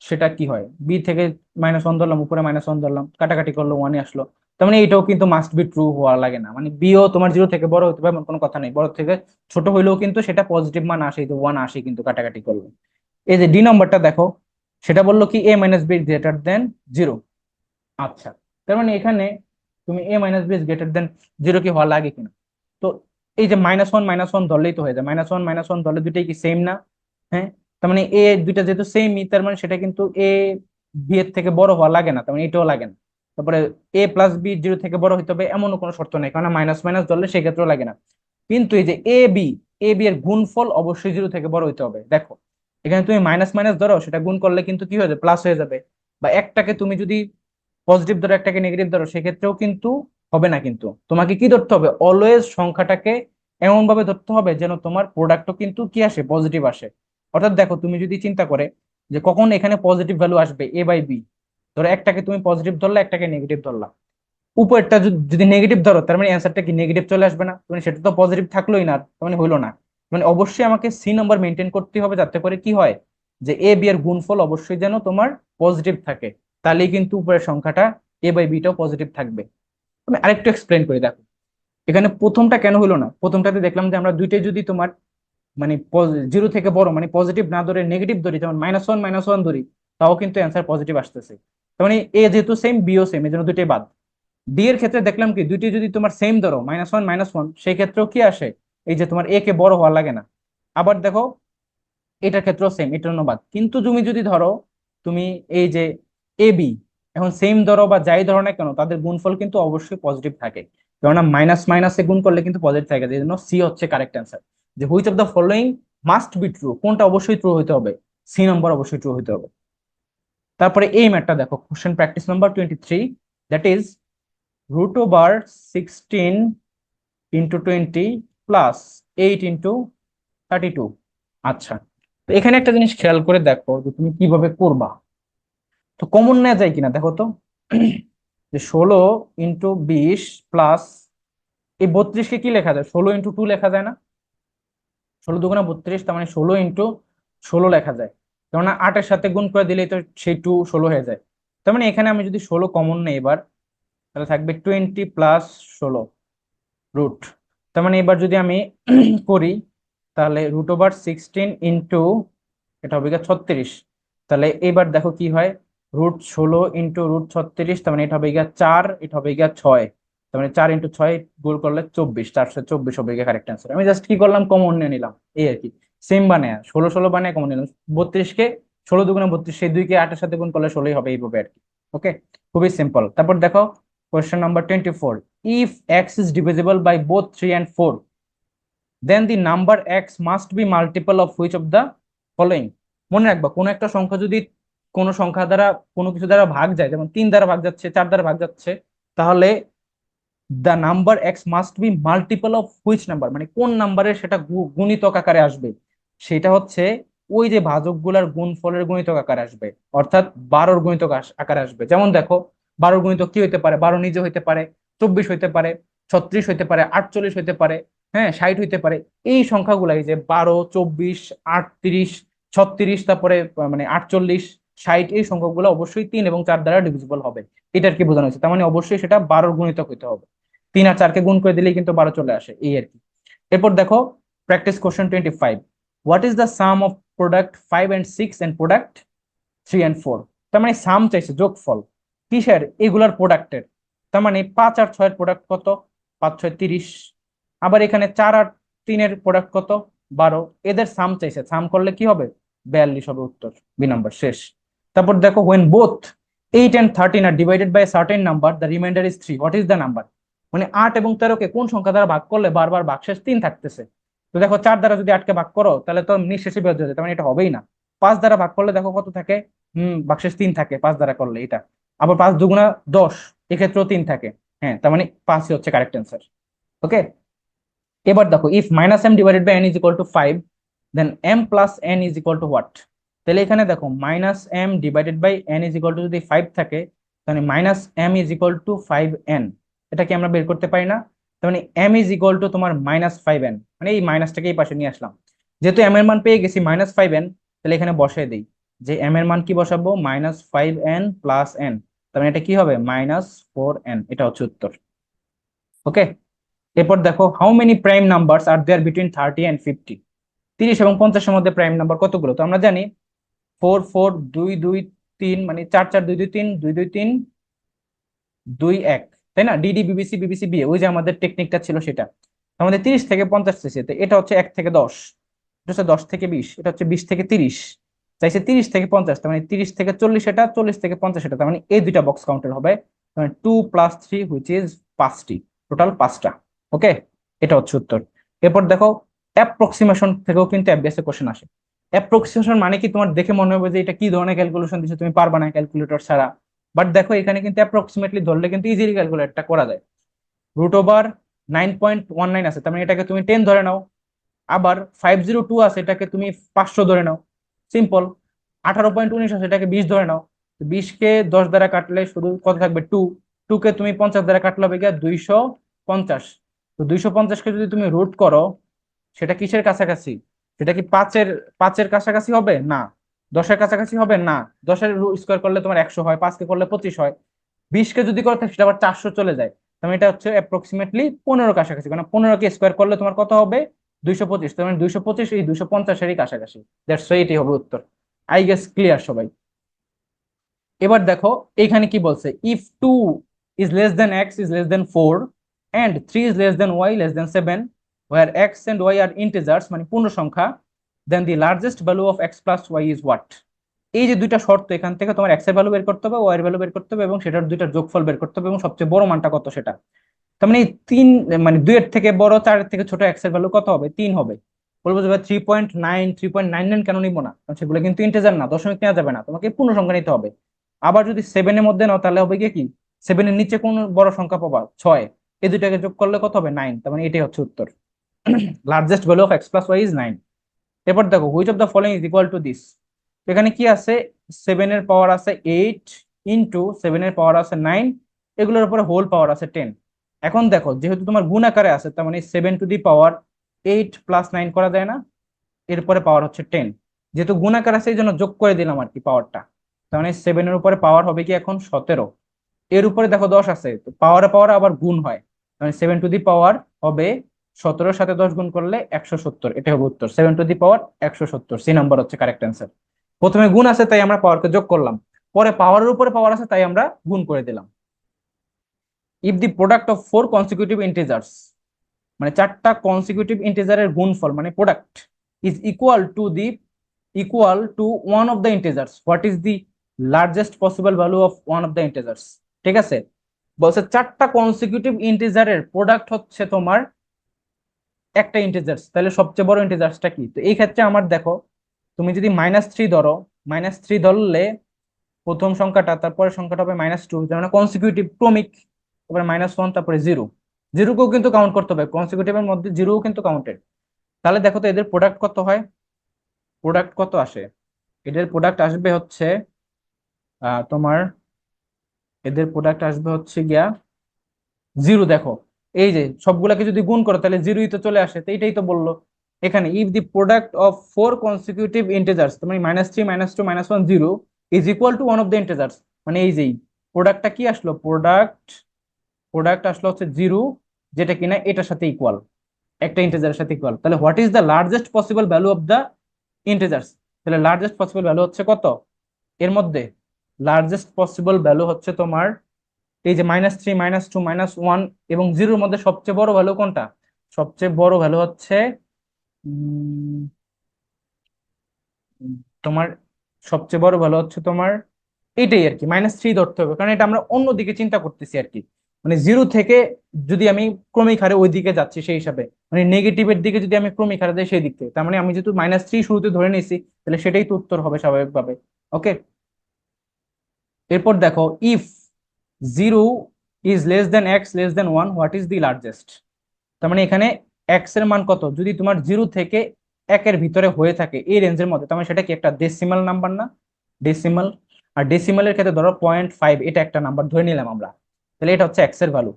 সেটা কি হয়, বি থেকে -1 ধরলাম, উপরে -1 ধরলাম, কাটাকাটি করলো 1 আসলো, তার মানে এটাও কিন্তু মাস্ট বি ট্রু হওয়া লাগে না, মানে বিও তোমার 0 থেকে বড় হতে পারে এমন কোনো কথা নেই, বড় থেকে ছোট হইলেও কিন্তু সেটা পজিটিভ মান আসে, তো 1 আসে কিন্তু কাটাকাটি করলো। এই যে ডি নম্বরটা দেখো, সেটা বললো কি এ মাইনাস বি গ্রেটার দেন 0। আচ্ছা, তার মানে এখানে তুমি এ মাইনাস বি গ্রেটার দেন 0 কি হওয়া লাগে কিনা। তো এই যে -1 ধরলেই তো হয়ে যায়, -1 ধরলে দুইটাই কি সেম না। হ্যাঁ, তার মানে এ দুইটা যেহেতু সেমই, তার মানে সেটা কিন্তু এ বি এর থেকে বড় হওয়া লাগে না, তার মানে এটাও লাগে না। তারপরে এ প্লাস বি 0 থেকে বড় হতে হবে এমনও কোনো শর্ত নেই, কারণ মাইনাস মাইনাস ধরলে সেক্ষেত্রেও লাগে না। কিন্তু এই যে এ বি এর গুণফল অবশ্যই 0 থেকে বড় হইতে হবে। দেখো এখানে তুমি মাইনাস মাইনাস ধরো, সেটা গুণ করলে কিন্তু কি হয়ে যাবে, প্লাস হয়ে যাবে। বা একটাকে তুমি যদি পজিটিভ ধরো, একটাকে নেগেটিভ ধরো, সেক্ষেত্রেও কিন্তু হবে না। কিন্তু তোমাকে কি ধরতে হবে, অলওয়েজ সংখ্যাটাকে এমন ভাবে ধরতে হবে যেন তোমার প্রোডাক্টও কিন্তু কি আসে, পজিটিভ আসে। অর্থাৎ দেখো তুমি যদি চিন্তা করে যে কখন এখানে পজিটিভ ভ্যালু আসবে এ বাই বি, ধরো একটাকে তুমি পজিটিভ ধরলা, একটাকে নেগেটিভ ধরলা, উপরটা যদি নেগেটিভ ধরো, তার মানে অ্যান্সারটা কি নেগেটিভ চলে আসবে না, মানে সেটা তো পজিটিভ থাকলোই না, তার মানে হইলো না। মানে অবশ্যই আমাকে সি নাম্বার মেনটেন করতে হবে, যাতে করে কি হয় যে এ বি এর গুণফল অবশ্যই যেন তোমার পজিটিভ থাকে, তাহলেই কিন্তু উপরের সংখ্যাটা এ বাই বিটাও পজিটিভ থাকবে। আমি আরেকটু এক্সপ্লেন করি দেখো, এখানে প্রথমটা কেন হলো না, প্রথমটাতে দেখলাম যে আমরা দুইটাই যদি তোমার মানে 0 থেকে বড় মানে পজিটিভ না ধরে নেগেটিভ ধরি, যেমন -1 ধরি, তাও কিন্তু অ্যান্সার পজিটিভ আসতেছে। তার মানে এ যেহেতু সেম বিও সেম, এই জন্য দুইটাই বাদ। ডি এর ক্ষেত্রে দেখলাম কি দুইটি যদি তোমার সেম ধরো -1 সেই ক্ষেত্রেও কি আসে, এই যে তোমার এ কে বড় হওয়া লাগে না। আবার দেখো এটার ক্ষেত্রেও সেম, এটার অনুবাদ। কিন্তু তুমি যদি ধরো তুমি এই যে এ বি এখন সেম ধরো বা যাই ধরো না কেন, তাদের গুণফল কিন্তু অবশ্যই পজিটিভ থাকে, কেননা মাইনাস মাইনাসে গুণ করলে কিন্তু পজিটিভ থাকে, এই জন্য সি হচ্ছে কারেক্ট অ্যান্সার। যে which of the following must be true, কোনটা অবশ্যই ট্রু হতে হবে, সি নম্বর অবশ্যই ট্রু হতে হবে। তারপরে এই ম্যাটটা দেখো, question practice number 23, that is √16 into 20 plus 8 into 32। আচ্ছা, তো এখানে একটা জিনিস খেয়াল করে দেখো যে তুমি কিভাবে করবা। তো কমন নেওয়া যায় কিনা দেখো তো। যে 16 ইন্টু 20 প্লাস এই 32কে কি লেখা যায়, 16 ইন্টু 2 লেখা যায় না, 16×2 = 32, তার মানে 16 ইন্টু 16 লেখা যায়। কেননা 8-এর সাথে গুণ করে দিলেই তো সেই 2 16 হয়ে যায়। তার মানে এখানে আমি যদি 16 কমন নেই এবার, তাহলে থাকবে 20 + 16 রুট। তার মানে এবার যদি আমি করি, তাহলে √16 ইন্টু এটা হবে গিয়ে 36। তাহলে এবার দেখো কি হয়, √16 ইন্টু √36, তার মানে এটা হবে গিয়ে 4, এটা হবে গিয়ে 6, তার মানে 4 × 6 গুণ করলে 24, 424 হবে গিয়ে কারেক্ট অ্যান্সার। আমি জাস্ট কি করলাম, কমন নিয়ে নিলাম, এই আর কি। সেম বানায় 16 16 বানায় কমন নিলাম, 32কে 16×2 = 32, সেই 2-কে 8-এর সাথে গুণ করলে 16 হবে, এইভাবে আর কি। ওকে, খুবই সিম্পল। তারপর দেখো question number 24, if x is divisible by both 3 and 4, then the number x must be multiple of which of the following। মনে রাখবা, কোনো একটা সংখ্যা যদি কোনো সংখ্যা দ্বারা কোনো কিছু দ্বারা ভাগ যায়, যেমন 3 দ্বারা ভাগ যাচ্ছে, 4 দ্বারা ভাগ যাচ্ছে, তাহলে the number x must be multiple of which number, মানে কোন নাম্বারের সেটা গুণিতক আকারে আসবে, সেটা হচ্ছে ওই যে ভাজকগুলার গুণফলের গুণিতক আকারে আসবে, অর্থাৎ 12-র গুণিতক আকারে আসবে। যেমন দেখো 12-র গুণিতক কি হইতে পারে, 12 নিজে হইতে পারে, 24 হইতে পারে, 36 হইতে পারে, 48 হইতে পারে, হ্যাঁ 60 হইতে পারে। এই সংখ্যাগুলাই যে 12, 24, 38, 36, তারপরে মানে 48, 60, এই সংখ্যাগুলো অবশ্যই 3 এবং 4 দ্বারা ডিভিজিবল হবে। এটার কি বোঝানো হয়েছে? তার মানে অবশ্যই সেটা 12 গুণিতক হইতে হবে। 3 আর 4 কে গুণ করে দিলেই কিন্তু 12 চলে আসে, এই আর কি। এরপর দেখো practice question 25, what is the sum of product 5 and 6 and product 3 and 4? তার মানে সাম চাইছে, যোগফল কিসের? এগুলার প্রোডাক্টের। তার মানে 5 আর 6 এর প্রোডাক্ট কত? 5 6 30। আবার এখানে 4 আর 3 এর প্রোডাক্ট কত? 12। এদের সাম চাইছে, সাম করলে কি হবে? 42 হবে উত্তর, বি নাম্বার শেষ। তারপর দেখো when both 8 and 13 are divided by a certain number, the remainder is 3, what is the number? মানে 8 এবং 13 কে কোন সংখ্যা দ্বারা ভাগ করলে বারবার ভাগশেষ 3 থাকতেছে? তো দেখো 4 দ্বারা যদি 8 কে ভাগ করো তাহলে তো নিঃশেষে বিয়োজ্য হয়ে যাবে, তার মানে এটা হবেই না। 5 দ্বারা ভাগ করলে দেখো কত থাকে? ভাগশেষ 3 থাকে 5 দ্বারা করলে, এটা। আবার 5 দুগুণা 10, এক্ষেত্রেও 3 থাকে। হ্যাঁ, তার মানে 5ই হচ্ছে কারেক্ট অ্যান্সার। ওকে, এবার দেখো if minus m divided by n is equal to 5, then m plus n is equal to what? তাহলে এখানে দেখো minus m divided by n is equal to যদি 5 থাকে, তাহলে minus m is equal to 5n। এটা কি আমরা বের করতে পারি না? তার মানে এম ইজ ইকুয়াল টু তোমার -5n, মানে এই মাইনাসটাকে এই পাশে নিয়ে আসলাম। যেহেতু এম এর মান পেয়ে গেছি -5n, তাহলে এখানে বসাই দেই যে এম এর মান কি বসাবো? -5n প্লাস n, তার মানে এটা কি হবে? -4n। এটা হচ্ছে উত্তর। ওকে, এরপর দেখো how many prime numbers are there between 30 and 50? 30 এবং 50 এর মধ্যে প্রাইম নাম্বার কতগুলো? তো আমরা জানি 4 4 2 2 3, মানে 4 4 2 2 3 2 2 3 2 1, তাই না? ডিডি বিবিসি বিবিসি বিএ, ওই যে আমাদের টেকনিকটা ছিল সেটা। আমাদের 30 থেকে 50 চাইছে, তো এটা হচ্ছে 1 থেকে 10, এটা হচ্ছে 10 থেকে 20, এটা হচ্ছে 20 থেকে 30, চাইছে 30 থেকে 50, তার মানে 30 থেকে 40 এটা, 40 থেকে 50 এটা, তার মানে এই দুইটা বক্স কাউন্টের হবে। তার মানে 2 + 3 হুইচ ইজ 5টি, টোটাল 5টা। ওকে, এটা হচ্ছে উত্তর। এরপর দেখো অ্যাপ্রক্সিমেশন থেকেও কিন্তু এফবিএস এর কোশ্চেন আসে। অ্যাপ্রক্সিমেশন মানে কি? তোমার দেখে মনে হবে যে এটা কি ধরনের ক্যালকুলেশন দিচ্ছে, তুমি পারবা না ক্যালকুলেটর ছাড়া। বাট দেখো এখানে কিন্তু অ্যাপ্রক্সিমেটলি ধরলে কিন্তু ইজিলি ক্যালকুলেটটা করা যায়। √9.19 আছে, তার মানে এটাকে তুমি 10 ধরে নাও। আবার 502 আছে, এটাকে তুমি 500 ধরে নাও, সিম্পল। 18.19 আছে, এটাকে 20 ধরে নাও। 20 কে 10 দ্বারা কাটলে শুধু কত থাকবে? 2। 2 কে তুমি 50 দ্বারা কাটলে হবে গিয়া 250। তো 250 কে যদি তুমি রুট করো, সেটা কিসের কাছাকাছি? সেটা কি 5-এর কাছাকাছি হবে? না। 10-এর কাছাকাছি হবে? না। 10-এর স্কোয়ার করলে তোমার 100 হয়, 5 কে করলে 25 হয়। 20 কে যদি করো তাহলে সেটা আবার 400 চলে যায়। তার মানে এটা হচ্ছে অ্যাপ্রক্সিমেটলি 15 কাছাকাছি, মানে 15 কে স্কোয়ার করলে তোমার কত হবে? 225। তার মানে 225 এই 250-এরই কাছাকাছি। দ্যাটস ওয়াই এটাই হবে উত্তর। আই গেস ক্লিয়ার সবাই? এবার দেখো এখানে কি বলছে, if 2 is less than x is less than 4 and 3 is less than y less than 7, where x and y are integers মানে পূর্ণ সংখ্যা, then the largest value of x plus y is what? এই যে দুইটা শর্ত, এখান থেকে তোমার x এর ভ্যালু বের করতে হবে, y এর ভ্যালু বের করতে হবে, এবং সেটার দুইটার যোগফল বের করতে হবে, এবং সবচেয়ে বড় মানটা কত সেটা। তার মানে তিন, মানে 2 এর থেকে বড় 4 এর থেকে ছোট x এর ভ্যালু কত হবে? 3 হবে। বলবো যে 3.9 3.99 কেন নিবো না? কারণ সেগুলো কিন্তু ইন্টিজার না, দশমিক নেওয়া যাবে না, তোমাকে পূর্ণ সংখ্যা নিতে হবে। আবার যদি 7 এর মধ্যে নাও তাহলে হবে কি 7 এর নিচে কোন বড় সংখ্যা পাবা? 6। এই দুইটাকে যোগ করলে কত হবে? 9। তার মানে এটাই হচ্ছে উত্তর। Largest value of x plus y is 9। এরপর দেখো which of the following is equal to this? এখানে কি আছে? 7 এর পাওয়ার আছে 8 ইন্টু 7 এর পাওয়ার আছে 9, এগুলোর উপরে হোল পাওয়ার আছে 10। এখন দেখো যেহেতু তোমার গুণ আকারে আছে, তার মানে 7 টু দি পাওয়ার 8 প্লাস 9 করা যায় না? এরপরে পাওয়ার হচ্ছে 10। যেহেতু গুণ আকার আছে এই জন্য যোগ করে দিলাম আর কি পাওয়ারটা। তার মানে 7 এর উপরে পাওয়ার হবে কি এখন 17। এর উপরে দেখো 10 আছে, তো পাওয়ারে পাওয়ার আবার গুণ হয়, মানে 7 টু দি পাওয়ার হবে 17-এর সাথে 10 গুণ করলে 170। এটা হবে উত্তর, 7 to the power 170, C number হচ্ছে কারেক্ট অ্যান্সার। প্রথমে গুণ আছে তাই আমরা পাওয়ারকে যোগ করলাম, পরে পাওয়ারের উপরে পাওয়ার আছে তাই আমরা গুণ করে দিলাম। If the product of 4 consecutive integers, মানে 4টা কনসিকিউটিভ ইন্টিজারের গুণফল মানে product, is equal to one of the integers, what is the largest possible value of one of the integers? ঠিক আছে, বলছে 4টা কনসিকিউটিভ ইন্টিজারের প্রোডাক্ট হচ্ছে তোমার একটা ইন্টিজার্স, তাহলে সবচেয়ে বড় ইন্টিজার্সটা কি? তো এই ক্ষেত্রে আমার দেখো, তুমি যদি -3 ধরো, -3 ধরলে প্রথম সংখ্যাটা, তারপরে সংখ্যাটা হবে -2, মানে কনসিকিউটিভ ক্রমিক। তারপরে -1, তারপরে 0। 0 কেও কিন্তু কাউন্ট করতে হবে, কনসিকিউটিভের মধ্যে 0 কিন্তু কাউন্টেড। তাহলে দেখো তো এদের প্রোডাক্ট কত হয়? প্রোডাক্ট কত আসে? এদের প্রোডাক্ট আসবে হচ্ছে তোমার, এদের প্রোডাক্ট আসবে হচ্ছে গিয়া 0। দেখো এই যে সবগুলাকে যদি গুণ করো তাহলে জিরোই তো চলে আসে, তো এইটাই তো বললো এখানে, if the product of four consecutive integers, মানে -3 -2 -1 0 is equal to one of the integers, মানে এই যেই প্রোডাক্টটা কি আসলো, প্রোডাক্ট প্রোডাক্ট আসলো হচ্ছে জিরো, যেটা কিনা এটার সাথে ইকুয়াল, একটা ইন্টিজারের সাথে ইকুয়াল, তাহলে what is the largest possible value of the integers, তাহলে লার্জেস্ট পসিবল ভ্যালু হচ্ছে কত এর মধ্যে, লার্জেস্ট পসিবল ভ্যালু হচ্ছে তোমার এই যে -3 -2 -1 এবং জিরোর মধ্যে সবচেয়ে বড় ভ্যালু কোনটা, সবচেয়ে বড় ভ্যালু হচ্ছে উম, তোমার সবচেয়ে বড় ভ্যালু হচ্ছে তোমার এইটাই আর কি, -3 ধরতে হবে, কারণ এটা আমরা অন্যদিকে চিন্তা করতেছি আর কি, মানে জিরো থেকে যদি আমি ক্রমিক হারে ওই দিকে যাচ্ছি সেই হিসাবে, মানে নেগেটিভের দিকে যদি আমি ক্রমিক হারে যাই সেই দিক থেকে, তার মানে আমি যেহেতু -3 শুরুতে ধরে নিয়েছি, তাহলে সেটাই তো উত্তর হবে স্বাভাবিকভাবে। ওকে, এরপর দেখো, if zero is less than x less than one, what is the largest, তার মানে এখানে এক্স এর মান কত, যদি তোমার জিরো থেকে একের ভিতরে হয়ে থাকে এই রেঞ্জের মধ্যে, তার মানে সেটা কি একটা ডেসিমাল নাম্বার না, ডেসিমাল, আর ডেসিমালের ক্ষেত্রে ধরো 0.5, এটা একটা নাম্বার ধরে নিলাম আমরা, তাহলে এটা হচ্ছে এক্স এর ভ্যালু।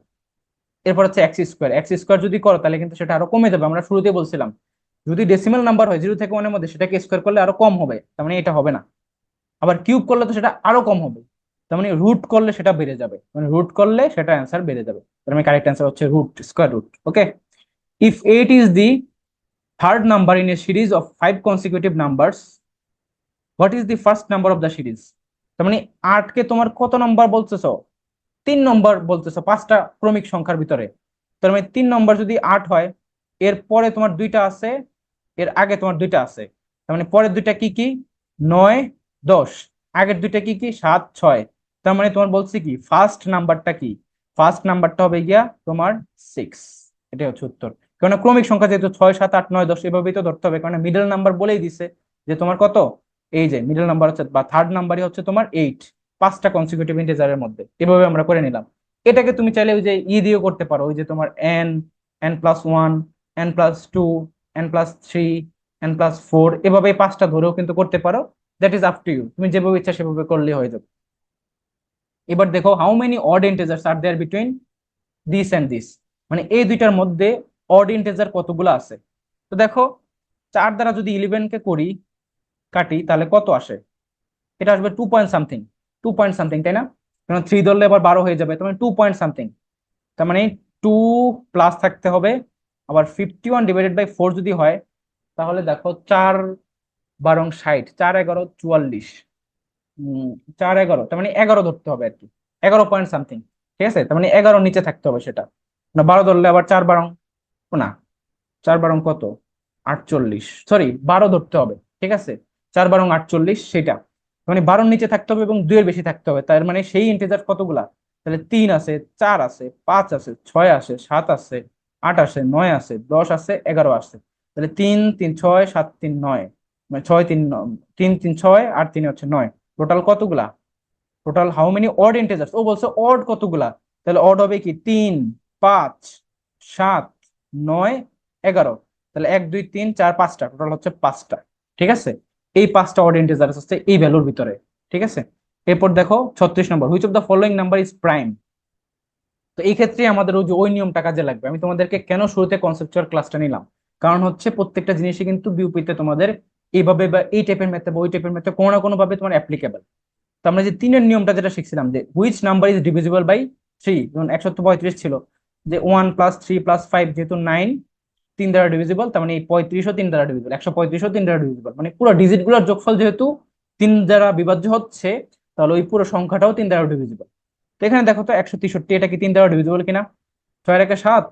এরপর হচ্ছে এক্স স্কোয়ার, এক্স স্কোয়ার যদি করো তাহলে কিন্তু সেটা আরো কমে যাবে, আমরা শুরুতে বলছিলাম যদি ডেসিমাল নাম্বার হয় জিরো থেকে ওয়ানের মধ্যে, সেটাকে স্কোয়ার করলে আরো কম হবে, তার মানে এটা হবে না। আবার কিউব করলে তো সেটা আরো কম হবে, তার মানে রুট করলে সেটা বেড়ে যাবে, মানে রুট করলে সেটা অ্যান্সার বেড়ে যাবে, তার মানে কারেক্ট অ্যান্সার হচ্ছে root, square root. Okay, if 8 is the third number in a series of 5 consecutive numbers, what is the first number of the series, তার মানে 8 কে তোমার কত নম্বর বলতেছো, 3 নম্বর বলতেছো পাঁচটা ক্রমিক সংখ্যার ভিতরে, তার মানে 3 নম্বর যদি 8 হয়, এর পরে তোমার দুইটা আছে, এর আগে তোমার দুইটা আছে, তার মানে পরের দুইটা কি কি, 9 10, আগের দুইটা কি কি 7 6, তার মানে তোমার বলছে কি ফার্স্ট নাম্বারটা কি, ফার্স্ট নাম্বারটা হবে গিয়া তোমার 6, এটাই হচ্ছে উত্তর। কারণ ক্রমিক সংখ্যা যেহেতু 6 7 8 9 10 এভাবেই তো ধরতে হবে, কারণ মিডল নাম্বার বলেই দিছে যে তোমার কত, এই যে মিডল নাম্বার হচ্ছে বা থার্ড নাম্বারই হচ্ছে তোমার 8, পাঁচটা কনসিকিউটিভ ইন্টিজারের মধ্যে, এভাবে আমরা করে নিলাম। এটাকে তুমি চাইলে ওই যে দিয়েও করতে পারো, ওই যে তোমার n+1 n+2 n+3 n+4, এভাবে পাঁচটা ধরেও কিন্তু করতে পারো, that is up to you, তুমি যেভাবে ইচ্ছা সেভাবে করলে হয়ে যাবে। এবার দেখো, how many odd integers are there between this and this, মানে এই দুইটার মধ্যে অড ইন্টিজার কতগুলো আছে, তো দেখো 4 দ্বারা যদি 11 কে করি, কাটি, তাহলে কত আসে, এটা আসবে 2 পয়েন্ট সামথিং, 2 পয়েন্ট সামথিং, তাই না, কারণ 3 ধরলে এবার 12 হয়ে যাবে, তার মানে 2 পয়েন্ট সামথিং, তার মানে 2 প্লাস থাকতে হবে, আবার 51/4 যদি হয়, তাহলে দেখো 4 12 60, 4 11 44, 4 11, তার মানে 11 ধরতে হবে আর কি, 11 পয়েন্ট সামথিং, ঠিক আছে, তার মানে 11 নিচে থাকতে হবে সেটা, না 12 ধরলে আবার 4 12, না 4 12 কত, 48, সরি 12 ধরতে হবে, ঠিক আছে, 4 12 48 সেটা, মানে 12 নিচে থাকতে হবে এবং 2 এর বেশি থাকতে হবে, তার মানে সেই ইন্টিজার কতগুলা, তাহলে 3 আছে, 4 আছে, 5 আছে, 6 আছে, 7 আছে, 8 আছে, 9 আছে, 10 আছে, 11 আছে, তাহলে 3 3 6 7 3 9, মানে 6 3 3 3 6 আর 3 হচ্ছে 9, টোটাল কতগুলা, total how many odd integers, ও বলছে অড কতগুলা, তাহলে অড হবে কি 3 5 7 9 11, তাহলে 1 2 3 4 5টা, টোটাল হচ্ছে 5টা, ঠিক আছে, এই 5টা অড ইন্টিজার্স হচ্ছে এই ভ্যালুর ভিতরে, ঠিক আছে। এরপর দেখো 36 নম্বর, which of the following number is prime, তো এই ক্ষেত্রে আমাদের ওই যে ওই নিয়মটা কাজে লাগবে, আমি তোমাদেরকে কেন শুরুতে কনসেপচুয়াল ক্লাসটা নিলাম, কারণ হচ্ছে প্রত্যেকটা জিনিসই কিন্তু বিউপিতে তোমাদের এইভাবে বা এই টাইপের মেথড বা ওই টাইপের মেথড কোনো না কোনো ভাবে তোমার অ্যাপ্লিকেবল। তো আমরা যে 3-এর নিয়মটা যেটা শিখছিলাম, যে which number is divisible by 3, যেমন 135 ছিল, যে 1 + 3 + 5 যেহেতু 9, 3 দ্বারা ডিভিজিবল, তার মানে এই 35ও 3 দ্বারা ডিভিজিবল, 135ও 3 দ্বারা ডিভিজিবল, মানে পুরো ডিজিট গুলোর যোগফল যেহেতু 3 দ্বারা বিভাজ্য হচ্ছে, তাহলে ওই পুরো সংখ্যাটাও 3 দ্বারা ডিভিজিবল। তো এখানে দেখো তো 163, এটা কি 3 দ্বারা ডিভিজিবল কিনা, 6 আর 1 7,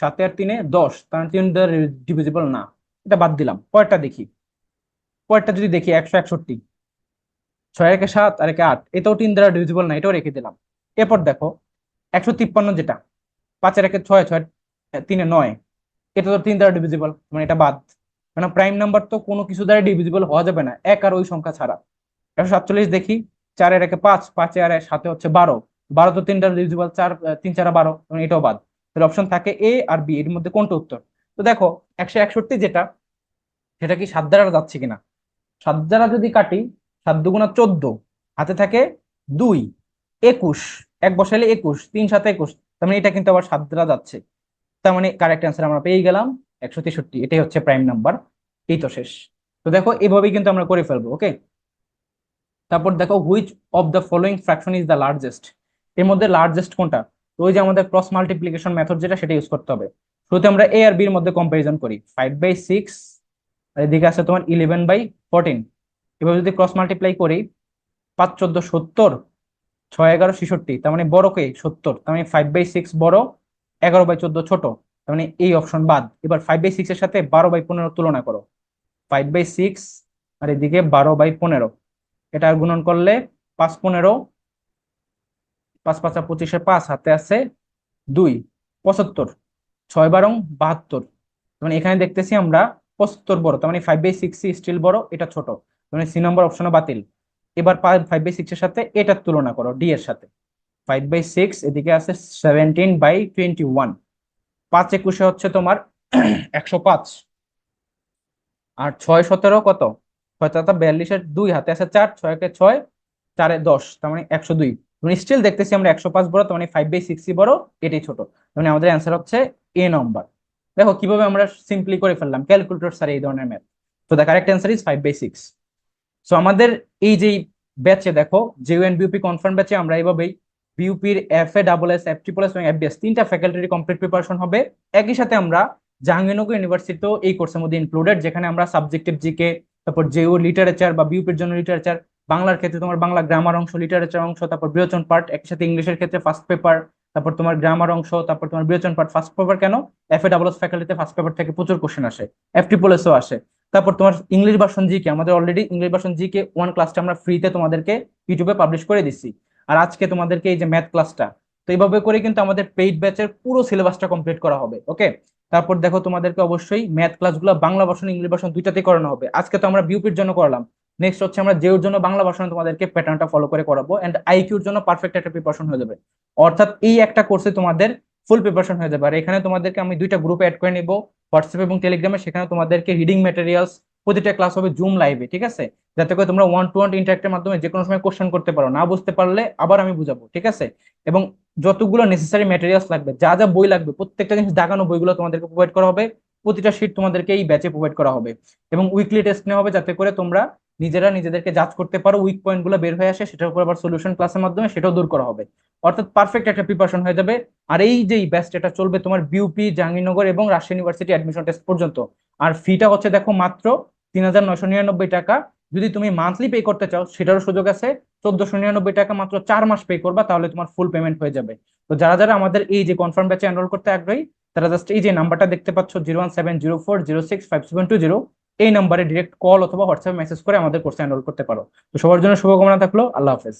7 আর 3 10, তার মানে 3 দ্বারা ডিভিজিবল না, এটা বাদ দিলাম। পরেরটা দেখি, পরেরটা যদি দেখি 161, 6 আর 1 7 আর 1 8, এটাও 3 দ্বারা ডিভিজিবল না, এটাও রেখে দিলাম। এরপর দেখো 153, যেটা 5 আর 1 6, 6 আর 3 9, এটা তো 3 দ্বারা ডিভিজিবল, মানে এটা বাদ, মানে প্রাইম নাম্বার তো কোনো কিছু দ্বারা ডিভিজিবল হওয়া যাবে না এক আর ওই সংখ্যা ছাড়া। 147 দেখি, 4 আর 1 5, 5 আর 7 হচ্ছে 12, 12 তো 3 দ্বারা ডিভিজিবল, 3 4 12, মানে এটাও বাদ, তাহলে অপশন থাকে এ আর বি, এর মধ্যে কোনটা উত্তর। তো দেখো 161 যেটা, সেটা কি 7 দ্বারা যাচ্ছে কিনা, 7 দ্বারা যদি কাটি, 7 × 2 = 14, হাতে থাকে 2, 21, এক বসাইলে 21, 3 7 21, তার মানে এটা কিন্তু আবার 7 দ্বারা যাচ্ছে। তার মানে কারেক্ট অ্যান্সার আমরা পেয়ে গেলাম 163, এটাই হচ্ছে প্রাইম নাম্বার। এই তো শেষ। তো দেখো এভাবেই কিন্তু আমরা করে ফেলবো, ওকে। তারপর দেখো which of the following fraction is the largest, এর মধ্যে লার্জেস্ট কোনটা। তো ওই যে আমাদের ক্রস মাল্টিপ্লিকেশন মেথড যেটা, সেটা ইউজ করতে হবে। শুরুতে আমরা এ আর বির মধ্যে কম্পারিজন করি, 5/6 আর এদিকে আছে তোমার 11/14। এবার যদি ক্রস মাল্টিপ্লাই করি, 5 14 70, 6 11 66, তার মানে বড় কে 70, তার মানে 5/6 বড়, 11/14 ছোট, তার মানে এই অপশন বাদ। এবার 5/6 এর সাথে 12/15 তুলনা করো, 5/6 আর এদিকে 12/15, এটা আর গুণন করলে 5 15, 5 5 25, 5 হাতে আছে 2, 75, 6 12 72। মানে এখানে দেখতেছি আমরা 75 বড়, তার মানে 5/6 স্টিল বড়, এটা ছোট, মানে সি নম্বর অপশনে বাতিল। এবার 5/6 এর সাথে এটার তুলনা করো ডি এর সাথে, 5/6 এদিকে আছে 17/21, 5 21 হচ্ছে তোমার 105, আর 6 17 কত, 6 7 42, 2 হাতে আছে 4, 6 1 6, 4 10, তার মানে 102। মানে স্টিল দেখতেছি আমরা 105 বড়, তার মানে 5/6 বড়, এটাই ছোট। মানে আমাদের অ্যান্সার হচ্ছে এ নম্বর। দেখো কিভাবে আমরা সিম্পলি করে ফেললাম ক্যালকুলেটর স্যার এই ধরনের ম্যাথ। তো the correct answer is 5/6। So আমাদের এই যে ব্যাচে দেখো, জেইউ এন্ড বিউপি কনফার্ম ব্যাচে আমরা এইভাবেই বিউপির FA double S, F triple S এবং এফবিএস তিনটা ফ্যাকাল্টির কমপ্লিট প্রিপারেশন হবে। একই সাথে আমরা জাহাঙ্গীরনগর ইউনিভার্সিটিও এই কোর্সের মধ্যে ইনক্লুডেড, যেখানে আমরা সাবজেক্টিভ জিকে, তারপর জেইউ লিটারেচার বা বিউপির জন্য লিটারেচার, বাংলার ক্ষেত্রে তোমার বাংলা গ্রামার অংশ, লিটারেচার অংশ, তারপর বিবেচন পার্ট, একই সাথে ইংলিশের ক্ষেত্রে ফার্স্ট পেপার, তারপর তোমার গ্রামার অংশ, তারপর তোমার বিবেচন পার্ট। ফার্স্ট পেপার কেন, এফএ ডাবল এস ফ্যাকাল্টিতে ফার্স্ট পেপার থেকে প্রচুর কোশ্চেন আসে, এফ ট্রিপল এসও আসে। তারপর তোমার ইংলিশ ভার্সন জিকে, আমাদের অলরেডি ইংলিশ ভার্সন জিকে 1 ক্লাসটা আমরা ফ্রিতে তোমাদেরকে ইউটিউবে পাবলিশ করে দিচ্ছি। আর আজকে তোমাদেরকে এই যে ম্যাথ ক্লাসটা, তো এইভাবে করে কিন্তু আমাদের পেইড ব্যাচের পুরো সিলেবাসটা কমপ্লিট করা হবে, ওকে। তারপর দেখো তোমাদেরকে অবশ্যই ম্যাথ ক্লাসগুলো বাংলা ভার্সন ইংলিশ ভার্সন দুইটাতেই করানো হবে। আজকে তো আমরা বিউপির জন্য করালাম, নেক্সট হচ্ছে আমরা জেউর জন্য বাংলা ভার্সনে তোমাদেরকে প্যাটার্নটা ফলো করে করাবো, এন্ড আইকিউর জন্য পারফেক্ট একটা প্রিপারেশন হয়ে যাবে। অর্থাৎ এই একটা কোর্সে তোমাদের ফুল প্রিপারেশন হয়ে যাবে। আর এখানে তোমাদেরকে আমি দুইটা গ্রুপে অ্যাড করে নিব, হোয়াটসঅ্যাপ এবং টেলিগ্রামে। সেখানে তোমাদেরকে রিডিং ম্যাটেরিয়ালস, প্রতিটা ক্লাস হবে জুম লাইভে, ঠিক আছে, যাতে করে তোমরা ওয়ান টু ওয়ান ইন্টারাক্টের মাধ্যমে যে কোনো সময় কোশ্চেন করতে পারো, না বুঝতে পারলে আবার আমি বুঝাবো, ঠিক আছে। এবং যতগুলো নেসেসারি ম্যাটেরিয়ালস লাগবে, যা যা বই লাগবে, প্রত্যেকটা জিনিস দাগানো বইগুলো তোমাদেরকে প্রোভাইড করা হবে। প্রতিটা শীট তোমাদেরকে এই ব্যাচে প্রোভাইড করা হবে, এবং উইকলি টেস্ট নেওয়া হবে, যাতে করে তোমরা নিজেরা নিজেদেরকে জাজ করতে পারো, উইক পয়েন্ট গুলো বের হয়ে আসে, সেটার উপর আবার সলিউশন ক্লাসের মাধ্যমে সেটাও দূর করা হবে। অর্থাৎ পারফেক্ট একটা প্রিপারেশন হয়ে যাবে। আর এই যে ব্যাচটা, এটা চলবে তোমার বিউপি, জাহাঙ্গীরনগর এবং রাজশাহী ইউনিভার্সিটি অ্যাডমিশন টেস্ট পর্যন্ত। আর ফিটা হচ্ছে দেখো মাত্র 3999 টাকা। যদি তুমি মান্থলি পে করতে চাও সেটারও সুযোগ আছে, 1499 টাকা মাত্র 4 মাস পে করবা, তাহলে তোমার ফুল পেমেন্ট হয়ে যাবে। তো যারা যারা আমাদের এই যে কনফার্ম ব্যাচে এনরোল করতে আগ্রহী, তারা জাস্ট এই যে নাম্বারটা দেখতে পাচ্ছ 01704065720, এই নাম্বারে ডিরেক্ট কল অথবা হোয়াটসঅ্যাপে মেসেজ করে আমাদের কোর্সে এনরোল করতে পারো। তো সবার জন্য শুভকামনা থাকলো, আল্লাহ হাফেজ।